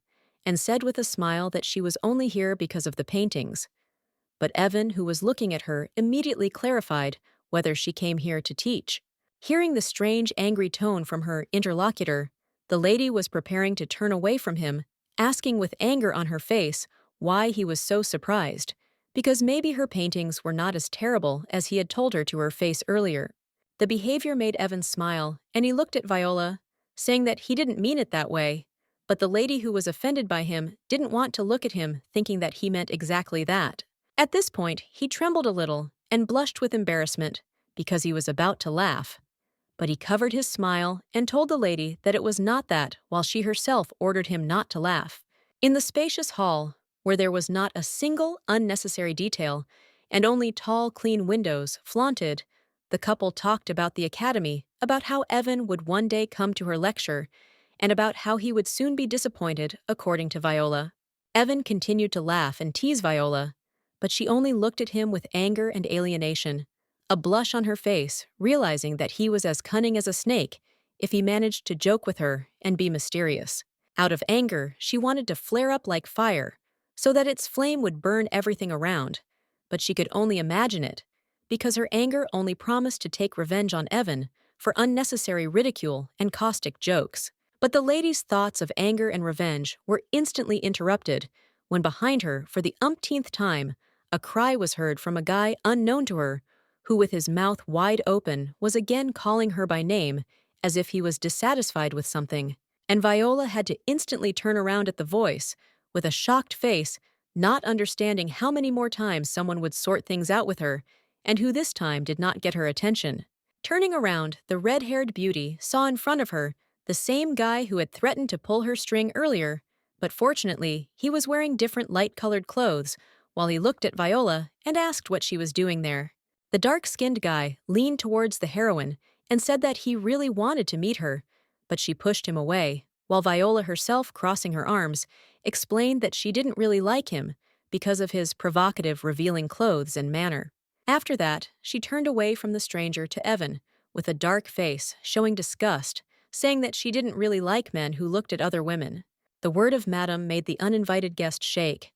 and said with a smile that she was only here because of the paintings. But Evan, who was looking at her, immediately clarified whether she came here to teach. Hearing the strange, angry tone from her interlocutor, the lady was preparing to turn away from him, asking with anger on her face why he was so surprised, because maybe her paintings were not as terrible as he had told her to her face earlier. The behavior made Evan smile, and he looked at Viola, saying that he didn't mean it that way, but the lady who was offended by him didn't want to look at him, thinking that he meant exactly that. At this point, he trembled a little and blushed with embarrassment, because he was about to laugh. But he covered his smile and told the lady that it was not that, while she herself ordered him not to laugh. In the spacious hall, where there was not a single unnecessary detail and only tall, clean windows flaunted, the couple talked about the academy, about how Evan would one day come to her lecture, and about how he would soon be disappointed, according to Viola. Evan continued to laugh and tease Viola, but she only looked at him with anger and alienation, a blush on her face, realizing that he was as cunning as a snake if he managed to joke with her and be mysterious. Out of anger, she wanted to flare up like fire, so that its flame would burn everything around, but she could only imagine it, because her anger only promised to take revenge on Evan for unnecessary ridicule and caustic jokes. But the lady's thoughts of anger and revenge were instantly interrupted when behind her, for the umpteenth time, a cry was heard from a guy unknown to her, who with his mouth wide open was again calling her by name as if he was dissatisfied with something, and Viola had to instantly turn around at the voice, with a shocked face, not understanding how many more times someone would sort things out with her, and who this time did not get her attention. Turning around, the red-haired beauty saw in front of her the same guy who had threatened to pull her string earlier, but fortunately, he was wearing different light-colored clothes while he looked at Viola and asked what she was doing there. The dark-skinned guy leaned towards the heroine and said that he really wanted to meet her, but she pushed him away, while Viola herself, crossing her arms, explained that she didn't really like him because of his provocative, revealing clothes and manner. After that, she turned away from the stranger to Evan, with a dark face, showing disgust, saying that she didn't really like men who looked at other women. The word of Madame made the uninvited guest shake.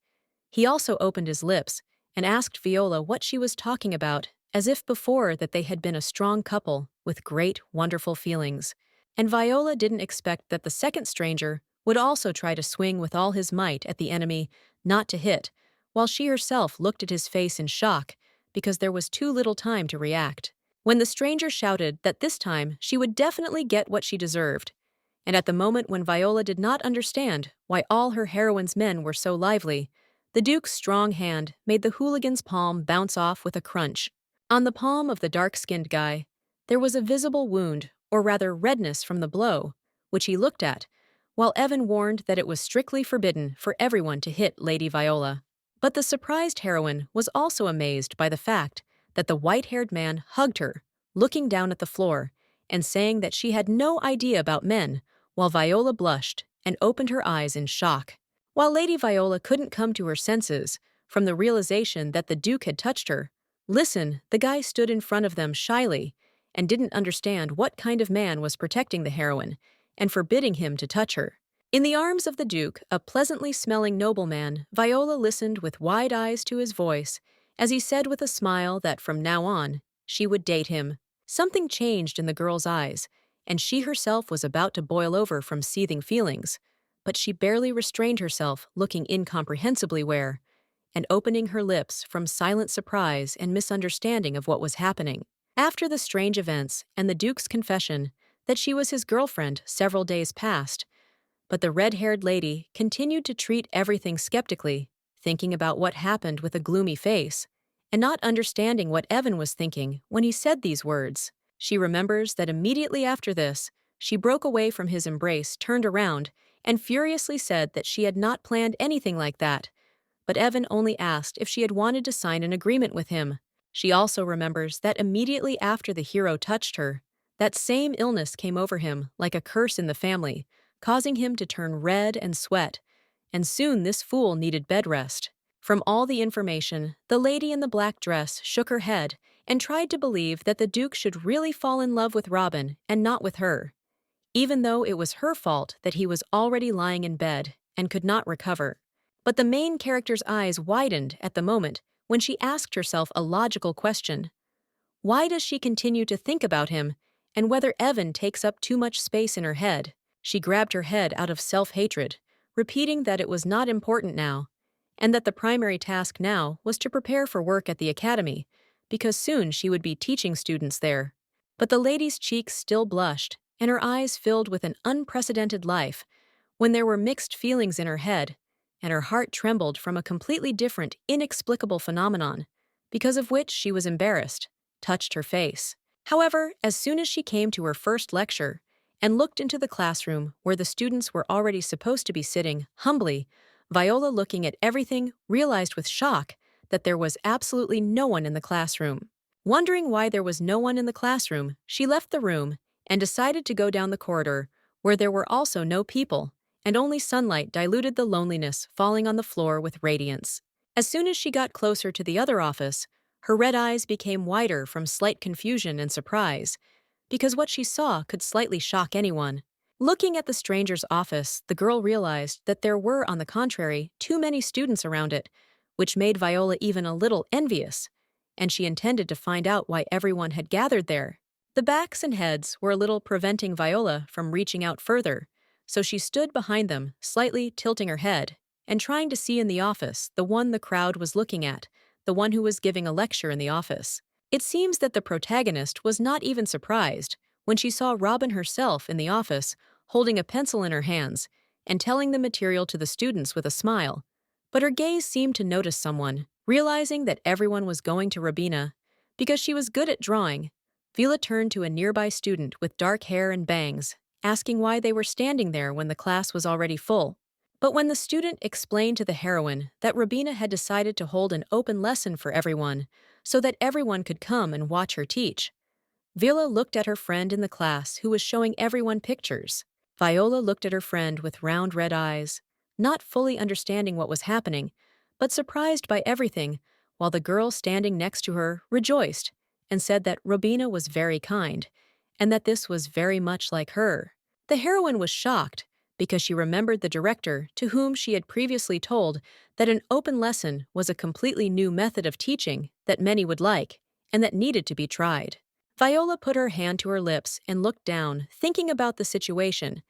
He also opened his lips and asked Viola what she was talking about, as if before that they had been a strong couple with great, wonderful feelings. And Viola didn't expect that the second stranger would also try to swing with all his might at the enemy, not to hit, while she herself looked at his face in shock because there was too little time to react. When the stranger shouted that this time she would definitely get what she deserved, and at the moment when Viola did not understand why all her heroine's men were so lively, the Duke's strong hand made the hooligan's palm bounce off with a crunch. On the palm of the dark-skinned guy, there was a visible wound, or rather redness from the blow, which he looked at, while Evan warned that it was strictly forbidden for everyone to hit Lady Viola. But the surprised heroine was also amazed by the fact that the white-haired man hugged her, looking down at the floor, and saying that she had no idea about men, while Viola blushed and opened her eyes in shock. While Lady Viola couldn't come to her senses from the realization that the Duke had touched her, listen, the guy stood in front of them shyly and didn't understand what kind of man was protecting the heroine and forbidding him to touch her. In the arms of the Duke, a pleasantly smelling nobleman, Viola listened with wide eyes to his voice as he said with a smile that from now on, she would date him. Something changed in the girl's eyes, and she herself was about to boil over from seething feelings, but she barely restrained herself, looking incomprehensibly where, and opening her lips from silent surprise and misunderstanding of what was happening. After the strange events and the Duke's confession that she was his girlfriend several days passed, but the red-haired lady continued to treat everything skeptically, thinking about what happened with a gloomy face, and not understanding what Evan was thinking when he said these words. She remembers that immediately after this, she broke away from his embrace, turned around, and furiously said that she had not planned anything like that, but Evan only asked if she had wanted to sign an agreement with him. She also remembers that immediately after the hero touched her, that same illness came over him like a curse in the family, causing him to turn red and sweat, and soon this fool needed bed rest. From all the information, the lady in the black dress shook her head and tried to believe that the Duke should really fall in love with Robin and not with her, even though it was her fault that he was already lying in bed and could not recover. But the main character's eyes widened at the moment when she asked herself a logical question. Why does she continue to think about him, and whether Evan takes up too much space in her head? She grabbed her head out of self-hatred, repeating that it was not important now, and that the primary task now was to prepare for work at the academy, because soon she would be teaching students there. But the lady's cheeks still blushed, and her eyes filled with an unprecedented life, when there were mixed feelings in her head, and her heart trembled from a completely different, inexplicable phenomenon, because of which she was embarrassed, touched her face. However, as soon as she came to her first lecture and looked into the classroom where the students were already supposed to be sitting humbly, Viola, looking at everything, realized with shock that there was absolutely no one in the classroom. Wondering why there was no one in the classroom, she left the room and decided to go down the corridor, where there were also no people, and only sunlight diluted the loneliness falling on the floor with radiance. As soon as she got closer to the other office, her red eyes became wider from slight confusion and surprise, because what she saw could slightly shock anyone. Looking at the stranger's office, the girl realized that there were, on the contrary, too many students around it, which made Viola even a little envious, and she intended to find out why everyone had gathered there. The backs and heads were a little preventing Viola from reaching out further, so she stood behind them, slightly tilting her head, and trying to see in the office the one the crowd was looking at, the one who was giving a lecture in the office. It seems that the protagonist was not even surprised when she saw Robin herself in the office, holding a pencil in her hands and telling the material to the students with a smile. But her gaze seemed to notice someone. Realizing that everyone was going to Robina because she was good at drawing, Vila turned to a nearby student with dark hair and bangs, asking why they were standing there when the class was already full. But when the student explained to the heroine that Robina had decided to hold an open lesson for everyone so that everyone could come and watch her teach, Viola looked at her friend in the class who was showing everyone pictures. Viola looked at her friend with round red eyes, not fully understanding what was happening, but surprised by everything, while the girl standing next to her rejoiced and said that Robina was very kind, and that this was very much like her. The heroine was shocked because she remembered the director to whom she had previously told that an open lesson was a completely new method of teaching that many would like, and that needed to be tried. Viola put her hand to her lips and looked down, thinking about the situation,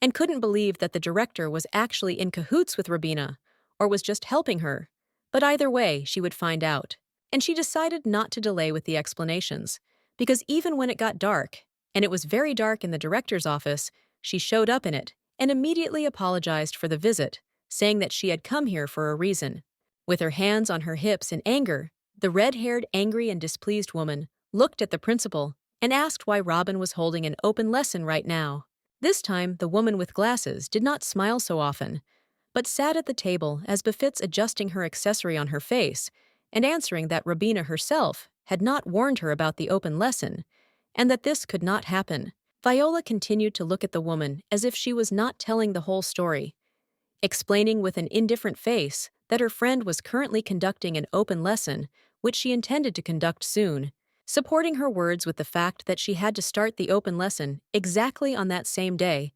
and couldn't believe that the director was actually in cahoots with Robina, or was just helping her. But either way, she would find out. And she decided not to delay with the explanations, because even when it got dark, and it was very dark in the director's office, she showed up in it and immediately apologized for the visit, saying that she had come here for a reason. With her hands on her hips in anger, the red-haired, angry and displeased woman looked at the principal and asked why Robin was holding an open lesson right now. This time, the woman with glasses did not smile so often, but sat at the table as befits adjusting her accessory on her face and answering that Robina herself had not warned her about the open lesson, and that this could not happen. Viola continued to look at the woman as if she was not telling the whole story, explaining with an indifferent face that her friend was currently conducting an open lesson, which she intended to conduct soon, supporting her words with the fact that she had to start the open lesson exactly on that same day.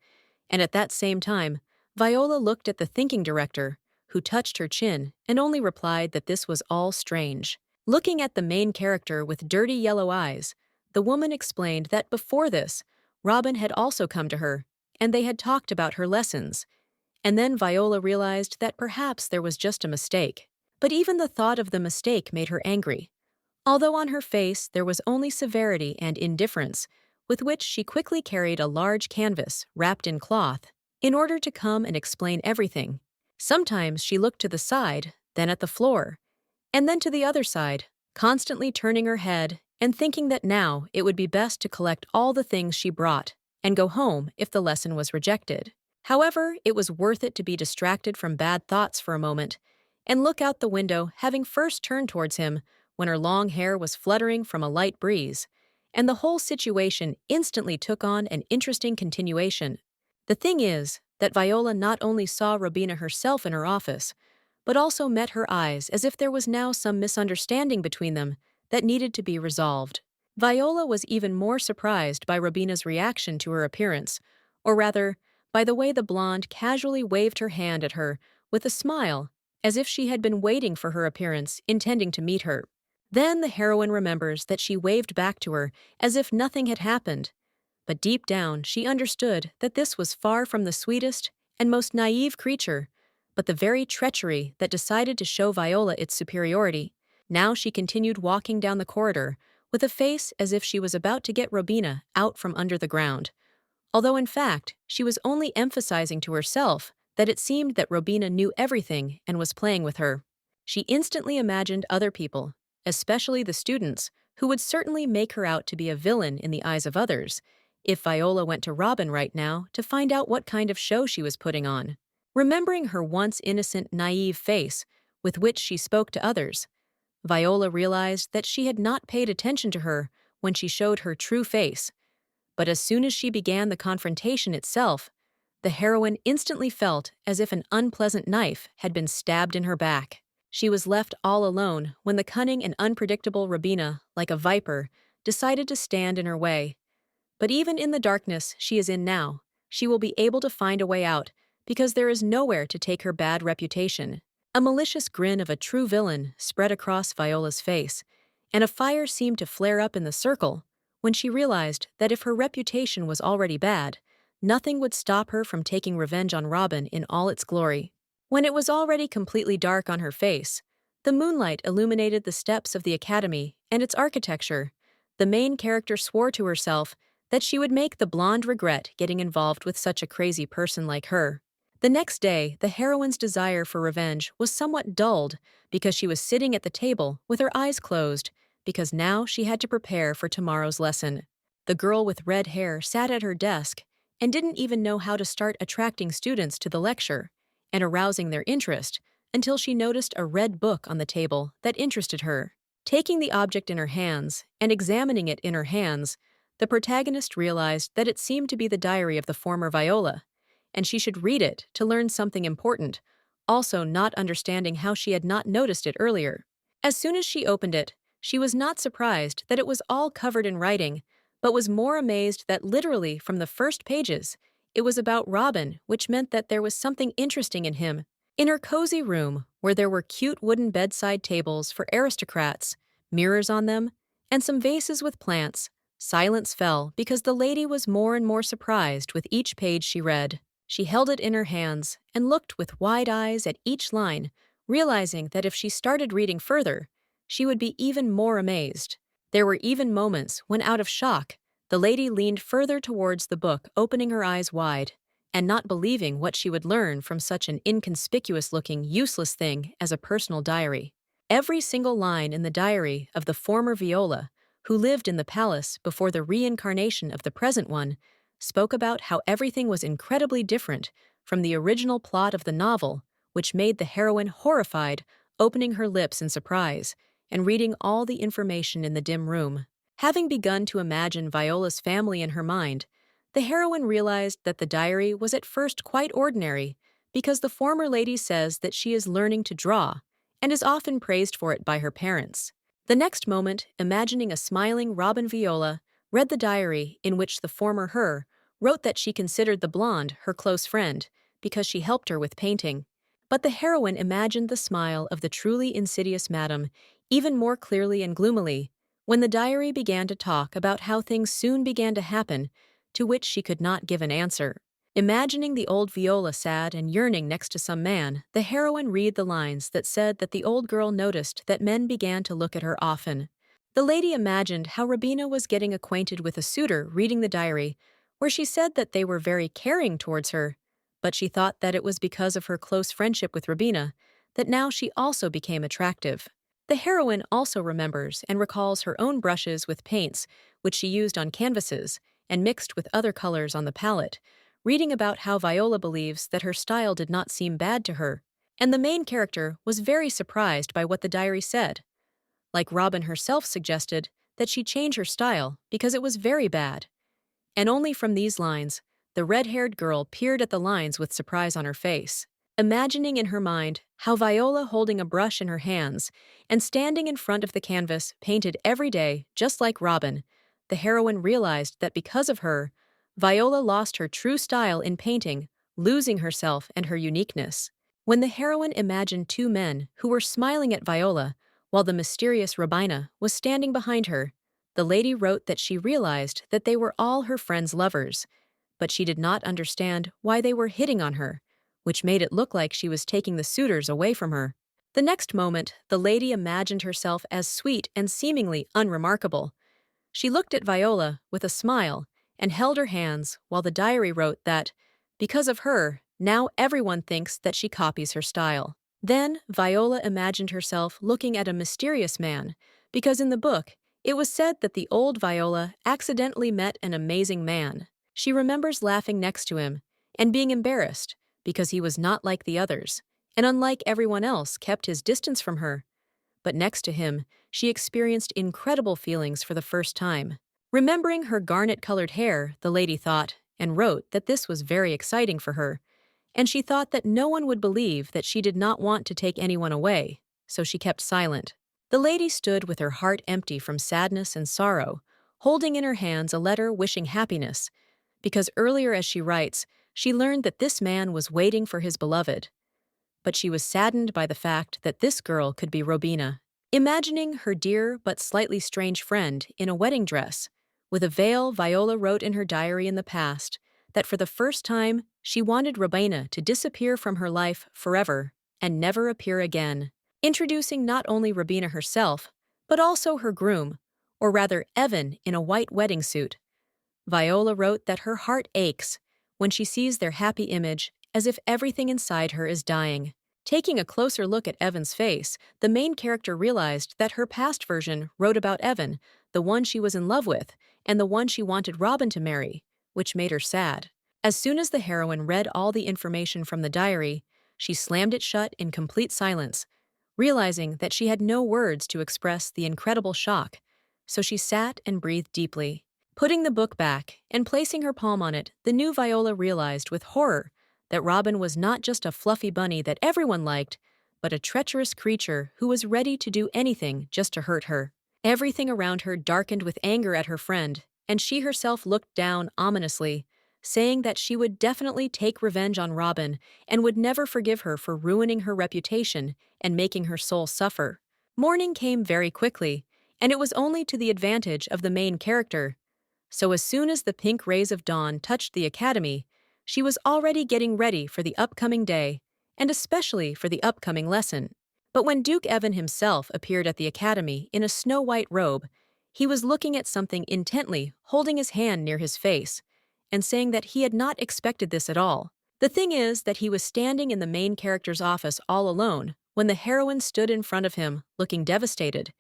And at that same time, Viola looked at the thinking director, who touched her chin and only replied that this was all strange. Looking at the main character with dirty yellow eyes, the woman explained that before this, Robin had also come to her, and they had talked about her lessons. And then Viola realized that perhaps there was just a mistake. But even the thought of the mistake made her angry. Although on her face there was only severity and indifference, with which she quickly carried a large canvas wrapped in cloth in order to come and explain everything. Sometimes she looked to the side, then at the floor, and then to the other side, constantly turning her head and thinking that now it would be best to collect all the things she brought and go home if the lesson was rejected. However, it was worth it to be distracted from bad thoughts for a moment and look out the window, having first turned towards him when her long hair was fluttering from a light breeze, and the whole situation instantly took on an interesting continuation. The thing is that Viola not only saw Robina herself in her office, but also met her eyes as if there was now some misunderstanding between them that needed to be resolved. Viola was even more surprised by Robina's reaction to her appearance, or rather, by the way the blonde casually waved her hand at her with a smile, as if she had been waiting for her appearance, intending to meet her. Then the heroine remembers that she waved back to her as if nothing had happened, but deep down she understood that this was far from the sweetest and most naive creature, but the very treachery that decided to show Viola its superiority. Now she continued walking down the corridor with a face as if she was about to get Robina out from under the ground, although in fact she was only emphasizing to herself that it seemed that Robina knew everything and was playing with her. She instantly imagined other people, especially the students, who would certainly make her out to be a villain in the eyes of others if Viola went to Robin right now to find out what kind of show she was putting on. Remembering her once innocent, naive face with which she spoke to others, Viola realized that she had not paid attention to her when she showed her true face, but as soon as she began the confrontation itself, the heroine instantly felt as if an unpleasant knife had been stabbed in her back. She was left all alone when the cunning and unpredictable Robina, like a viper, decided to stand in her way. But even in the darkness she is in now, she will be able to find a way out because there is nowhere to take her bad reputation. A malicious grin of a true villain spread across Viola's face, and a fire seemed to flare up in the circle when she realized that if her reputation was already bad, nothing would stop her from taking revenge on Robin in all its glory. When it was already completely dark on her face, the moonlight illuminated the steps of the academy and its architecture. The main character swore to herself that she would make the blonde regret getting involved with such a crazy person like her. The next day, the heroine's desire for revenge was somewhat dulled because she was sitting at the table with her eyes closed, because now she had to prepare for tomorrow's lesson. The girl with red hair sat at her desk and didn't even know how to start attracting students to the lecture and arousing their interest until she noticed a red book on the table that interested her. Taking the object in her hands and examining it in her hands, the protagonist realized that it seemed to be the diary of the former Viola, and she should read it to learn something important, also not understanding how she had not noticed it earlier. As soon as she opened it, she was not surprised that it was all covered in writing, but was more amazed that literally from the first pages, it was about Robin, which meant that there was something interesting in him. In her cozy room, where there were cute wooden bedside tables for aristocrats, mirrors on them, and some vases with plants, silence fell because the lady was more and more surprised with each page she read. She held it in her hands and looked with wide eyes at each line, realizing that if she started reading further, she would be even more amazed. There were even moments when, out of shock, the lady leaned further towards the book, opening her eyes wide, and not believing what she would learn from such an inconspicuous-looking, useless thing as a personal diary. Every single line in the diary of the former Viola, who lived in the palace before the reincarnation of the present one, spoke about how everything was incredibly different from the original plot of the novel, which made the heroine horrified, opening her lips in surprise and reading all the information in the dim room. Having begun to imagine Viola's family in her mind, the heroine realized that the diary was at first quite ordinary because the former lady says that she is learning to draw and is often praised for it by her parents. The next moment, imagining a smiling Robin, Viola read the diary in which the former her wrote that she considered the blonde her close friend because she helped her with painting. But the heroine imagined the smile of the truly insidious madam even more clearly and gloomily when the diary began to talk about how things soon began to happen to which she could not give an answer. Imagining the old Viola sad and yearning next to some man, the heroine read the lines that said that the old girl noticed that men began to look at her often. The lady imagined how Robina was getting acquainted with a suitor reading the diary, where she said that they were very caring towards her, but she thought that it was because of her close friendship with Robina that now she also became attractive. The heroine also remembers and recalls her own brushes with paints, which she used on canvases and mixed with other colors on the palette, reading about how Viola believes that her style did not seem bad to her, and the main character was very surprised by what the diary said. Like Robin herself suggested that she change her style because it was very bad. And only from these lines, the red-haired girl peered at the lines with surprise on her face, imagining in her mind how Viola holding a brush in her hands and standing in front of the canvas painted every day just like Robin. The heroine realized that because of her, Viola lost her true style in painting, losing herself and her uniqueness. When the heroine imagined two men who were smiling at Viola while the mysterious Robina was standing behind her, the lady wrote that she realized that they were all her friends' lovers, but she did not understand why they were hitting on her, which made it look like she was taking the suitors away from her. The next moment, the lady imagined herself as sweet and seemingly unremarkable. She looked at Viola with a smile and held her hands while the diary wrote that, because of her, now everyone thinks that she copies her style. Then, Viola imagined herself looking at a mysterious man, because in the book, It was said that the old Viola accidentally met an amazing man. She remembers laughing next to him and being embarrassed because he was not like the others, and unlike everyone else, kept his distance from her. But next to him, she experienced incredible feelings for the first time. Remembering her garnet-colored hair, the lady thought, and wrote that this was very exciting for her, and she thought that no one would believe that she did not want to take anyone away, so she kept silent. The lady stood with her heart empty from sadness and sorrow, holding in her hands a letter wishing happiness, because earlier, as she writes, she learned that this man was waiting for his beloved. But she was saddened by the fact that this girl could be Robina. Imagining her dear but slightly strange friend in a wedding dress, with a veil, Viola wrote in her diary in the past that for the first time she wanted Robina to disappear from her life forever and never appear again. Introducing not only Robina herself, but also her groom, or rather Evan in a white wedding suit. Viola wrote that her heart aches when she sees their happy image, as if everything inside her is dying. Taking a closer look at Evan's face, the main character realized that her past version wrote about Evan, the one she was in love with, and the one she wanted Robin to marry, which made her sad. As soon as the heroine read all the information from the diary, she slammed it shut in complete silence, realizing that she had no words to express the incredible shock, so she sat and breathed deeply. Putting the book back and placing her palm on it, the new Viola realized with horror that Robin was not just a fluffy bunny that everyone liked, but a treacherous creature who was ready to do anything just to hurt her. Everything around her darkened with anger at her friend, and she herself looked down ominously, saying that she would definitely take revenge on Robin and would never forgive her for ruining her reputation and making her soul suffer. Morning came very quickly, and it was only to the advantage of the main character. So as soon as the pink rays of dawn touched the academy, she was already getting ready for the upcoming day, and especially for the upcoming lesson. But when Duke Evan himself appeared at the academy in a snow-white robe, he was looking at something intently, holding his hand near his face, and saying that he had not expected this at all. The thing is that he was standing in the main character's office all alone when the heroine stood in front of him, looking devastated,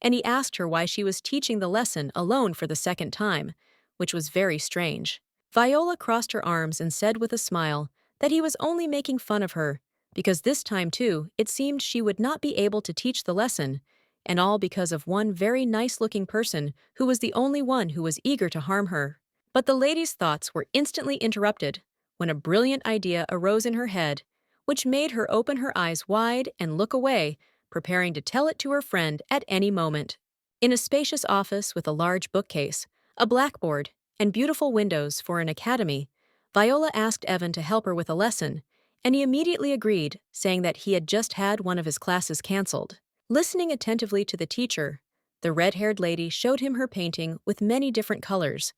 and he asked her why she was teaching the lesson alone for the second time, which was very strange. Viola crossed her arms and said with a smile that he was only making fun of her, because this time too it seemed she would not be able to teach the lesson, and all because of one very nice-looking person who was the only one who was eager to harm her. But the lady's thoughts were instantly interrupted when a brilliant idea arose in her head, which made her open her eyes wide and look away, preparing to tell it to her friend at any moment. In a spacious office with a large bookcase, a blackboard, and beautiful windows for an academy, Viola asked Evan to help her with a lesson, and he immediately agreed, saying that he had just had one of his classes canceled. Listening attentively to the teacher, the red-haired lady showed him her painting with many different colors,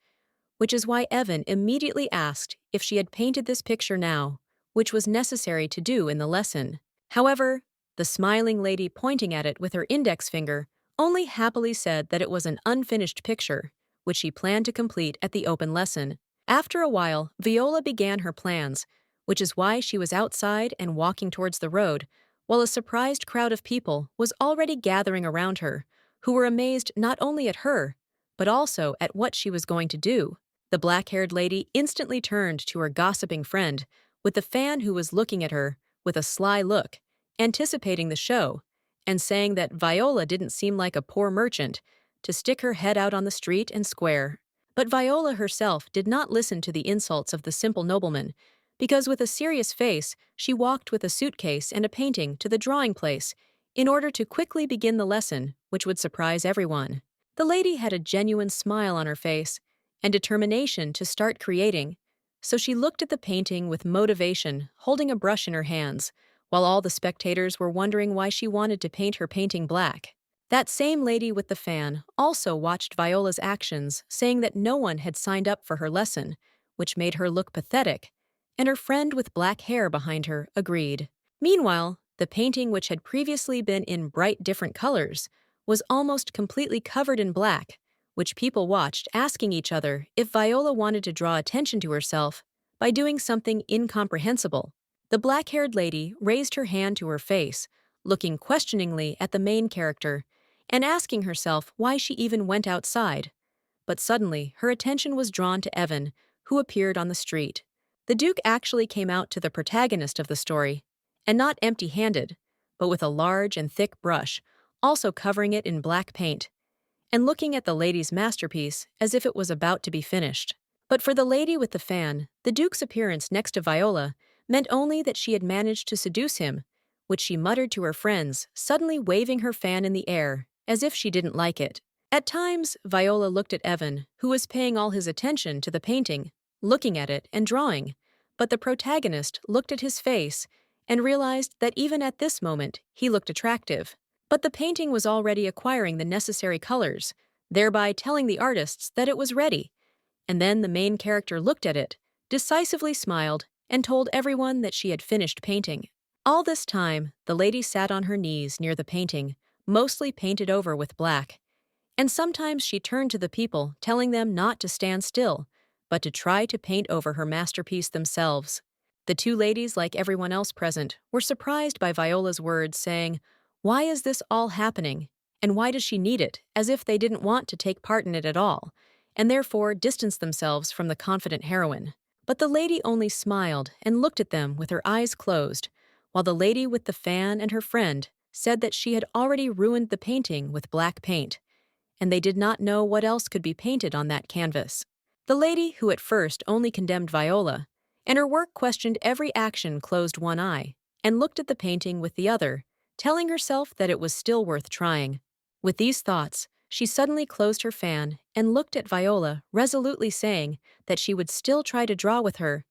which is why Evan immediately asked if she had painted this picture now, which was necessary to do in the lesson. However, the smiling lady pointing at it with her index finger only happily said that it was an unfinished picture, which she planned to complete at the open lesson. After a while, Viola began her plans, which is why she was outside and walking towards the road, while a surprised crowd of people was already gathering around her, who were amazed not only at her, but also at what she was going to do. The black-haired lady instantly turned to her gossiping friend, with the fan who was looking at her with a sly look, anticipating the show, and saying that Viola didn't seem like a poor merchant to stick her head out on the street and square. But Viola herself did not listen to the insults of the simple nobleman, because with a serious face she walked with a suitcase and a painting to the drawing place in order to quickly begin the lesson, which would surprise everyone. The lady had a genuine smile on her face and determination to start creating, so she looked at the painting with motivation, holding a brush in her hands, while all the spectators were wondering why she wanted to paint her painting black. That same lady with the fan also watched Viola's actions, saying that no one had signed up for her lesson, which made her look pathetic, and her friend with black hair behind her agreed. Meanwhile, the painting, which had previously been in bright different colors, was almost completely covered in black, which people watched, asking each other if Viola wanted to draw attention to herself by doing something incomprehensible. The black-haired lady raised her hand to her face, looking questioningly at the main character, and asking herself why she even went outside. But suddenly, her attention was drawn to Evan, who appeared on the street. The Duke actually came out to the protagonist of the story, and not empty-handed, but with a large and thick brush, also covering it in black paint, and looking at the lady's masterpiece as if it was about to be finished. But for the lady with the fan, the Duke's appearance next to Viola meant only that she had managed to seduce him, which she muttered to her friends, suddenly waving her fan in the air, as if she didn't like it. At times, Viola looked at Evan, who was paying all his attention to the painting, looking at it and drawing, but the protagonist looked at his face and realized that even at this moment he looked attractive. But the painting was already acquiring the necessary colors, thereby telling the artists that it was ready. And then the main character looked at it, decisively smiled, and told everyone that she had finished painting. All this time, the lady sat on her knees near the painting, mostly painted over with black. And sometimes she turned to the people, telling them not to stand still, but to try to paint over her masterpiece themselves. The two ladies, like everyone else present, were surprised by Viola's words, saying, "Why is this all happening? And why does she need it?" as if they didn't want to take part in it at all, and therefore distanced themselves from the confident heroine. But the lady only smiled and looked at them with her eyes closed, while the lady with the fan and her friend said that she had already ruined the painting with black paint, and they did not know what else could be painted on that canvas. The lady, who at first only condemned Viola, and her work questioned every action, closed one eye, and looked at the painting with the other, telling herself that it was still worth trying. With these thoughts, she suddenly closed her fan and looked at Viola, resolutely saying that she would still try to draw with her,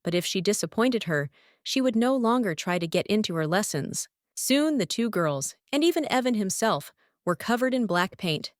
but if she disappointed her, she would no longer try to get into her lessons. Soon the two girls, and even Evan himself, were covered in black paint,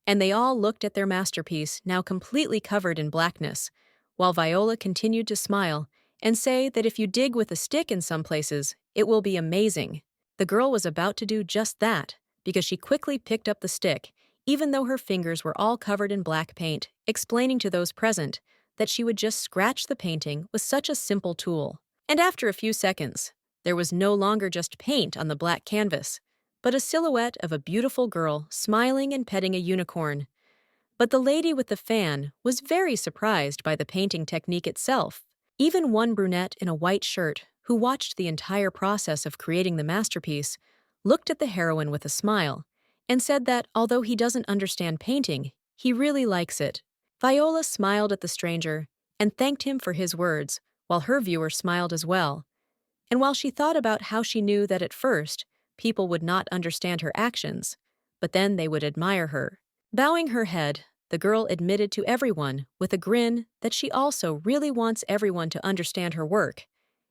and they all looked at their masterpiece, now completely covered in blackness, while Viola continued to smile and say that if you dig with a stick in some places, it will be amazing. The girl was about to do just that, because she quickly picked up the stick, even though her fingers were all covered in black paint, explaining to those present that she would just scratch the painting with such a simple tool. And after a few seconds, there was no longer just paint on the black canvas, but a silhouette of a beautiful girl smiling and petting a unicorn. But the lady with the fan was very surprised by the painting technique itself. Even one brunette in a white shirt, who watched the entire process of creating the masterpiece, looked at the heroine with a smile and said that although he doesn't understand painting, he really likes it. Viola smiled at the stranger and thanked him for his words, while her viewer smiled as well. And while she thought about how she knew that at first, people would not understand her actions, but then they would admire her. Bowing her head, the girl admitted to everyone with a grin that she also really wants everyone to understand her work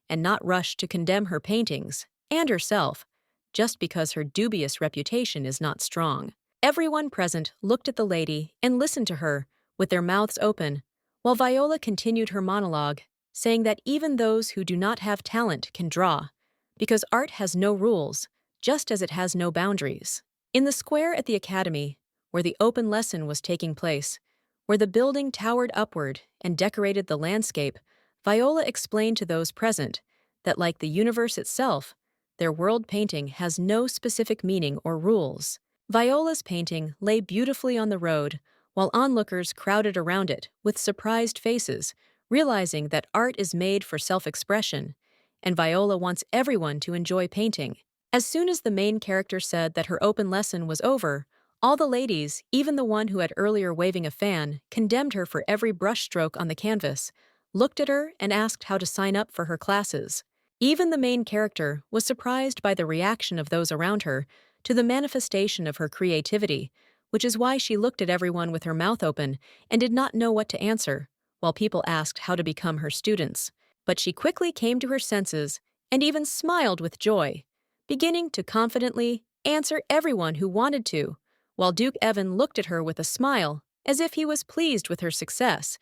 and not rush to condemn her paintings and herself just because her dubious reputation is not strong. Everyone present looked at the lady and listened to her with their mouths open, while Viola continued her monologue, saying that even those who do not have talent can draw, because art has no rules, just as it has no boundaries. In the square at the academy, where the open lesson was taking place, where the building towered upward and decorated the landscape, Viola explained to those present that, like the universe itself, their world painting has no specific meaning or rules. Viola's painting lay beautifully on the road, while onlookers crowded around it with surprised faces, realizing that art is made for self-expression, and Viola wants everyone to enjoy painting. As soon as the main character said that her open lesson was over, all the ladies, even the one who had earlier waving a fan, condemned her for every brushstroke on the canvas, looked at her and asked how to sign up for her classes. Even the main character was surprised by the reaction of those around her to the manifestation of her creativity, which is why she looked at everyone with her mouth open and did not know what to answer, while people asked how to become her students. But she quickly came to her senses and even smiled with joy, beginning to confidently answer everyone who wanted to, while Duke Evan looked at her with a smile as if he was pleased with her success,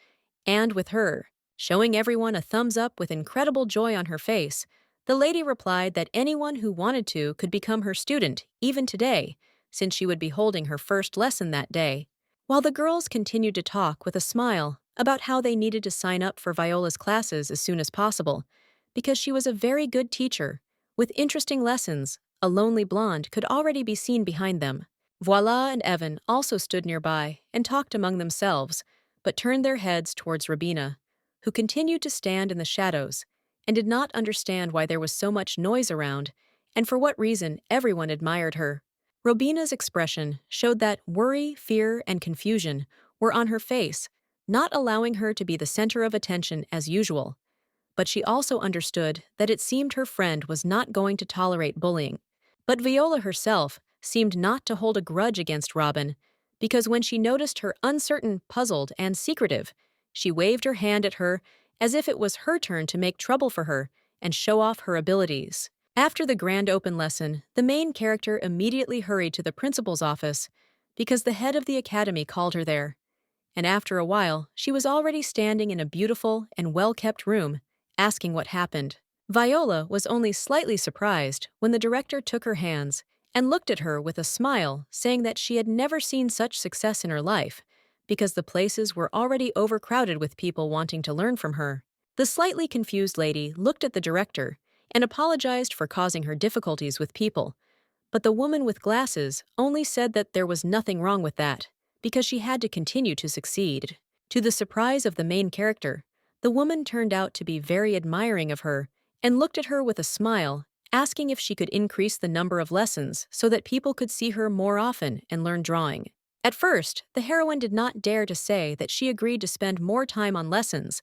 and with her, showing everyone a thumbs up with incredible joy on her face. The lady replied that anyone who wanted to could become her student, even today, since she would be holding her first lesson that day. While the girls continued to talk with a smile about how they needed to sign up for Viola's classes as soon as possible, because she was a very good teacher. With interesting lessons, a lonely blonde could already be seen behind them. Voila and Evan also stood nearby and talked among themselves, but turned their heads towards Robina, who continued to stand in the shadows and did not understand why there was so much noise around and for what reason everyone admired her. Robina's expression showed that worry, fear, and confusion were on her face, not allowing her to be the center of attention as usual. But she also understood that it seemed her friend was not going to tolerate bullying. But Viola herself seemed not to hold a grudge against Robin, because when she noticed her uncertain, puzzled, and secretive, she waved her hand at her as if it was her turn to make trouble for her and show off her abilities. After the grand open lesson, the main character immediately hurried to the principal's office because the head of the academy called her there. And after a while, she was already standing in a beautiful and well-kept room, asking what happened. Viola was only slightly surprised when the director took her hands and looked at her with a smile, saying that she had never seen such success in her life, because the places were already overcrowded with people wanting to learn from her. The slightly confused lady looked at the director and apologized for causing her difficulties with people, but the woman with glasses only said that there was nothing wrong with that, because she had to continue to succeed. To the surprise of the main character, the woman turned out to be very admiring of her and looked at her with a smile, asking if she could increase the number of lessons so that people could see her more often and learn drawing. At first, the heroine did not dare to say that she agreed to spend more time on lessons,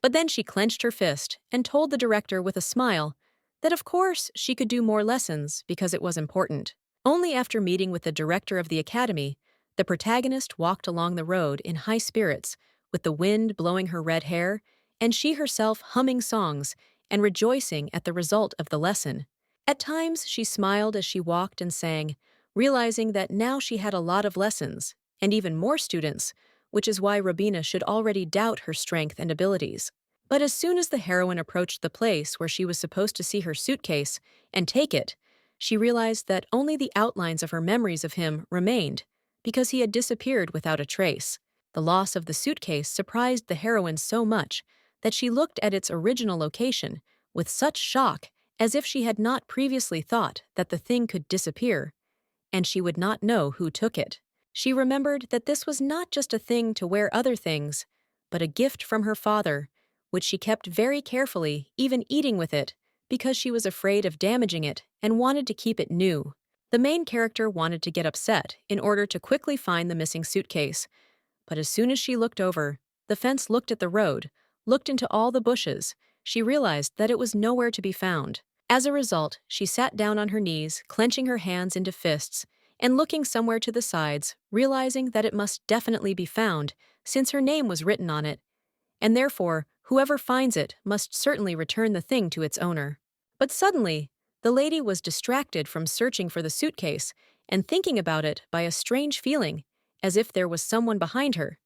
but then she clenched her fist and told the director with a smile that of course she could do more lessons because it was important. Only after meeting with the director of the academy, the protagonist walked along the road in high spirits, with the wind blowing her red hair, and she herself humming songs and rejoicing at the result of the lesson. At times she smiled as she walked and sang, realizing that now she had a lot of lessons, and even more students, which is why Robina should already doubt her strength and abilities. But as soon as the heroine approached the place where she was supposed to see her suitcase and take it, she realized that only the outlines of her memories of him remained, because he had disappeared without a trace. The loss of the suitcase surprised the heroine so much that she looked at its original location with such shock as if she had not previously thought that the thing could disappear, and she would not know who took it. She remembered that this was not just a thing to wear other things, but a gift from her father, which she kept very carefully, even eating with it, because she was afraid of damaging it and wanted to keep it new. The main character wanted to get upset in order to quickly find the missing suitcase, but as soon as she looked over, the fence looked at the road, looked into all the bushes, she realized that it was nowhere to be found. As a result, she sat down on her knees, clenching her hands into fists, and looking somewhere to the sides, realizing that it must definitely be found, since her name was written on it, and therefore, whoever finds it must certainly return the thing to its owner. But suddenly, the lady was distracted from searching for the suitcase and thinking about it by a strange feeling, as if there was someone behind her.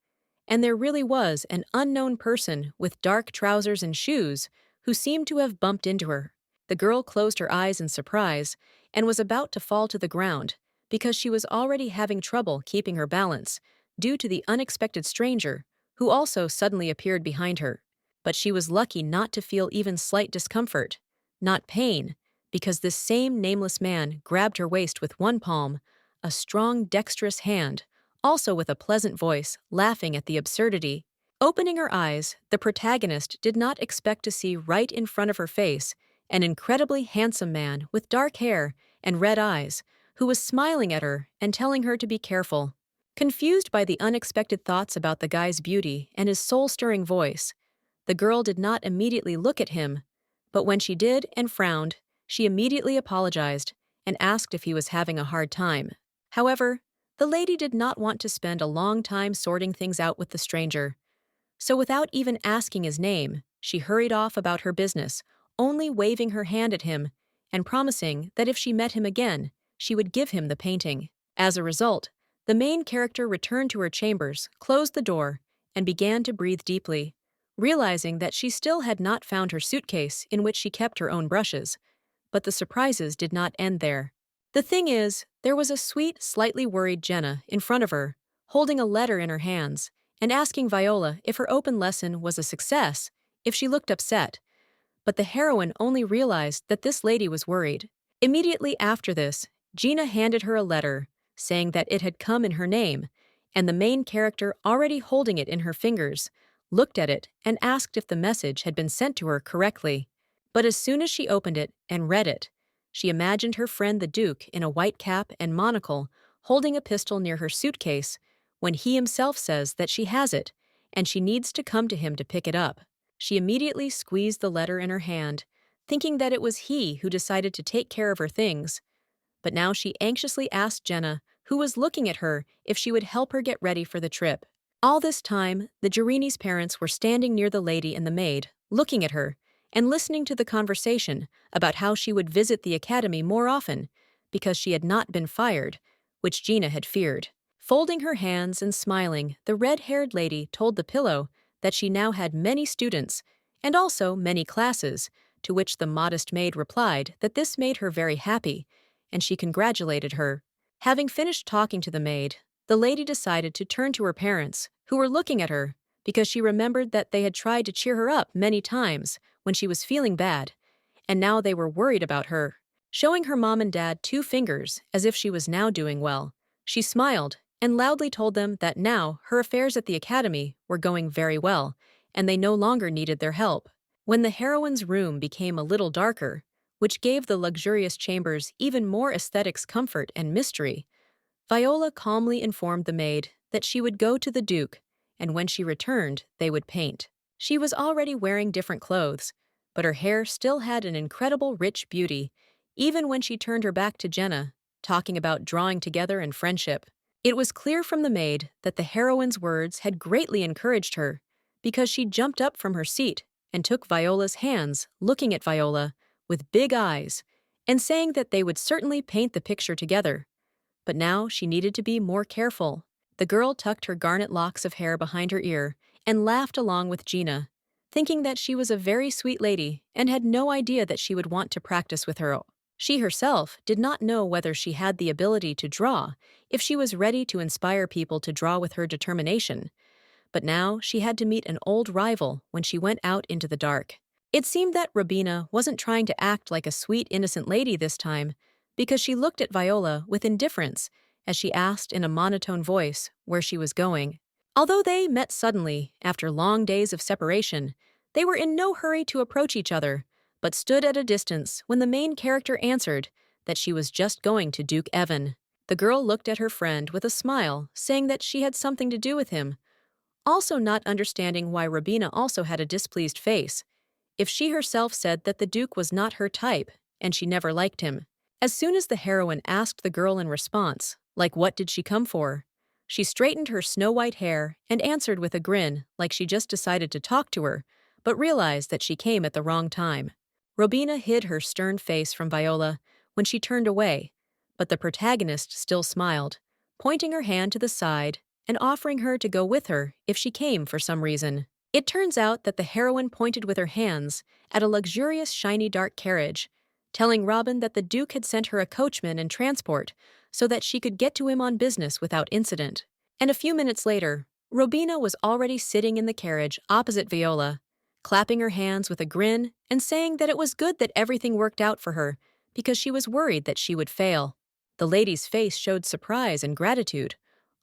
And there really was an unknown person with dark trousers and shoes who seemed to have bumped into her. The girl closed her eyes in surprise and was about to fall to the ground because she was already having trouble keeping her balance due to the unexpected stranger who also suddenly appeared behind her. But she was lucky not to feel even slight discomfort, not pain, because this same nameless man grabbed her waist with one palm, a strong, dexterous hand, also with a pleasant voice, laughing at the absurdity. Opening her eyes, the protagonist did not expect to see right in front of her face an incredibly handsome man with dark hair and red eyes, who was smiling at her and telling her to be careful. Confused by the unexpected thoughts about the guy's beauty and his soul-stirring voice, the girl did not immediately look at him, but when she did and frowned, she immediately apologized and asked if he was having a hard time. However, the lady did not want to spend a long time sorting things out with the stranger, so without even asking his name, she hurried off about her business, only waving her hand at him and promising that if she met him again, she would give him the painting. As a result, the main character returned to her chambers, closed the door, and began to breathe deeply, realizing that she still had not found her suitcase in which she kept her own brushes. But the surprises did not end there. The thing is, there was a sweet, slightly worried Jenna in front of her, holding a letter in her hands, and asking Viola if her open lesson was a success, if she looked upset. But the heroine only realized that this lady was worried. Immediately after this, Gina handed her a letter, saying that it had come in her name, and the main character, already holding it in her fingers, looked at it and asked if the message had been sent to her correctly. But as soon as she opened it and read it, she imagined her friend the Duke in a white cap and monocle, holding a pistol near her suitcase, when he himself says that she has it, and she needs to come to him to pick it up. She immediately squeezed the letter in her hand, thinking that it was he who decided to take care of her things. But now she anxiously asked Jenna, who was looking at her, if she would help her get ready for the trip. All this time, the Gerini's parents were standing near the lady and the maid, looking at her, and listening to the conversation about how she would visit the academy more often, because she had not been fired, which Gina had feared. Folding her hands and smiling, the red-haired lady told the pillow that she now had many students, and also many classes, to which the modest maid replied that this made her very happy, and she congratulated her. Having finished talking to the maid, the lady decided to turn to her parents, who were looking at her, because she remembered that they had tried to cheer her up many times when she was feeling bad, and now they were worried about her. Showing her mom and dad two fingers as if she was now doing well, she smiled and loudly told them that now her affairs at the academy were going very well, and they no longer needed their help. When the heroine's room became a little darker, which gave the luxurious chambers even more aesthetics, comfort, and mystery, Viola calmly informed the maid that she would go to the Duke, and when she returned, they would paint. She was already wearing different clothes, but her hair still had an incredible rich beauty, even when she turned her back to Jenna, talking about drawing together and friendship. It was clear from the maid that the heroine's words had greatly encouraged her, because she jumped up from her seat and took Viola's hands, looking at Viola with big eyes, and saying that they would certainly paint the picture together. But now she needed to be more careful. The girl tucked her garnet locks of hair behind her ear and laughed along with Gina, thinking that she was a very sweet lady and had no idea that she would want to practice with her. She herself did not know whether she had the ability to draw if she was ready to inspire people to draw with her determination. But now she had to meet an old rival when she went out into the dark. It seemed that Robina wasn't trying to act like a sweet, innocent lady this time, because she looked at Viola with indifference as she asked in a monotone voice where she was going. Although they met suddenly after long days of separation, they were in no hurry to approach each other, but stood at a distance when the main character answered that she was just going to Duke Evan. The girl looked at her friend with a smile, saying that she had something to do with him, also not understanding why Robina also had a displeased face, if she herself said that the Duke was not her type and she never liked him. As soon as the heroine asked the girl in response, like what did she come for, she straightened her snow-white hair and answered with a grin like she just decided to talk to her, but realized that she came at the wrong time. Robina hid her stern face from Viola when she turned away, but the protagonist still smiled, pointing her hand to the side and offering her to go with her if she came for some reason. It turns out that the heroine pointed with her hands at a luxurious shiny dark carriage, telling Robin that the Duke had sent her a coachman and transport so that she could get to him on business without incident. And a few minutes later, Robina was already sitting in the carriage opposite Viola, clapping her hands with a grin and saying that it was good that everything worked out for her because she was worried that she would fail. The lady's face showed surprise and gratitude,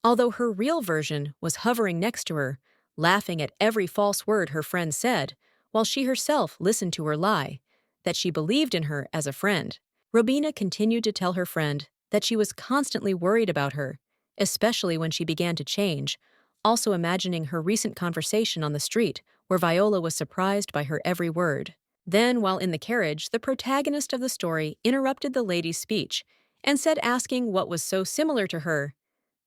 although her real version was hovering next to her, laughing at every false word her friend said, while she herself listened to her lie, that she believed in her as a friend. Robina continued to tell her friend that she was constantly worried about her, especially when she began to change, also imagining her recent conversation on the street where Viola was surprised by her every word. Then, while in the carriage, the protagonist of the story interrupted the lady's speech and said asking what was so similar to her.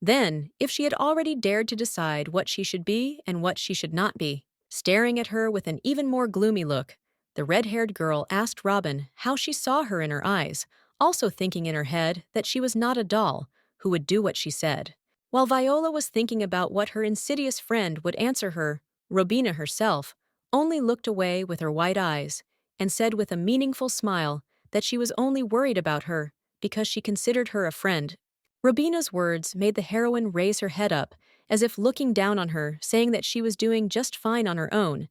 Then, if she had already dared to decide what she should be and what she should not be. Staring at her with an even more gloomy look, the red-haired girl asked Robin how she saw her in her eyes, also thinking in her head that she was not a doll who would do what she said. While Viola was thinking about what her insidious friend would answer her, Robina herself only looked away with her white eyes and said with a meaningful smile that she was only worried about her because she considered her a friend. Robina's words made the heroine raise her head up, as if looking down on her, saying that she was doing just fine on her own,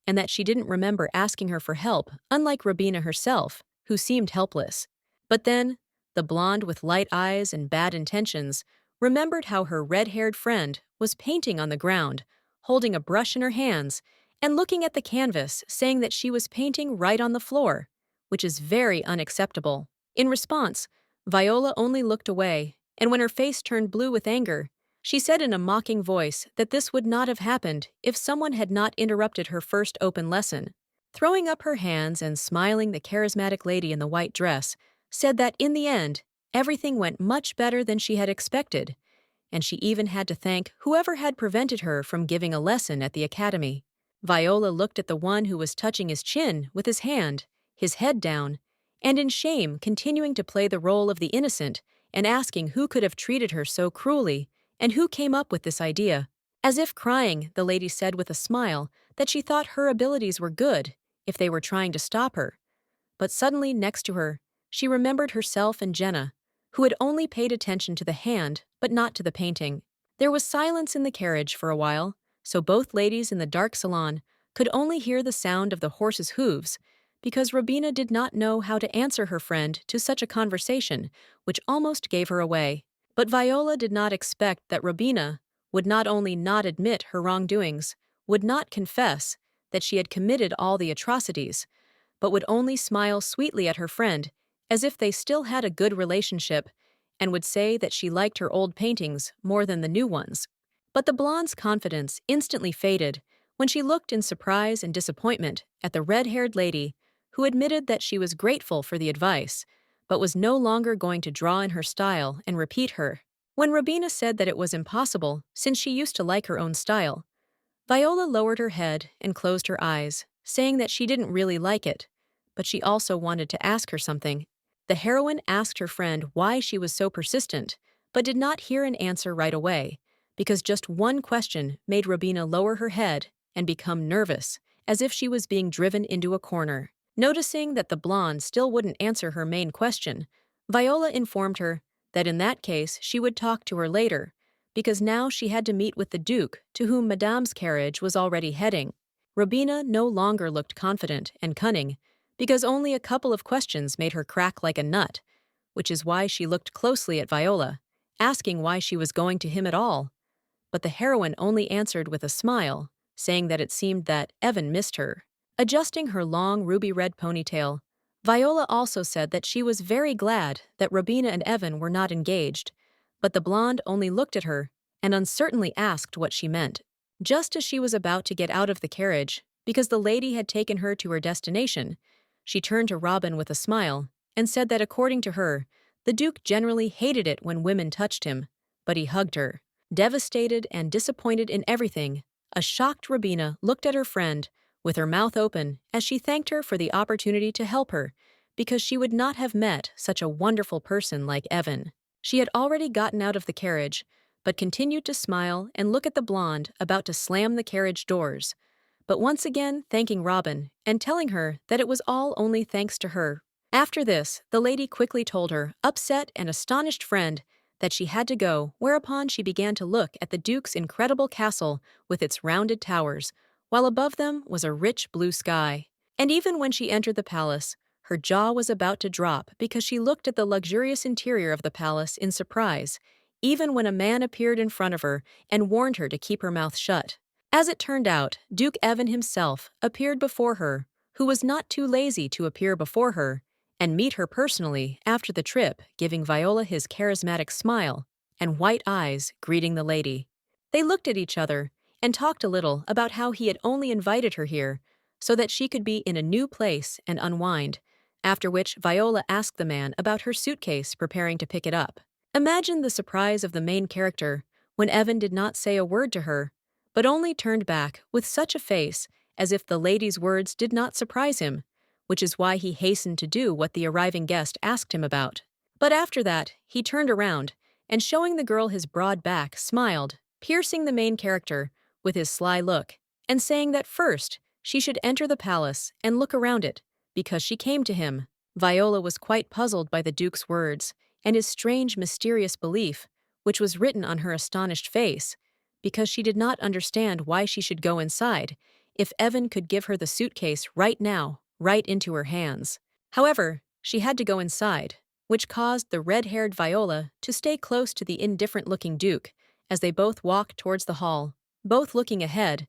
and that she didn't remember asking her for help, unlike Robina herself, who seemed helpless. But then, The blonde with light eyes and bad intentions remembered how her red-haired friend was painting on the ground, holding a brush in her hands, and looking at the canvas, saying that she was painting right on the floor, which is very unacceptable. In response, Viola only looked away, and when her face turned blue with anger, she said in a mocking voice that this would not have happened if someone had not interrupted her first open lesson. Throwing up her hands and smiling, the charismatic lady in the white dress said that in the end, everything went much better than she had expected, and she even had to thank whoever had prevented her from giving a lesson at the academy. Viola looked at the one who was touching his chin with his hand, his head down, and in shame continuing to play the role of the innocent and asking who could have treated her so cruelly and who came up with this idea. As if crying, the lady said with a smile that she thought her abilities were good if they were trying to stop her. But suddenly next to her, she remembered herself and Jenna, who had only paid attention to the hand but not to the painting. There was silence in the carriage for a while, so both ladies in the dark salon could only hear the sound of the horse's hooves, because Robina did not know how to answer her friend to such a conversation, which almost gave her away. But Viola did not expect that Robina would not only not admit her wrongdoings, would not confess that she had committed all the atrocities, but would only smile sweetly at her friend as if they still had a good relationship, and would say that she liked her old paintings more than the new ones. But the blonde's confidence instantly faded when she looked in surprise and disappointment at the red-haired lady, who admitted that she was grateful for the advice, but was no longer going to draw in her style and repeat her. When Robina said that it was impossible since she used to like her own style, Viola lowered her head and closed her eyes, saying that she didn't really like it, but she also wanted to ask her something. The heroine asked her friend why she was so persistent, but did not hear an answer right away, because just one question made Robina lower her head and become nervous, as if she was being driven into a corner. Noticing that the blonde still wouldn't answer her main question, Viola informed her that in that case she would talk to her later, because now she had to meet with the Duke, to whom Madame's carriage was already heading. Robina no longer looked confident and cunning, because only a couple of questions made her crack like a nut, which is why she looked closely at Viola, asking why she was going to him at all. But the heroine only answered with a smile, saying that it seemed that Evan missed her. Adjusting her long ruby-red ponytail, Viola also said that she was very glad that Robina and Evan were not engaged, but the blonde only looked at her and uncertainly asked what she meant. Just as she was about to get out of the carriage, because the lady had taken her to her destination, she turned to Robin with a smile and said that according to her, the Duke generally hated it when women touched him, but he hugged her. Devastated and disappointed in everything, a shocked Robina looked at her friend with her mouth open as she thanked her for the opportunity to help her, because she would not have met such a wonderful person like Evan. She had already gotten out of the carriage, but continued to smile and look at the blonde about to slam the carriage doors, but once again thanking Robin and telling her that it was all only thanks to her. After this, the lady quickly told her upset and astonished friend that she had to go, whereupon she began to look at the Duke's incredible castle with its rounded towers, while above them was a rich blue sky. And even when she entered the palace, her jaw was about to drop because she looked at the luxurious interior of the palace in surprise, even when a man appeared in front of her and warned her to keep her mouth shut. As it turned out, Duke Evan himself appeared before her, who was not too lazy to appear before her and meet her personally after the trip, giving Viola his charismatic smile and white eyes greeting the lady. They looked at each other and talked a little about how he had only invited her here so that she could be in a new place and unwind, after which Viola asked the man about her suitcase, preparing to pick it up. Imagine the surprise of the main character when Evan did not say a word to her, but only turned back with such a face as if the lady's words did not surprise him, which is why he hastened to do what the arriving guest asked him about. But after that, he turned around, and showing the girl his broad back, smiled, piercing the main character with his sly look, and saying that first she should enter the palace and look around it, because she came to him. Viola was quite puzzled by the Duke's words and his strange, mysterious belief, which was written on her astonished face, because she did not understand why she should go inside if Evan could give her the suitcase right now, right into her hands. However, she had to go inside, which caused the red-haired Viola to stay close to the indifferent-looking Duke as they both walked towards the hall, both looking ahead,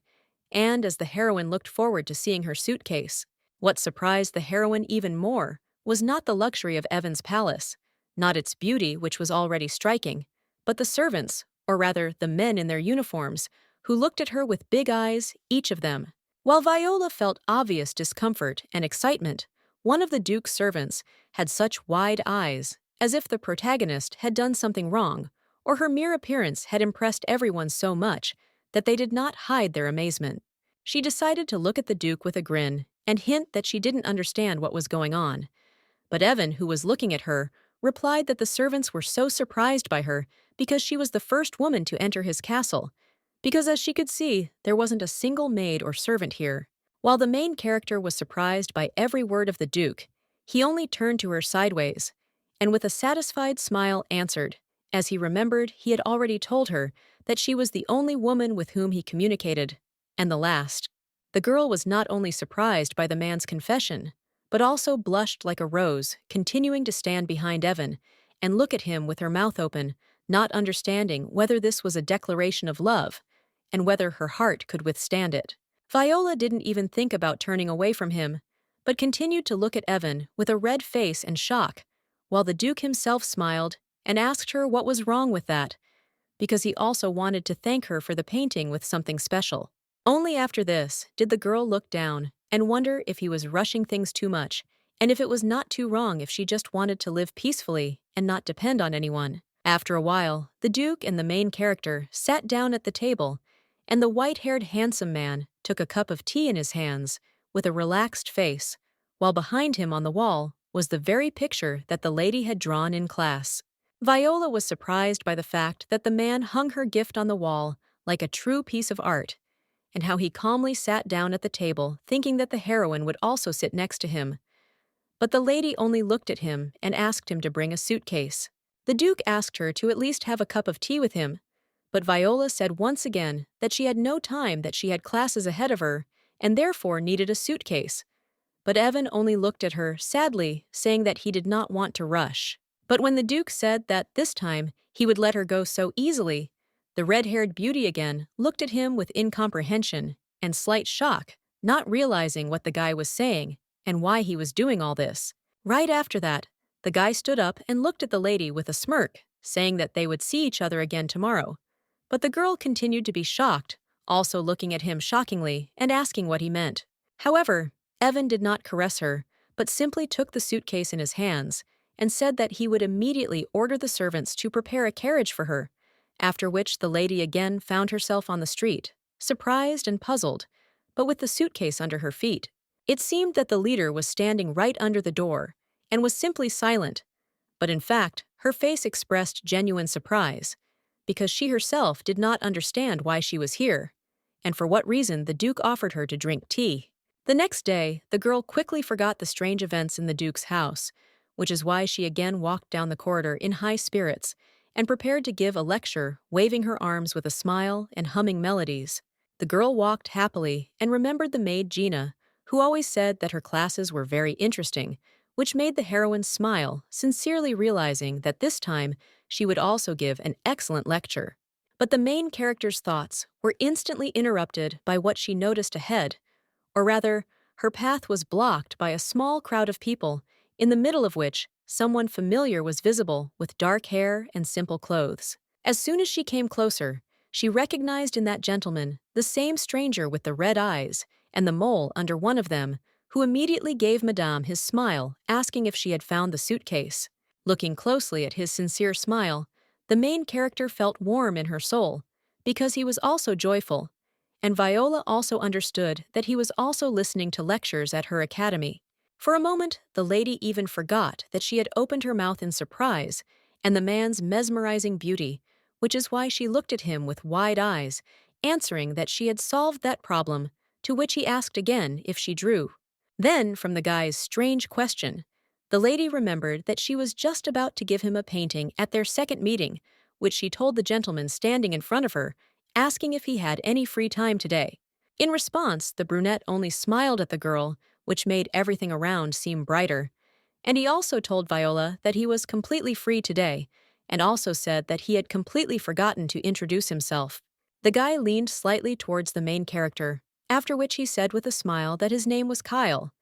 and as the heroine looked forward to seeing her suitcase. What surprised the heroine even more was not the luxury of Evan's palace, not its beauty, which was already striking, but the servants, or rather the men in their uniforms, who looked at her with big eyes, each of them. While Viola felt obvious discomfort and excitement, one of the Duke's servants had such wide eyes, as if the protagonist had done something wrong, or her mere appearance had impressed everyone so much that they did not hide their amazement. She decided to look at the Duke with a grin and hint that she didn't understand what was going on. But Evan, who was looking at her, replied that the servants were so surprised by her because she was the first woman to enter his castle, because as she could see, there wasn't a single maid or servant here. While the main character was surprised by every word of the Duke, he only turned to her sideways, and with a satisfied smile answered, as he remembered he had already told her that she was the only woman with whom he communicated, and the last. The girl was not only surprised by the man's confession, but also blushed like a rose, continuing to stand behind Evan and look at him with her mouth open, not understanding whether this was a declaration of love, and whether her heart could withstand it. Viola didn't even think about turning away from him, but continued to look at Evan with a red face and shock, while the Duke himself smiled and asked her what was wrong with that, because he also wanted to thank her for the painting with something special. Only after this did the girl look down and wonder if he was rushing things too much, and if it was not too wrong if she just wanted to live peacefully and not depend on anyone. After a while, the Duke and the main character sat down at the table, and the white-haired handsome man took a cup of tea in his hands with a relaxed face, while behind him on the wall was the very picture that the lady had drawn in class. Viola was surprised by the fact that the man hung her gift on the wall like a true piece of art, and how he calmly sat down at the table thinking that the heroine would also sit next to him. But the lady only looked at him and asked him to bring a suitcase. The Duke asked her to at least have a cup of tea with him, but Viola said once again that she had no time, that she had classes ahead of her, and therefore needed a suitcase. But Evan only looked at her sadly, saying that he did not want to rush. But when the Duke said that this time he would let her go so easily, the red-haired beauty again looked at him with incomprehension and slight shock, not realizing what the guy was saying and why he was doing all this. Right after that, the guy stood up and looked at the lady with a smirk, saying that they would see each other again tomorrow. But the girl continued to be shocked, also looking at him shockingly and asking what he meant. However, Evan did not caress her, but simply took the suitcase in his hands and said that he would immediately order the servants to prepare a carriage for her, after which the lady again found herself on the street, surprised and puzzled, but with the suitcase under her feet. It seemed that the leader was standing right under the door and was simply silent, but in fact, her face expressed genuine surprise, because she herself did not understand why she was here, and for what reason the Duke offered her to drink tea. The next day, the girl quickly forgot the strange events in the Duke's house, which is why she again walked down the corridor in high spirits and prepared to give a lecture, waving her arms with a smile and humming melodies. The girl walked happily and remembered the maid Gina, who always said that her classes were very interesting, which made the heroine smile, sincerely realizing that this time she would also give an excellent lecture. But the main character's thoughts were instantly interrupted by what she noticed ahead, or rather, her path was blocked by a small crowd of people, in the middle of which someone familiar was visible with dark hair and simple clothes. As soon as she came closer, she recognized in that gentleman the same stranger with the red eyes and the mole under one of them, who immediately gave Madame his smile, asking if she had found the suitcase. Looking closely at his sincere smile, the main character felt warm in her soul, because he was also joyful, and Viola also understood that he was also listening to lectures at her academy. For a moment, the lady even forgot that she had opened her mouth in surprise and the man's mesmerizing beauty, which is why she looked at him with wide eyes, answering that she had solved that problem, to which he asked again if she drew. Then, from the guy's strange question, the lady remembered that she was just about to give him a painting at their second meeting, which she told the gentleman standing in front of her, asking if he had any free time today. In response, the brunette only smiled at the girl, which made everything around seem brighter, And he also told Viola that he was completely free today, and also said that he had completely forgotten to introduce himself. The guy leaned slightly towards the main character, after which he said with a smile that his name was Kyle,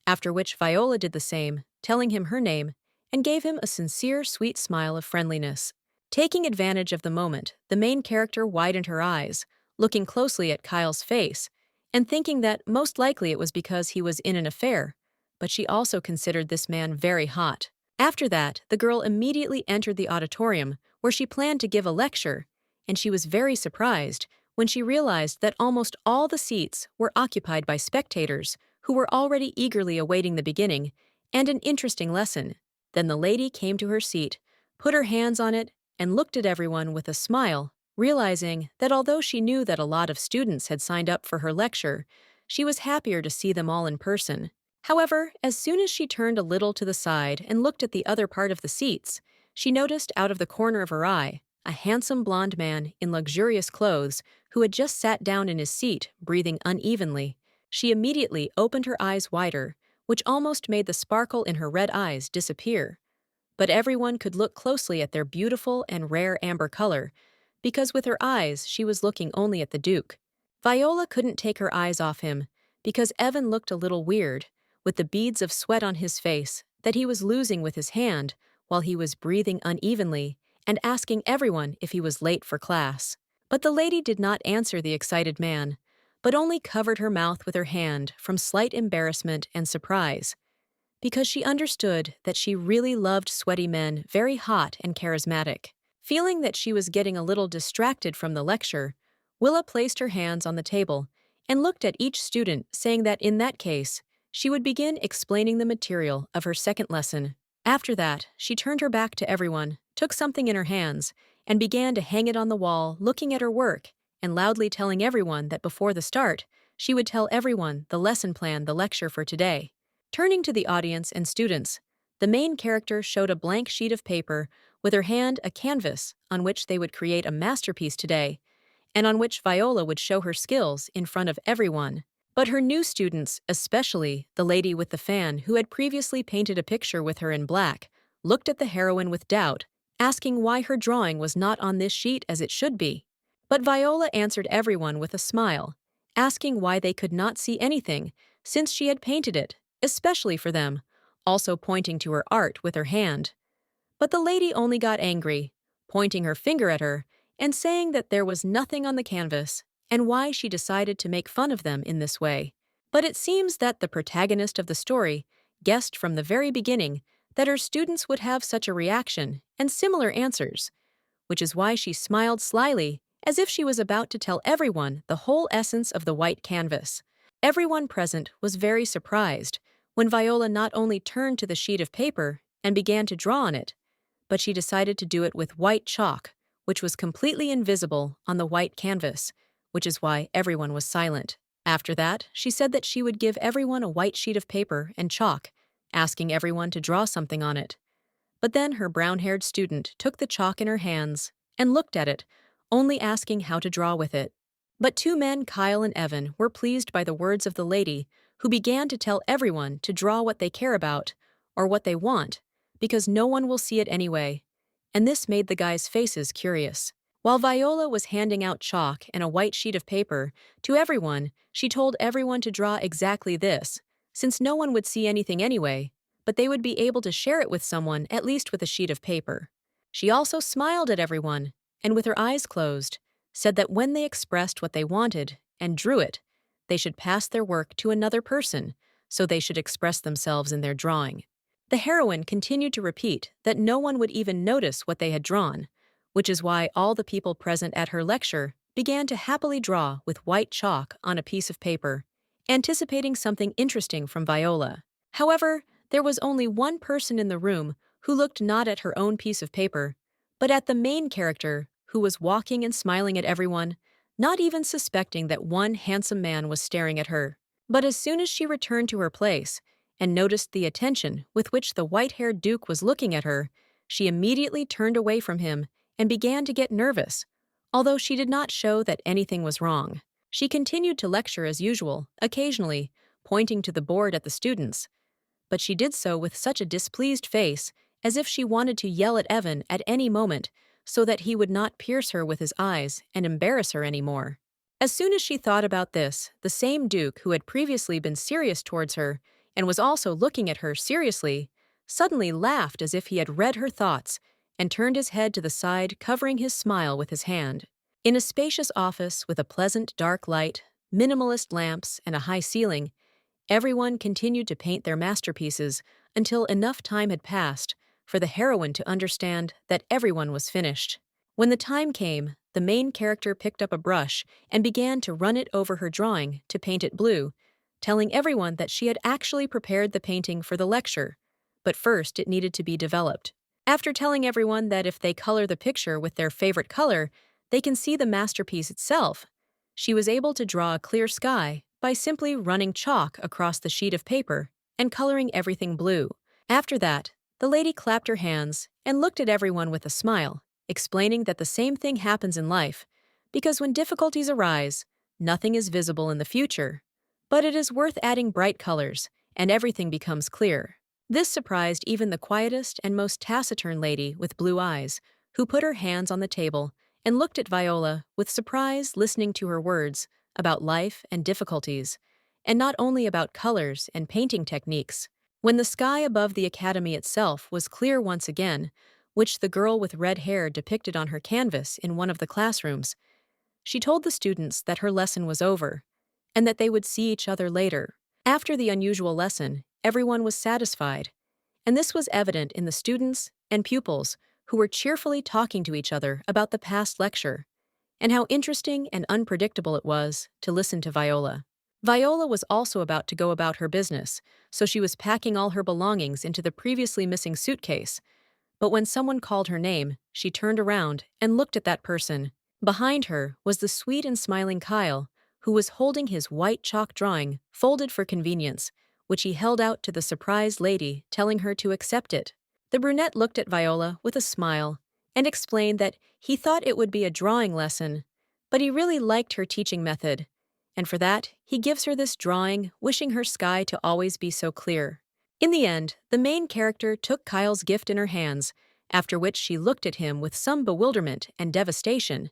after which Viola did the same, telling him her name, and gave him a sincere, sweet smile of friendliness. Taking advantage of the moment, the main character widened her eyes, looking closely at Kyle's face, and thinking that most likely it was because he was in an affair, but she also considered this man very hot. After that, the girl immediately entered the auditorium, where she planned to give a lecture, and she was very surprised when she realized that almost all the seats were occupied by spectators who were already eagerly awaiting the beginning and an interesting lesson. Then the lady came to her seat, put her hands on it, and looked at everyone with a smile, realizing that although she knew that a lot of students had signed up for her lecture, she was happier to see them all in person. However, as soon as she turned a little to the side and looked at the other part of the seats, she noticed out of the corner of her eye a handsome blond man in luxurious clothes who had just sat down in his seat, breathing unevenly. She immediately opened her eyes wider, which almost made the sparkle in her red eyes disappear. But everyone could look closely at their beautiful and rare amber color, because with her eyes she was looking only at the Duke. Viola couldn't take her eyes off him, because Evan looked a little weird, with the beads of sweat on his face that he was losing with his hand while he was breathing unevenly and asking everyone if he was late for class. But the lady did not answer the excited man, but only covered her mouth with her hand from slight embarrassment and surprise, because she understood that she really loved sweaty men very hot and charismatic. Feeling that she was getting a little distracted from the lecture, Willa placed her hands on the table and looked at each student, saying that in that case, she would begin explaining the material of her second lesson. After that, she turned her back to everyone, took something in her hands, and began to hang it on the wall, looking at her work, and loudly telling everyone that before the start, she would tell everyone the lesson plan, the lecture for today. Turning to the audience and students, the main character showed a blank sheet of paper with her hand a canvas on which they would create a masterpiece today, and on which Viola would show her skills in front of everyone. But her new students, especially the lady with the fan who had previously painted a picture with her in black, looked at the heroine with doubt, asking why her drawing was not on this sheet as it should be. But Viola answered everyone with a smile, asking why they could not see anything since she had painted it, especially for them, also pointing to her art with her hand. But the lady only got angry, pointing her finger at her and saying that there was nothing on the canvas and why she decided to make fun of them in this way. But it seems that the protagonist of the story guessed from the very beginning that her students would have such a reaction and similar answers, which is why she smiled slyly as if she was about to tell everyone the whole essence of the white canvas. Everyone present was very surprised when Viola not only turned to the sheet of paper and began to draw on it, but she decided to do it with white chalk, which was completely invisible on the white canvas, which is why everyone was silent. After that, she said that she would give everyone a white sheet of paper and chalk, asking everyone to draw something on it. But then her brown-haired student took the chalk in her hands and looked at it, only asking how to draw with it. But two men, Kyle and Evan, were pleased by the words of the lady, who began to tell everyone to draw what they care about or what they want, because no one will see it anyway. And this made the guys' faces curious. While Viola was handing out chalk and a white sheet of paper to everyone, she told everyone to draw exactly this, since no one would see anything anyway, but they would be able to share it with someone, at least with a sheet of paper. She also smiled at everyone, and with her eyes closed, said that when they expressed what they wanted and drew it, they should pass their work to another person, so they should express themselves in their drawing. The heroine continued to repeat that no one would even notice what they had drawn, which is why all the people present at her lecture began to happily draw with white chalk on a piece of paper, anticipating something interesting from Viola. However, there was only one person in the room who looked not at her own piece of paper, but at the main character, who was walking and smiling at everyone, not even suspecting that one handsome man was staring at her. But as soon as she returned to her place and noticed the attention with which the white-haired Duke was looking at her, she immediately turned away from him and began to get nervous, although she did not show that anything was wrong. She continued to lecture as usual, occasionally pointing to the board at the students. but she did so with such a displeased face, as if she wanted to yell at Evan at any moment so that he would not pierce her with his eyes and embarrass her any more. As soon as she thought about this, the same Duke who had previously been serious towards her and was also looking at her seriously, suddenly laughed as if he had read her thoughts and turned his head to the side, covering his smile with his hand. In a spacious office with a pleasant dark light, minimalist lamps, and a high ceiling, everyone continued to paint their masterpieces until enough time had passed for the heroine to understand that everyone was finished. When the time came, the main character picked up a brush and began to run it over her drawing to paint it blue, telling everyone that she had actually prepared the painting for the lecture, but first it needed to be developed. After telling everyone that if they color the picture with their favorite color, they can see the masterpiece itself, she was able to draw a clear sky by simply running chalk across the sheet of paper and coloring everything blue. After that, the lady clapped her hands and looked at everyone with a smile, explaining that the same thing happens in life, because when difficulties arise, nothing is visible in the future, but it is worth adding bright colors, and everything becomes clear. This surprised even the quietest and most taciturn lady with blue eyes, who put her hands on the table and looked at Viola with surprise, listening to her words about life and difficulties, and not only about colors and painting techniques. When the sky above the academy itself was clear once again, which the girl with red hair depicted on her canvas in one of the classrooms, she told the students that her lesson was over, and that they would see each other later. After the unusual lesson, everyone was satisfied, and this was evident in the students and pupils who were cheerfully talking to each other about the past lecture, and how interesting and unpredictable it was to listen to Viola. Viola was also about to go about her business, so she was packing all her belongings into the previously missing suitcase, but when someone called her name, she turned around and looked at that person. Behind her was the sweet and smiling Kyle, who was holding his white chalk drawing, folded for convenience, which he held out to the surprised lady, telling her to accept it. The brunette looked at Viola with a smile and explained that he thought it would be a drawing lesson, but he really liked her teaching method, and for that, he gives her this drawing, wishing her sky to always be so clear. In the end, the main character took Kyle's gift in her hands, after which she looked at him with some bewilderment and devastation,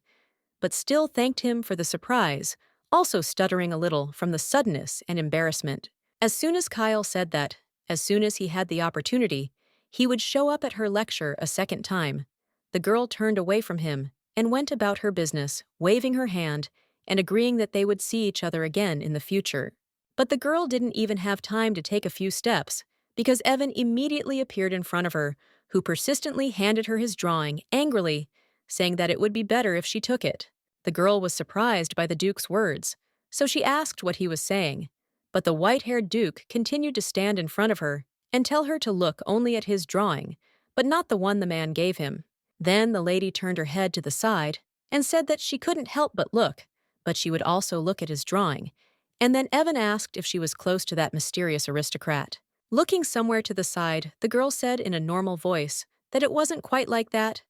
but still thanked him for the surprise, also stuttering a little from the suddenness and embarrassment. As soon as Kyle said that, as soon as he had the opportunity, he would show up at her lecture a second time, the girl turned away from him and went about her business, waving her hand and agreeing that they would see each other again in the future. But the girl didn't even have time to take a few steps, because Evan immediately appeared in front of her, who persistently handed her his drawing angrily, saying that it would be better if she took it. The girl was surprised by the Duke's words, so she asked what he was saying, but the white-haired Duke continued to stand in front of her and tell her to look only at his drawing, but not the one the man gave him. Then the lady turned her head to the side and said that she couldn't help but look, but she would also look at his drawing, and then Evan asked if she was close to that mysterious aristocrat. Looking somewhere to the side, the girl said in a normal voice that it wasn't quite like that,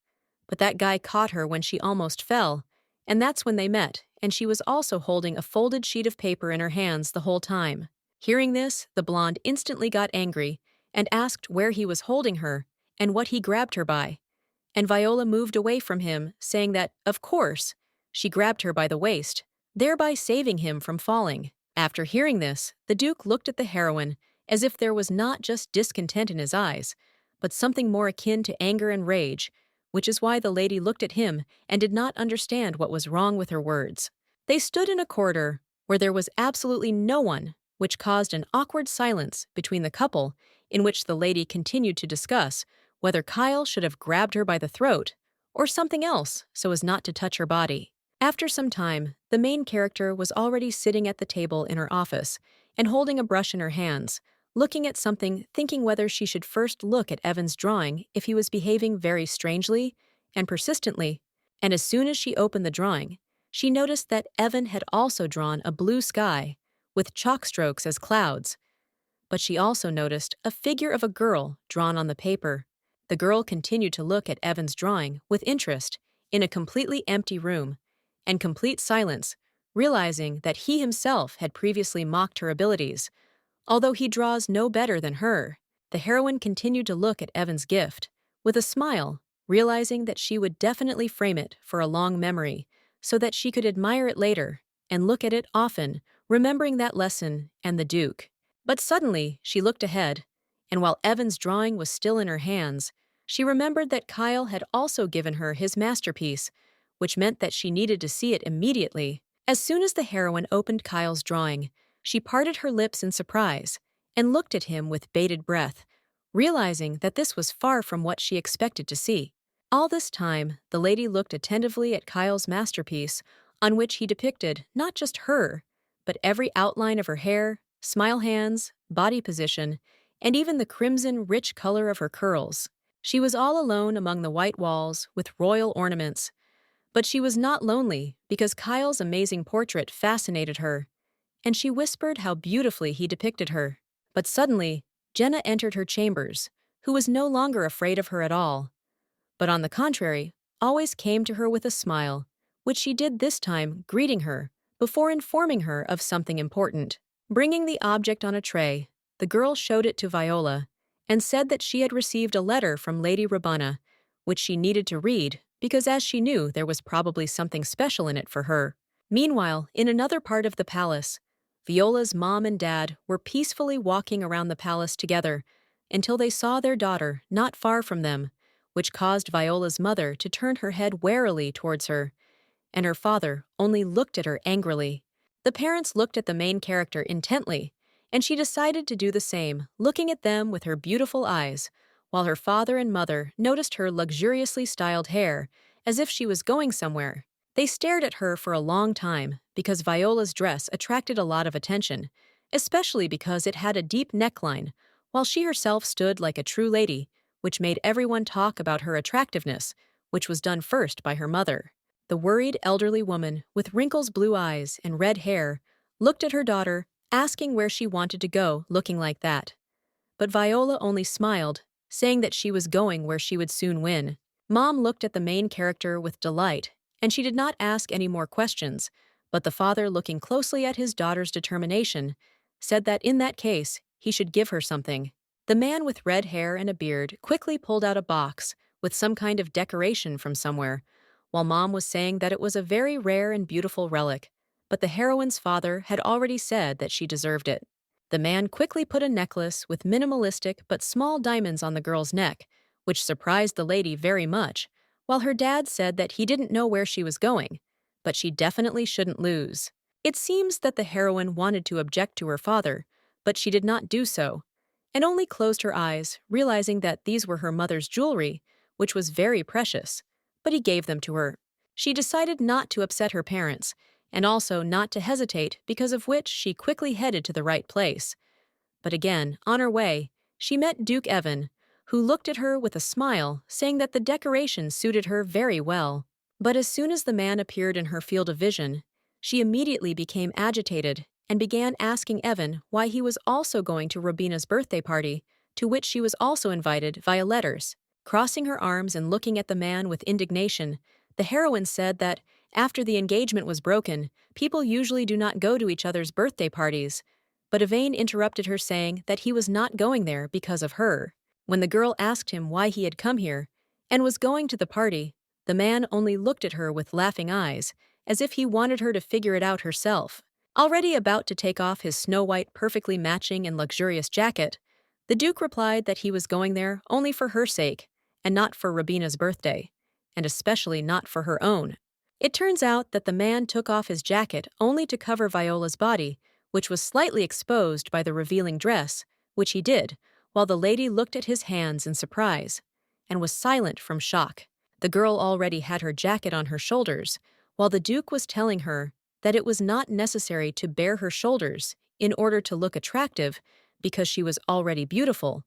but that guy caught her when she almost fell, and that's when they met, and she was also holding a folded sheet of paper in her hands the whole time. Hearing this, the blonde instantly got angry and asked where he was holding her and what he grabbed her by, and Viola moved away from him, saying that, of course, she grabbed her by the waist, thereby saving him from falling. After hearing this, the Duke looked at the heroine as if there was not just discontent in his eyes, but something more akin to anger and rage, which is why the lady looked at him and did not understand what was wrong with her words. They stood in a corridor where there was absolutely no one, which caused an awkward silence between the couple, in which the lady continued to discuss whether Kyle should have grabbed her by the throat or something else so as not to touch her body. After some time, the main character was already sitting at the table in her office and holding a brush in her hands, looking at something, thinking whether she should first look at Evan's drawing if he was behaving very strangely and persistently, and as soon as she opened the drawing, she noticed that Evan had also drawn a blue sky with chalk strokes as clouds, but she also noticed a figure of a girl drawn on the paper. The girl continued to look at Evan's drawing with interest in a completely empty room and complete silence, realizing that he himself had previously mocked her abilities, Although he draws no better than her, the heroine continued to look at Evan's gift with a smile, realizing that she would definitely frame it for a long memory so that she could admire it later and look at it often, remembering that lesson and the Duke. But suddenly, she looked ahead, and while Evan's drawing was still in her hands, she remembered that Kyle had also given her his masterpiece, which meant that she needed to see it immediately. As soon as the heroine opened Kyle's drawing, she parted her lips in surprise and looked at him with bated breath, realizing that this was far from what she expected to see. All this time, the lady looked attentively at Kyle's masterpiece, on which he depicted not just her, but every outline of her hair, smile hands, body position, and even the crimson rich color of her curls. She was all alone among the white walls with royal ornaments, but she was not lonely because Kyle's amazing portrait fascinated her, and she whispered how beautifully he depicted her. But suddenly, Jenna entered her chambers, who was no longer afraid of her at all, but on the contrary, always came to her with a smile, which she did this time greeting her before informing her of something important. Bringing the object on a tray, the girl showed it to Viola and said that she had received a letter from Lady Rabana, which she needed to read because, as she knew, there was probably something special in it for her. Meanwhile, in another part of the palace, Viola's mom and dad were peacefully walking around the palace together until they saw their daughter not far from them, which caused Viola's mother to turn her head warily towards her, and her father only looked at her angrily. The parents looked at the main character intently, and she decided to do the same, looking at them with her beautiful eyes, while her father and mother noticed her luxuriously styled hair, as if she was going somewhere. They stared at her for a long time because Viola's dress attracted a lot of attention, especially because it had a deep neckline, while she herself stood like a true lady, which made everyone talk about her attractiveness, which was done first by her mother. The worried elderly woman, with wrinkles, blue eyes, and red hair, looked at her daughter, asking where she wanted to go looking like that. But Viola only smiled, saying that she was going where she would soon win. Mom looked at the main character with delight, and she did not ask any more questions, but the father, looking closely at his daughter's determination, said that in that case, he should give her something. The man with red hair and a beard quickly pulled out a box with some kind of decoration from somewhere, while Mom was saying that it was a very rare and beautiful relic, but the heroine's father had already said that she deserved it. The man quickly put a necklace with minimalistic but small diamonds on the girl's neck, which surprised the lady very much, while her dad said that he didn't know where she was going, but she definitely shouldn't lose. It seems that the heroine wanted to object to her father, but she did not do so, and only closed her eyes, realizing that these were her mother's jewelry, which was very precious, but he gave them to her. She decided not to upset her parents, and also not to hesitate, because of which she quickly headed to the right place. But again, on her way, she met Duke Evan, who looked at her with a smile, saying that the decoration suited her very well. But as soon as the man appeared in her field of vision, she immediately became agitated and began asking Evan why he was also going to Robina's birthday party, to which she was also invited via letters. Crossing her arms and looking at the man with indignation, the heroine said that, after the engagement was broken, people usually do not go to each other's birthday parties, but Yvain interrupted her, saying that he was not going there because of her. When the girl asked him why he had come here and was going to the party, the man only looked at her with laughing eyes, as if he wanted her to figure it out herself. Already about to take off his snow-white, perfectly matching and luxurious jacket, the Duke replied that he was going there only for her sake, and not for Robina's birthday, and especially not for her own. It turns out that the man took off his jacket only to cover Viola's body, which was slightly exposed by the revealing dress, which he did, while the lady looked at his hands in surprise, and was silent from shock. The girl already had her jacket on her shoulders, while the Duke was telling her that it was not necessary to bare her shoulders in order to look attractive because she was already beautiful.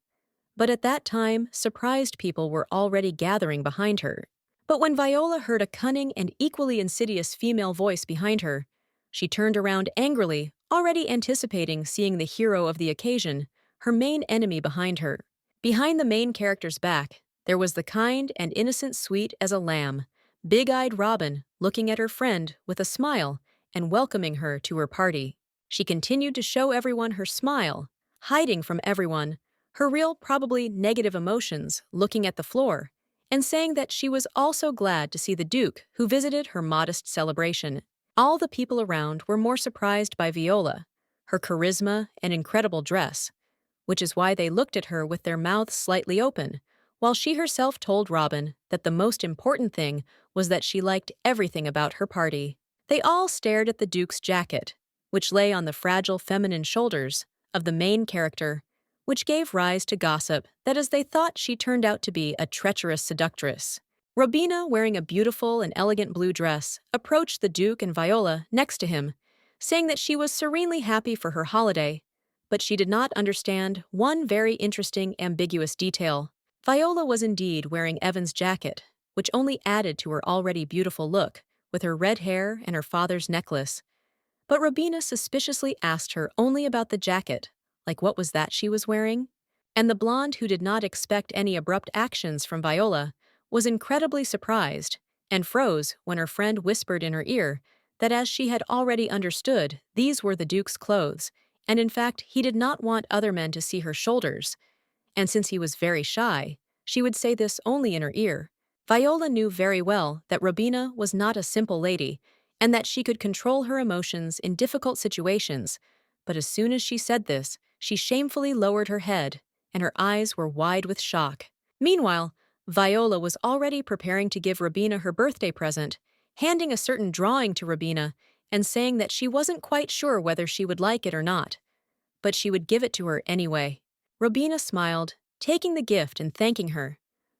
But at that time, surprised people were already gathering behind her. But when Viola heard a cunning and equally insidious female voice behind her, she turned around angrily, already anticipating seeing the hero of the occasion, her main enemy, behind her. Behind the main character's back, there was the kind and innocent, sweet as a lamb, big-eyed Robin, looking at her friend with a smile and welcoming her to her party. She continued to show everyone her smile, hiding from everyone, her real, probably negative emotions, looking at the floor, and saying that she was also glad to see the Duke who visited her modest celebration. All the people around were more surprised by Viola, her charisma and incredible dress, which is why they looked at her with their mouths slightly open, while she herself told Robin that the most important thing was that she liked everything about her party. They all stared at the Duke's jacket, which lay on the fragile feminine shoulders of the main character, which gave rise to gossip that as they thought she turned out to be a treacherous seductress. Robina, wearing a beautiful and elegant blue dress, approached the Duke and Viola next to him, saying that she was serenely happy for her holiday, but she did not understand one very interesting ambiguous detail. Viola was indeed wearing Evan's jacket, which only added to her already beautiful look, with her red hair and her father's necklace. But Robina suspiciously asked her only about the jacket, like what was that she was wearing? And the blonde, who did not expect any abrupt actions from Viola, was incredibly surprised and froze when her friend whispered in her ear that as she had already understood, these were the Duke's clothes, and in fact he did not want other men to see her shoulders, and since he was very shy, she would say this only in her ear. Viola knew very well that Robina was not a simple lady, and that she could control her emotions in difficult situations, but as soon as she said this, she shamefully lowered her head, and her eyes were wide with shock. Meanwhile, Viola was already preparing to give Robina her birthday present, handing a certain drawing to Robina and saying that she wasn't quite sure whether she would like it or not, but she would give it to her anyway. Robina smiled, taking the gift and thanking her.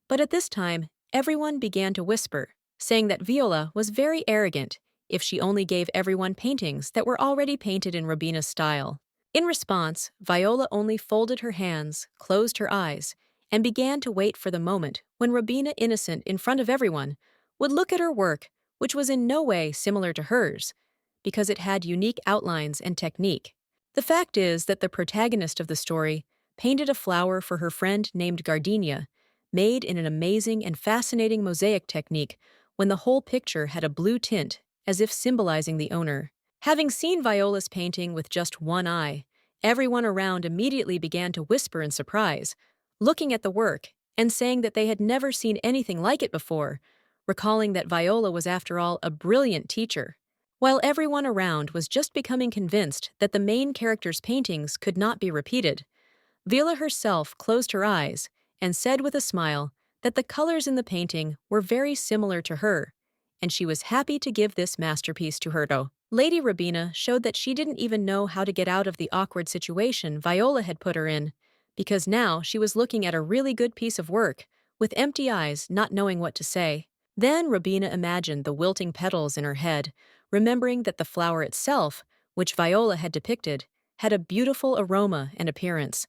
But at this time, everyone began to whisper, saying that Viola was very arrogant if she only gave everyone paintings that were already painted in Robina's style. In response, Viola only folded her hands, closed her eyes, and began to wait for the moment when Robina, innocent in front of everyone, would look at her work, which was in no way similar to hers, because it had unique outlines and technique. The fact is that the protagonist of the story painted a flower for her friend named Gardenia, made in an amazing and fascinating mosaic technique when the whole picture had a blue tint, as if symbolizing the owner. Having seen Viola's painting with just one eye, everyone around immediately began to whisper in surprise, looking at the work and saying that they had never seen anything like it before, recalling that Viola was after all a brilliant teacher. While everyone around was just becoming convinced that the main character's paintings could not be repeated, Viola herself closed her eyes and said with a smile that the colors in the painting were very similar to her, and she was happy to give this masterpiece to Herto. Lady Robina showed that she didn't even know how to get out of the awkward situation Viola had put her in, because now she was looking at a really good piece of work, with empty eyes, not knowing what to say. Then Robina imagined the wilting petals in her head, remembering that the flower itself, which Viola had depicted, had a beautiful aroma and appearance.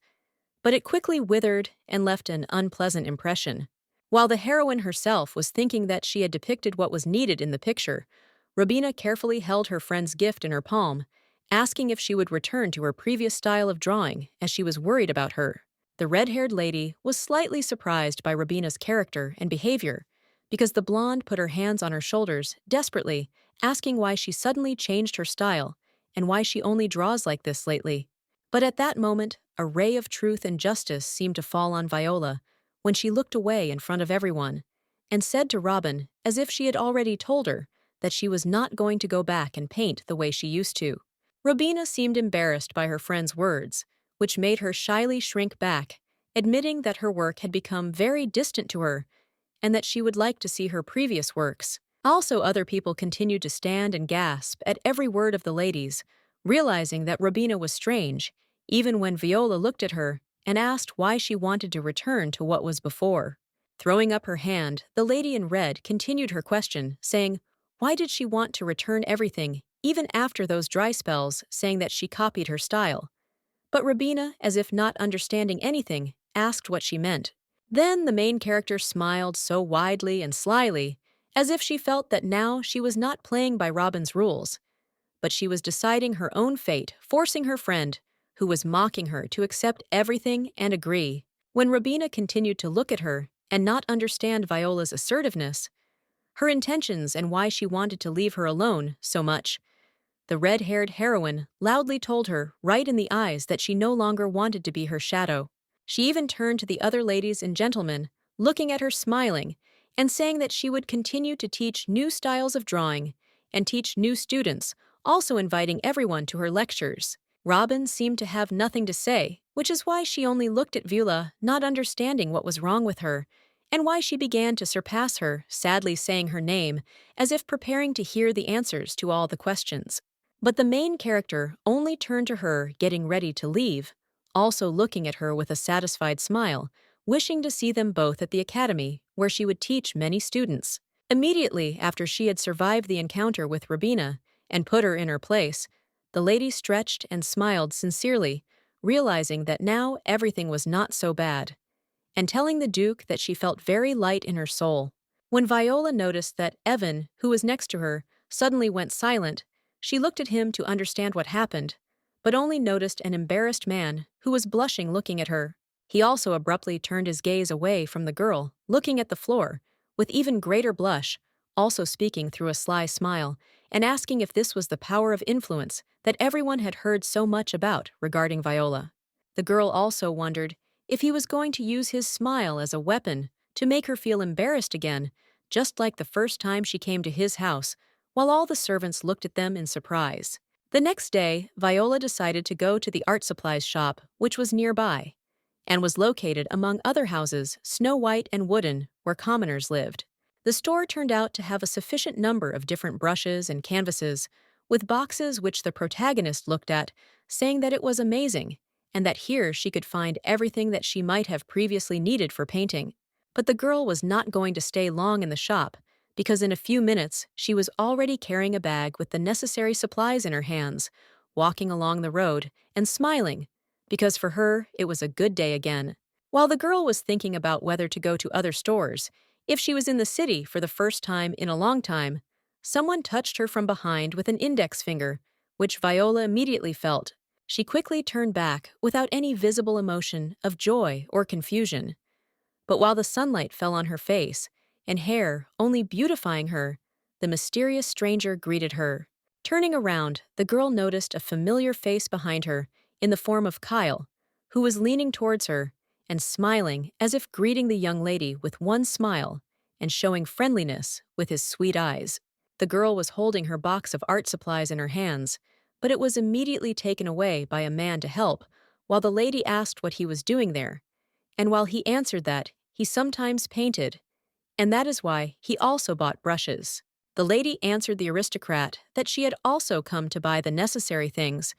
But it quickly withered and left an unpleasant impression. While the heroine herself was thinking that she had depicted what was needed in the picture, Robina carefully held her friend's gift in her palm, asking if she would return to her previous style of drawing, as she was worried about her. The red-haired lady was slightly surprised by Robina's character and behavior, because the blonde put her hands on her shoulders desperately, asking why she suddenly changed her style and why she only draws like this lately. But at that moment, a ray of truth and justice seemed to fall on Viola when she looked away in front of everyone and said to Robin, as if she had already told her, that she was not going to go back and paint the way she used to. Robina seemed embarrassed by her friend's words, which made her shyly shrink back, admitting that her work had become very distant to her and that she would like to see her previous works. Also, other people continued to stand and gasp at every word of the ladies, realizing that Robina was strange, even when Viola looked at her and asked why she wanted to return to what was before. Throwing up her hand, the lady in red continued her question, saying, why did she want to return everything, even after those dry spells, saying that she copied her style? But Robina, as if not understanding anything, asked what she meant. Then the main character smiled so widely and slyly, as if she felt that now she was not playing by Robin's rules, but she was deciding her own fate, forcing her friend, who was mocking her, to accept everything and agree. When Robina continued to look at her and not understand Viola's assertiveness, her intentions and why she wanted to leave her alone so much, The red-haired heroine loudly told her right in the eyes that she no longer wanted to be her shadow. She even turned to the other ladies and gentlemen, looking at her smiling, and saying that she would continue to teach new styles of drawing and teach new students, also inviting everyone to her lectures. Robin seemed to have nothing to say, which is why she only looked at Viola, not understanding what was wrong with her, and why she began to surpass her, sadly saying her name, as if preparing to hear the answers to all the questions. But the main character only turned to her, getting ready to leave, also looking at her with a satisfied smile, wishing to see them both at the academy, where she would teach many students. Immediately after she had survived the encounter with Robina and put her in her place, the lady stretched and smiled sincerely, realizing that now everything was not so bad, and telling the Duke that she felt very light in her soul. When Viola noticed that Evan, who was next to her, suddenly went silent, she looked at him to understand what happened, but only noticed an embarrassed man who was blushing looking at her. He also abruptly turned his gaze away from the girl, looking at the floor, with even greater blush, also speaking through a sly smile, and asking if this was the power of influence that everyone had heard so much about regarding Viola. The girl also wondered if he was going to use his smile as a weapon to make her feel embarrassed again, just like the first time she came to his house, while all the servants looked at them in surprise. The next day, Viola decided to go to the art supplies shop, which was nearby, and was located among other houses, snow white and wooden, where commoners lived. The store turned out to have a sufficient number of different brushes and canvases, with boxes which the protagonist looked at, saying that it was amazing, and that here she could find everything that she might have previously needed for painting. But the girl was not going to stay long in the shop, because in a few minutes she was already carrying a bag with the necessary supplies in her hands, walking along the road, and smiling, because for her it was a good day again. While the girl was thinking about whether to go to other stores, if she was in the city for the first time in a long time, someone touched her from behind with an index finger, which Viola immediately felt. She quickly turned back without any visible emotion of joy or confusion. But while the sunlight fell on her face, and hair only beautifying her, the mysterious stranger greeted her. Turning around, the girl noticed a familiar face behind her in the form of Kyle, who was leaning towards her and smiling as if greeting the young lady with one smile and showing friendliness with his sweet eyes. The girl was holding her box of art supplies in her hands, but it was immediately taken away by a man to help, while the lady asked what he was doing there. And while he answered that he sometimes painted, and that is why he also bought brushes. The lady answered the aristocrat that she had also come to buy the necessary things,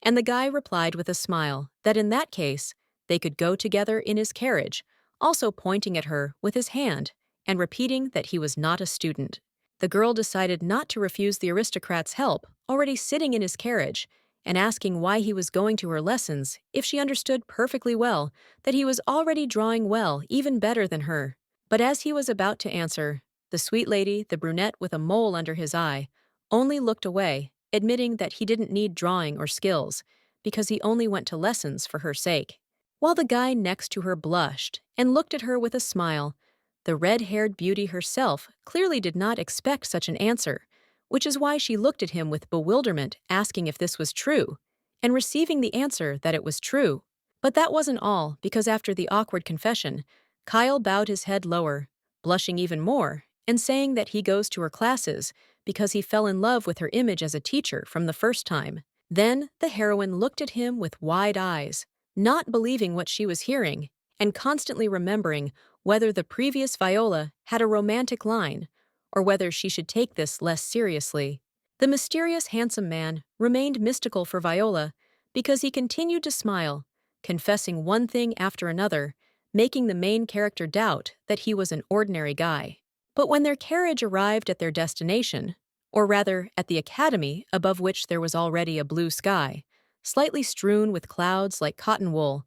and the guy replied with a smile that in that case they could go together in his carriage, also pointing at her with his hand and repeating that he was not a student. The girl decided not to refuse the aristocrat's help, already sitting in his carriage, and asking why he was going to her lessons if she understood perfectly well that he was already drawing well, even better than her. But as he was about to answer, the sweet lady, the brunette with a mole under his eye, only looked away, admitting that he didn't need drawing or skills, because he only went to lessons for her sake. While the guy next to her blushed and looked at her with a smile, the red-haired beauty herself clearly did not expect such an answer, which is why she looked at him with bewilderment, asking if this was true, and receiving the answer that it was true. But that wasn't all, because after the awkward confession, Kyle bowed his head lower, blushing even more, and saying that he goes to her classes because he fell in love with her image as a teacher from the first time. Then the heroine looked at him with wide eyes, not believing what she was hearing, and constantly remembering whether the previous Viola had a romantic line, or whether she should take this less seriously. The mysterious handsome man remained mystical for Viola because he continued to smile, confessing one thing after another, making the main character doubt that he was an ordinary guy. But when their carriage arrived at their destination, or rather at the academy above which there was already a blue sky, slightly strewn with clouds like cotton wool,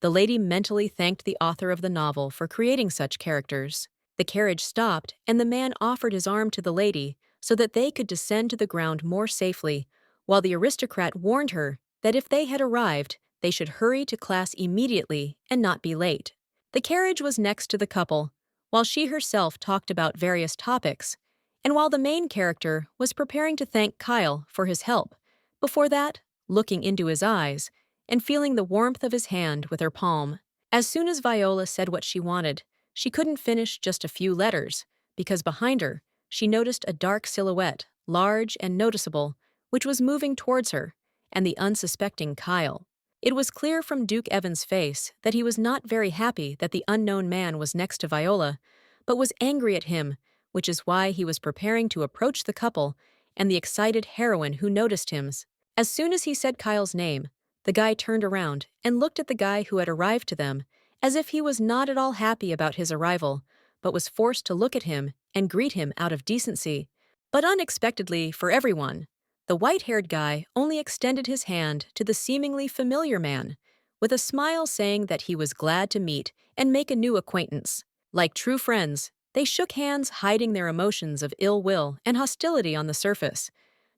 the lady mentally thanked the author of the novel for creating such characters. The carriage stopped, and the man offered his arm to the lady so that they could descend to the ground more safely, while the aristocrat warned her that if they had arrived, they should hurry to class immediately and not be late. The carriage was next to the couple, while she herself talked about various topics, And while the main character was preparing to thank Kyle for his help, before that, looking into his eyes and feeling the warmth of his hand with her palm. As soon as Viola said what she wanted, she couldn't finish just a few letters, because behind her, she noticed a dark silhouette, large and noticeable, which was moving towards her, and the unsuspecting Kyle. It was clear from Duke Evan's face that he was not very happy that the unknown man was next to Viola, but was angry at him, which is why he was preparing to approach the couple and the excited heroine who noticed him. As soon as he said Kyle's name, the guy turned around and looked at the guy who had arrived to them, as if he was not at all happy about his arrival, but was forced to look at him and greet him out of decency. But unexpectedly for everyone, the white-haired guy only extended his hand to the seemingly familiar man, with a smile saying that he was glad to meet and make a new acquaintance. Like true friends, they shook hands, hiding their emotions of ill will and hostility on the surface,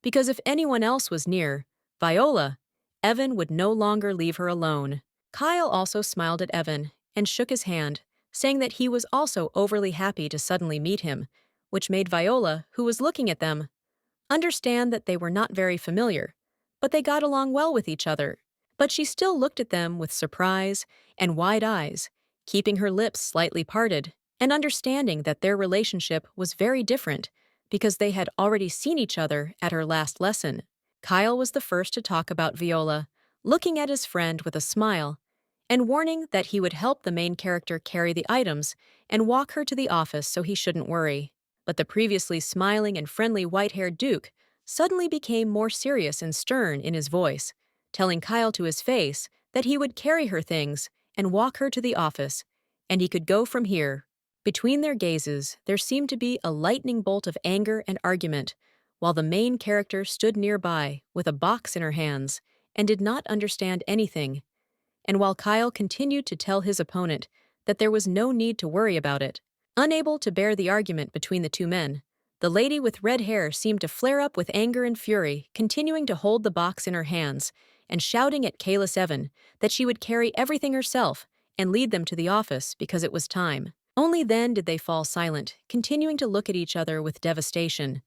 because if anyone else was near, Viola, Evan would no longer leave her alone. Kyle also smiled at Evan and shook his hand, saying that he was also overly happy to suddenly meet him, which made Viola, who was looking at them, understand that they were not very familiar, but they got along well with each other. But she still looked at them with surprise and wide eyes, keeping her lips slightly parted, and understanding that their relationship was very different because they had already seen each other at her last lesson. Kyle was the first to talk about Viola, looking at his friend with a smile, and warning that he would help the main character carry the items and walk her to the office so he shouldn't worry. But the previously smiling and friendly white-haired Duke suddenly became more serious and stern in his voice, telling Kyle to his face that he would carry her things and walk her to the office, and he could go from here. Between their gazes, there seemed to be a lightning bolt of anger and argument, while the main character stood nearby with a box in her hands and did not understand anything. And while Kyle continued to tell his opponent that there was no need to worry about it, unable to bear the argument between the two men, the lady with red hair seemed to flare up with anger and fury, continuing to hold the box in her hands and shouting at Kalis Evan that she would carry everything herself and lead them to the office because it was time. Only then did they fall silent, continuing to look at each other with devastation.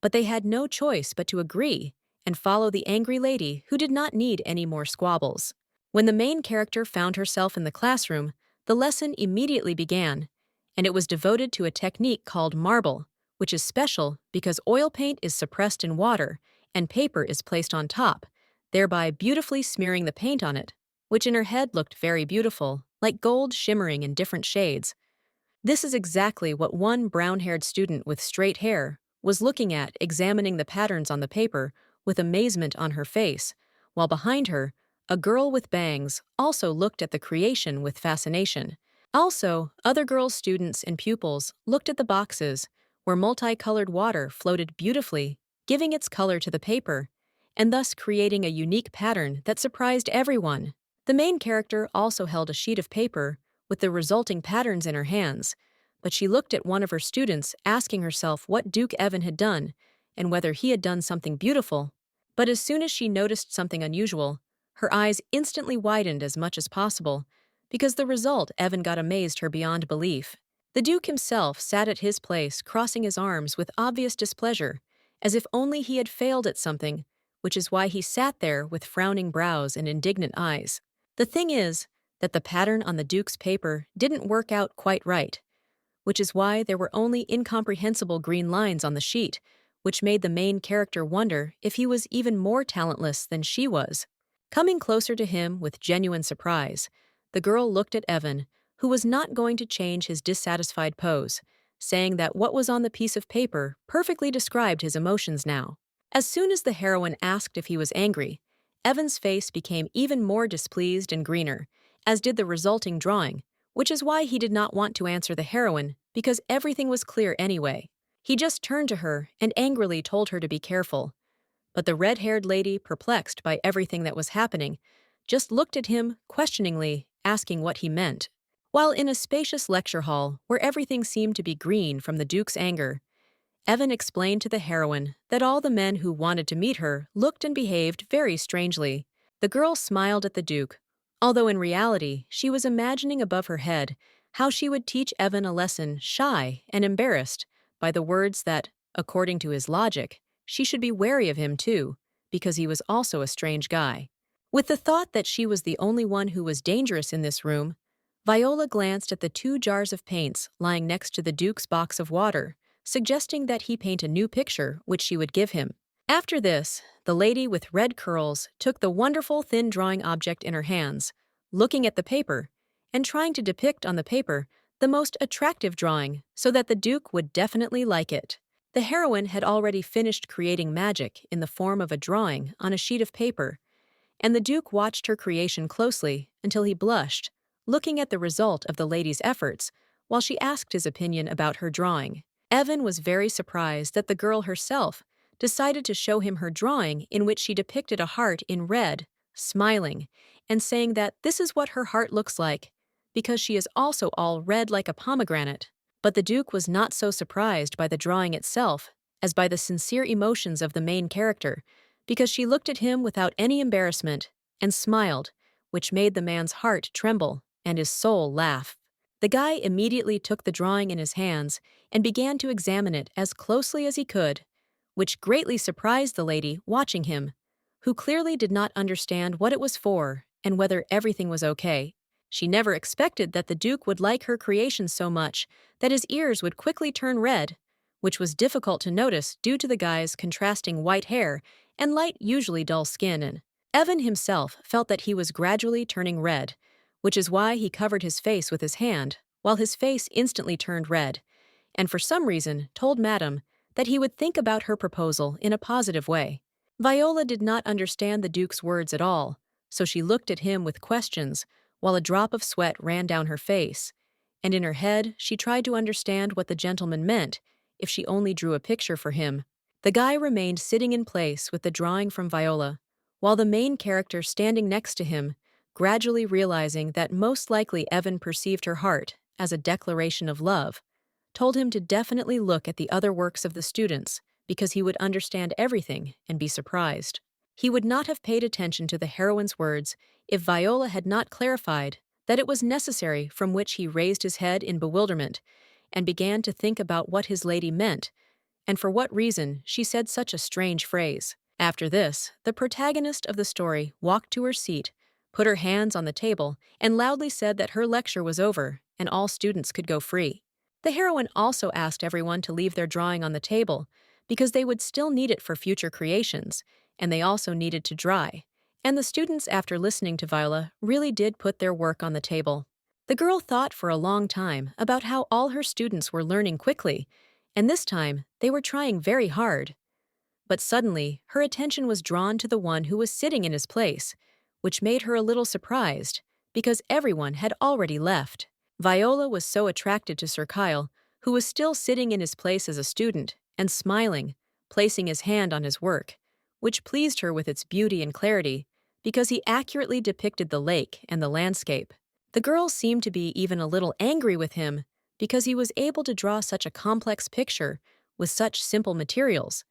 But they had no choice but to agree and follow the angry lady who did not need any more squabbles. When the main character found herself in the classroom, the lesson immediately began, and it was devoted to a technique called marble, which is special because oil paint is suppressed in water and paper is placed on top, thereby beautifully smearing the paint on it, which in her head looked very beautiful, like gold shimmering in different shades. This is exactly what one brown-haired student with straight hair was looking at, examining the patterns on the paper with amazement on her face, while behind her, a girl with bangs also looked at the creation with fascination. Also, other girls, students, and pupils looked at the boxes, where multicolored water floated beautifully, giving its color to the paper, and thus creating a unique pattern that surprised everyone. The main character also held a sheet of paper with the resulting patterns in her hands, but she looked at one of her students, asking herself what Duke Evan had done and whether he had done something beautiful. But as soon as she noticed something unusual, her eyes instantly widened as much as possible, because the result Evan got amazed her beyond belief. The Duke himself sat at his place, crossing his arms with obvious displeasure, as if only he had failed at something, which is why he sat there with frowning brows and indignant eyes. The thing is that the pattern on the Duke's paper didn't work out quite right, which is why there were only incomprehensible green lines on the sheet, which made the main character wonder if he was even more talentless than she was. Coming closer to him with genuine surprise, the girl looked at Evan, who was not going to change his dissatisfied pose, saying that what was on the piece of paper perfectly described his emotions now. As soon as the heroine asked if he was angry, Evan's face became even more displeased and greener, as did the resulting drawing, which is why he did not want to answer the heroine because everything was clear anyway. He just turned to her and angrily told her to be careful. But the red-haired lady, perplexed by everything that was happening, just looked at him questioningly, asking what he meant. While in a spacious lecture hall where everything seemed to be green from the Duke's anger, Evan explained to the heroine that all the men who wanted to meet her looked and behaved very strangely. The girl smiled at the Duke, although in reality she was imagining above her head how she would teach Evan a lesson, shy and embarrassed by the words that According to his logic, she should be wary of him too, because he was also a strange guy. With the thought that she was the only one who was dangerous in this room, Viola glanced at the 2 jars of paints lying next to the Duke's box of water, suggesting that he paint a new picture which she would give him. After this, the lady with red curls took the wonderful thin drawing object in her hands, looking at the paper, and trying to depict on the paper the most attractive drawing so that the Duke would definitely like it. The heroine had already finished creating magic in the form of a drawing on a sheet of paper, and the Duke watched her creation closely until he blushed, looking at the result of the lady's efforts, while she asked his opinion about her drawing. Evan was very surprised that the girl herself decided to show him her drawing in which she depicted a heart in red, smiling, and saying that this is what her heart looks like, because she is also all red like a pomegranate. But the Duke was not so surprised by the drawing itself as by the sincere emotions of the main character, because she looked at him without any embarrassment and smiled, which made the man's heart tremble and his soul laugh. The guy immediately took the drawing in his hands and began to examine it as closely as he could, which greatly surprised the lady watching him, who clearly did not understand what it was for and whether everything was okay. She never expected that the Duke would like her creation so much that his ears would quickly turn red, which was difficult to notice due to the guy's contrasting white hair and light, usually dull skin. And Evan himself felt that he was gradually turning red, which is why he covered his face with his hand, while his face instantly turned red, and for some reason told Madame that he would think about her proposal in a positive way. Viola did not understand the Duke's words at all, so she looked at him with questions, while a drop of sweat ran down her face, and in her head she tried to understand what the gentleman meant if she only drew a picture for him. The guy remained sitting in place with the drawing from Viola, while the main character standing next to him, gradually realizing that most likely Evan perceived her heart as a declaration of love, told him to definitely look at the other works of the students because he would understand everything and be surprised. He would not have paid attention to the heroine's words if Viola had not clarified that it was necessary, from which he raised his head in bewilderment and began to think about what his lady meant and for what reason she said such a strange phrase. After this, the protagonist of the story walked to her seat, put her hands on the table, and loudly said that her lecture was over and all students could go free. The heroine also asked everyone to leave their drawing on the table because they would still need it for future creations, and they also needed to dry. And the students, after listening to Viola, really did put their work on the table. The girl thought for a long time about how all her students were learning quickly, and this time they were trying very hard. But suddenly, her attention was drawn to the one who was sitting in his place, which made her a little surprised, because everyone had already left. Viola was so attracted to Sir Kyle, who was still sitting in his place as a student, and smiling, placing his hand on his work, which pleased her with its beauty and clarity, because he accurately depicted the lake and the landscape. The girl seemed to be even a little angry with him, because he was able to draw such a complex picture with such simple materials.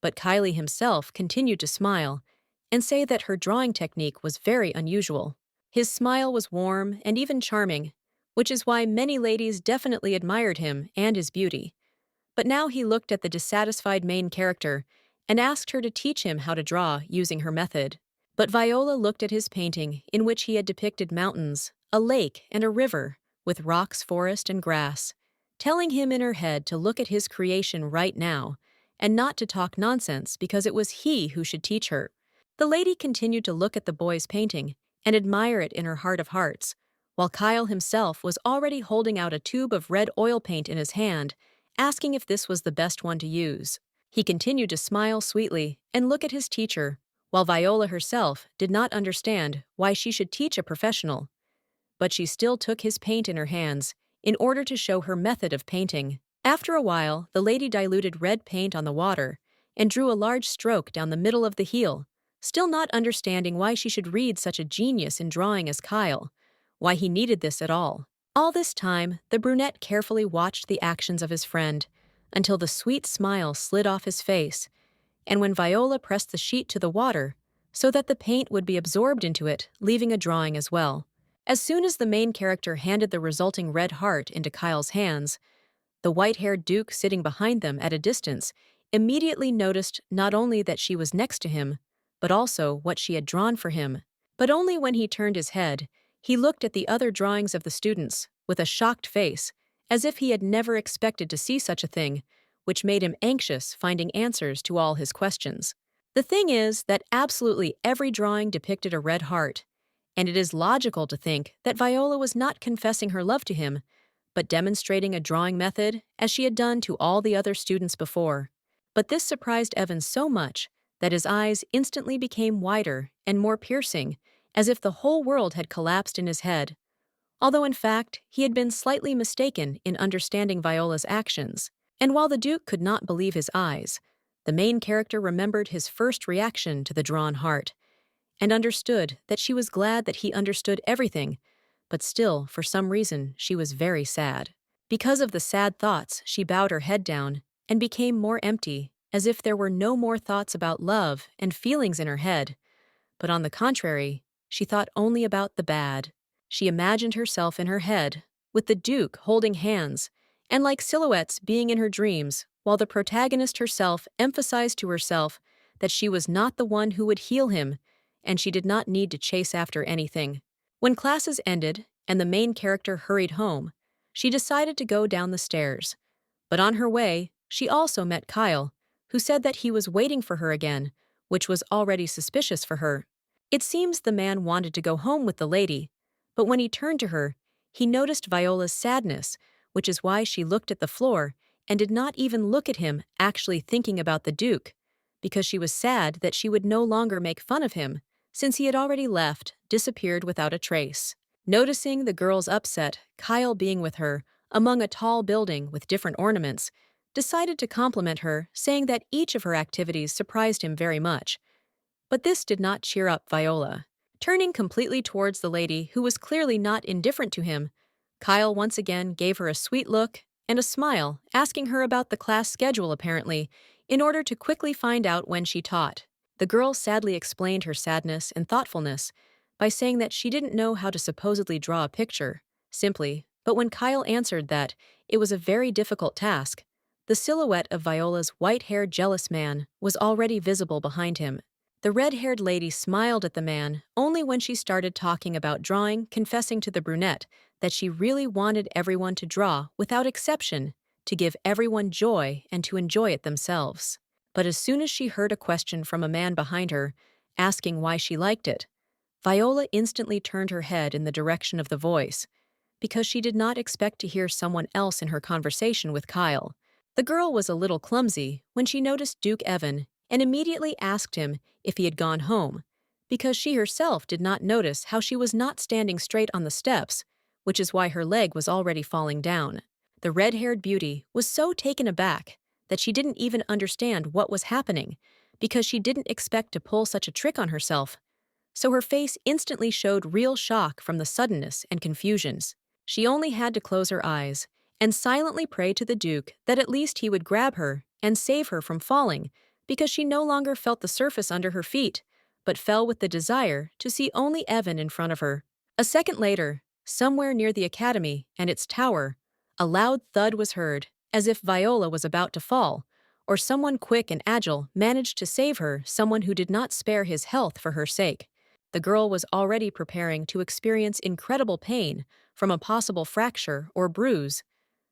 But Kylie himself continued to smile and say that her drawing technique was very unusual. His smile was warm and even charming, which is why many ladies definitely admired him and his beauty. But now he looked at the dissatisfied main character and asked her to teach him how to draw using her method. But Viola looked at his painting in which he had depicted mountains, a lake, and a river, with rocks, forest, and grass, telling him in her head to look at his creation right now and not to talk nonsense because it was he who should teach her. The lady continued to look at the boy's painting and admire it in her heart of hearts, while Kyle himself was already holding out a tube of red oil paint in his hand, asking if this was the best one to use. He continued to smile sweetly and look at his teacher, while Viola herself did not understand why she should teach a professional. But she still took his paint in her hands in order to show her method of painting. After a while, the lady diluted red paint on the water and drew a large stroke down the middle of the heel, still not understanding why she should read such a genius in drawing as Kyle, why he needed this at all. All this time, the brunette carefully watched the actions of his friend until the sweet smile slid off his face, and when Viola pressed the sheet to the water so that the paint would be absorbed into it, leaving a drawing as well. As soon as the main character handed the resulting red heart into Kyle's hands, The white-haired Duke sitting behind them at a distance immediately noticed not only that she was next to him, but also what she had drawn for him. But only when he turned his head, he looked at the other drawings of the students with a shocked face, as if he had never expected to see such a thing, which made him anxious finding answers to all his questions. The thing is that absolutely every drawing depicted a red heart, and it is logical to think that Viola was not confessing her love to him, but demonstrating a drawing method as she had done to all the other students before. But this surprised Evan so much that his eyes instantly became wider and more piercing, as if the whole world had collapsed in his head, although in fact he had been slightly mistaken in understanding Viola's actions. And while the Duke could not believe his eyes, the main character remembered his first reaction to the drawn heart, and understood that she was glad that he understood everything, but still, for some reason, she was very sad. Because of the sad thoughts, she bowed her head down and became more empty, as if there were no more thoughts about love and feelings in her head. But on the contrary, she thought only about the bad. She imagined herself in her head, with the Duke holding hands, and like silhouettes being in her dreams, while the protagonist herself emphasized to herself that she was not the one who would heal him, and she did not need to chase after anything. When classes ended and the main character hurried home, she decided to go down the stairs. But on her way, she also met Kyle, who said that he was waiting for her again, which was already suspicious for her. It seems the man wanted to go home with the lady, but when he turned to her, he noticed Viola's sadness, which is why she looked at the floor and did not even look at him, actually thinking about the Duke, because she was sad that she would no longer make fun of him, since he had already left, disappeared without a trace. Noticing the girl's upset, Kyle, being with her, among a tall building with different ornaments, decided to compliment her, saying that each of her activities surprised him very much. But this did not cheer up Viola. Turning completely towards the lady, who was clearly not indifferent to him, Kyle once again gave her a sweet look and a smile, asking her about the class schedule apparently, in order to quickly find out when she taught. The girl sadly explained her sadness and thoughtfulness by saying that she didn't know how to supposedly draw a picture, simply, but when Kyle answered that it was a very difficult task, the silhouette of Viola's white-haired jealous man was already visible behind him. The red-haired lady smiled at the man only when she started talking about drawing, confessing to the brunette that she really wanted everyone to draw without exception, to give everyone joy and to enjoy it themselves. But as soon as she heard a question from a man behind her, asking why she liked it, Viola instantly turned her head in the direction of the voice, because she did not expect to hear someone else in her conversation with Kyle. The girl was a little clumsy when she noticed Duke Evan and immediately asked him if he had gone home, because she herself did not notice how she was not standing straight on the steps, which is why her leg was already falling down. The red-haired beauty was so taken aback that she didn't even understand what was happening, because she didn't expect to pull such a trick on herself. So her face instantly showed real shock from the suddenness and confusions. She only had to close her eyes and silently pray to the Duke that at least he would grab her and save her from falling, because she no longer felt the surface under her feet, but fell with the desire to see only Evan in front of her. A second later, somewhere near the academy and its tower, a loud thud was heard, as if Viola was about to fall, or someone quick and agile managed to save her, someone who did not spare his health for her sake. The girl was already preparing to experience incredible pain from a possible fracture or bruise,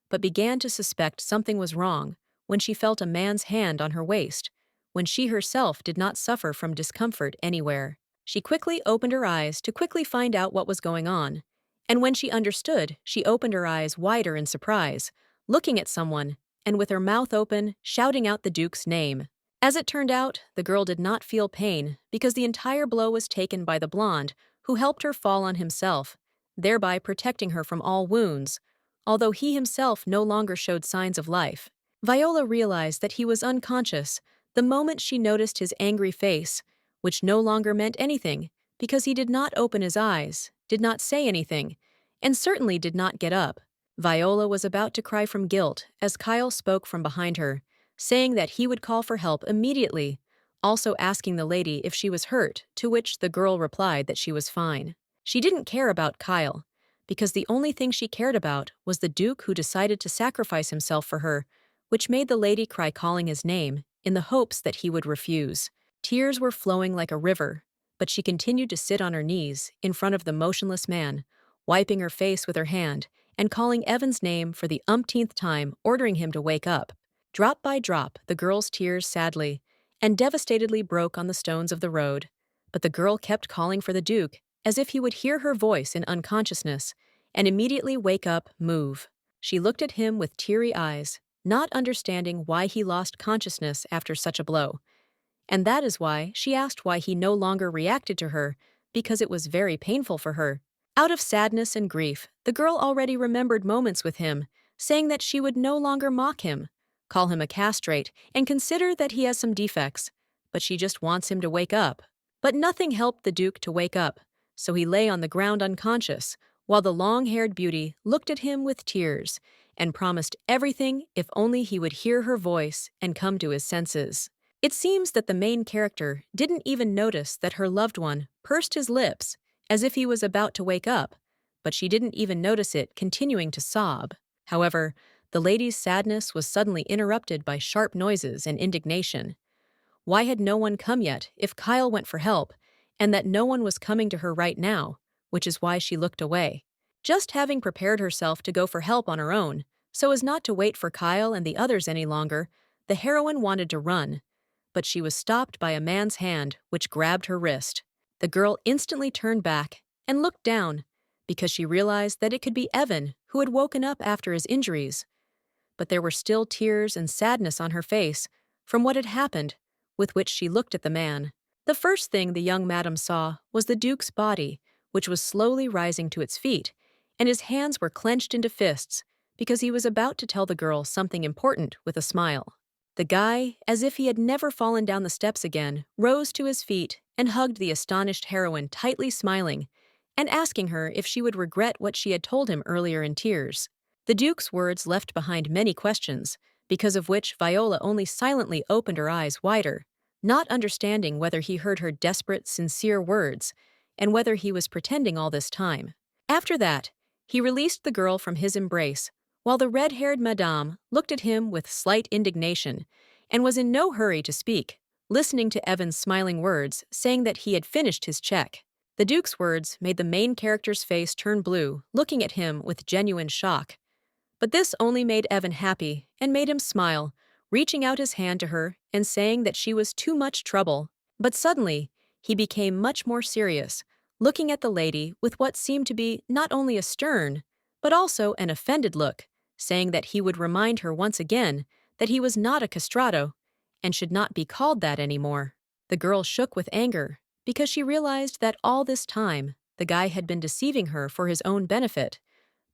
but began to suspect something was wrong when she felt a man's hand on her waist, when she herself did not suffer from discomfort anywhere. She quickly opened her eyes to quickly find out what was going on, and when she understood, she opened her eyes wider in surprise, looking at someone, and with her mouth open, shouting out the Duke's name. As it turned out, the girl did not feel pain because the entire blow was taken by the blonde, who helped her fall on himself, thereby protecting her from all wounds, although he himself no longer showed signs of life. Viola realized that he was unconscious the moment she noticed his angry face, which no longer meant anything because he did not open his eyes, did not say anything, and certainly did not get up. Viola was about to cry from guilt as Kyle spoke from behind her, saying that he would call for help immediately, also asking the lady if she was hurt, to which the girl replied that she was fine. She didn't care about Kyle, because the only thing she cared about was the Duke who decided to sacrifice himself for her, which made the lady cry calling his name, in the hopes that he would refuse. Tears were flowing like a river, but she continued to sit on her knees in front of the motionless man, wiping her face with her hand and calling Evan's name for the umpteenth time, ordering him to wake up. Drop by drop, the girl's tears sadly and devastatedly broke on the stones of the road, but the girl kept calling for the Duke, as if he would hear her voice in unconsciousness and immediately wake up, move. She looked at him with teary eyes, not understanding why he lost consciousness after such a blow. And that is why she asked why he no longer reacted to her, because it was very painful for her. Out of sadness and grief, the girl already remembered moments with him, saying that she would no longer mock him, call him a castrate, and consider that he has some defects, but she just wants him to wake up. But nothing helped the Duke to wake up, so he lay on the ground unconscious, while the long-haired beauty looked at him with tears and promised everything if only he would hear her voice and come to his senses. It seems that the main character didn't even notice that her loved one pursed his lips as if he was about to wake up, but she didn't even notice it continuing to sob. However, the lady's sadness was suddenly interrupted by sharp noises and indignation. Why had no one come yet if Kyle went for help, and that no one was coming to her right now, which is why she looked away. Just having prepared herself to go for help on her own, so as not to wait for Kyle and the others any longer, the heroine wanted to run, but she was stopped by a man's hand which grabbed her wrist. The girl instantly turned back and looked down, because she realized that it could be Evan who had woken up after his injuries. But there were still tears and sadness on her face from what had happened, with which she looked at the man. The first thing the young madam saw was the Duke's body, which was slowly rising to its feet, and his hands were clenched into fists because he was about to tell the girl something important with a smile. The guy, as if he had never fallen down the steps again, rose to his feet and hugged the astonished heroine, tightly smiling and asking her if she would regret what she had told him earlier in tears. The Duke's words left behind many questions, because of which Viola only silently opened her eyes wider, not understanding whether he heard her desperate, sincere words and whether he was pretending all this time. After that, he released the girl from his embrace, while the red-haired madame looked at him with slight indignation and was in no hurry to speak, listening to Evan's smiling words saying that he had finished his check. The Duke's words made the main character's face turn blue, looking at him with genuine shock. But this only made Evan happy and made him smile, reaching out his hand to her and saying that she was too much trouble. But suddenly, he became much more serious, looking at the lady with what seemed to be not only a stern, but also an offended look, saying that he would remind her once again that he was not a castrato and should not be called that anymore. The girl shook with anger because she realized that all this time the guy had been deceiving her for his own benefit,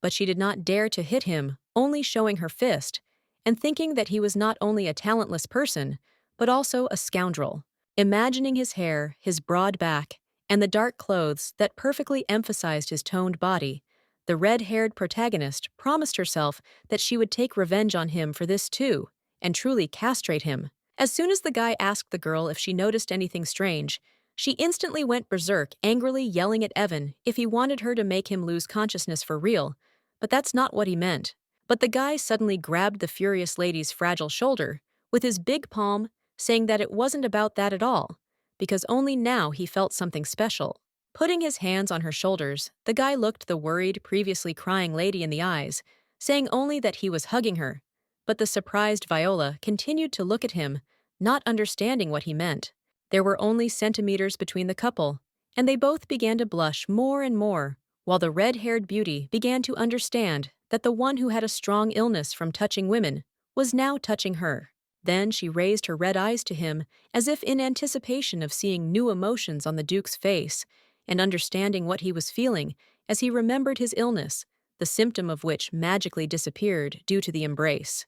but she did not dare to hit him, only showing her fist and thinking that he was not only a talentless person, but also a scoundrel. Imagining his hair, his broad back, and the dark clothes that perfectly emphasized his toned body, the red-haired protagonist promised herself that she would take revenge on him for this too, and truly castrate him. As soon as the guy asked the girl if she noticed anything strange, she instantly went berserk, angrily yelling at Evan if he wanted her to make him lose consciousness for real, but that's not what he meant. But the guy suddenly grabbed the furious lady's fragile shoulder with his big palm, saying that it wasn't about that at all, because only now he felt something special. Putting his hands on her shoulders, the guy looked the worried, previously crying lady in the eyes, saying only that he was hugging her. But the surprised Viola continued to look at him, not understanding what he meant. There were only centimeters between the couple, and they both began to blush more and more, while the red-haired beauty began to understand that the one who had a strong illness from touching women was now touching her. Then she raised her red eyes to him as if in anticipation of seeing new emotions on the Duke's face and understanding what he was feeling as he remembered his illness, the symptom of which magically disappeared due to the embrace.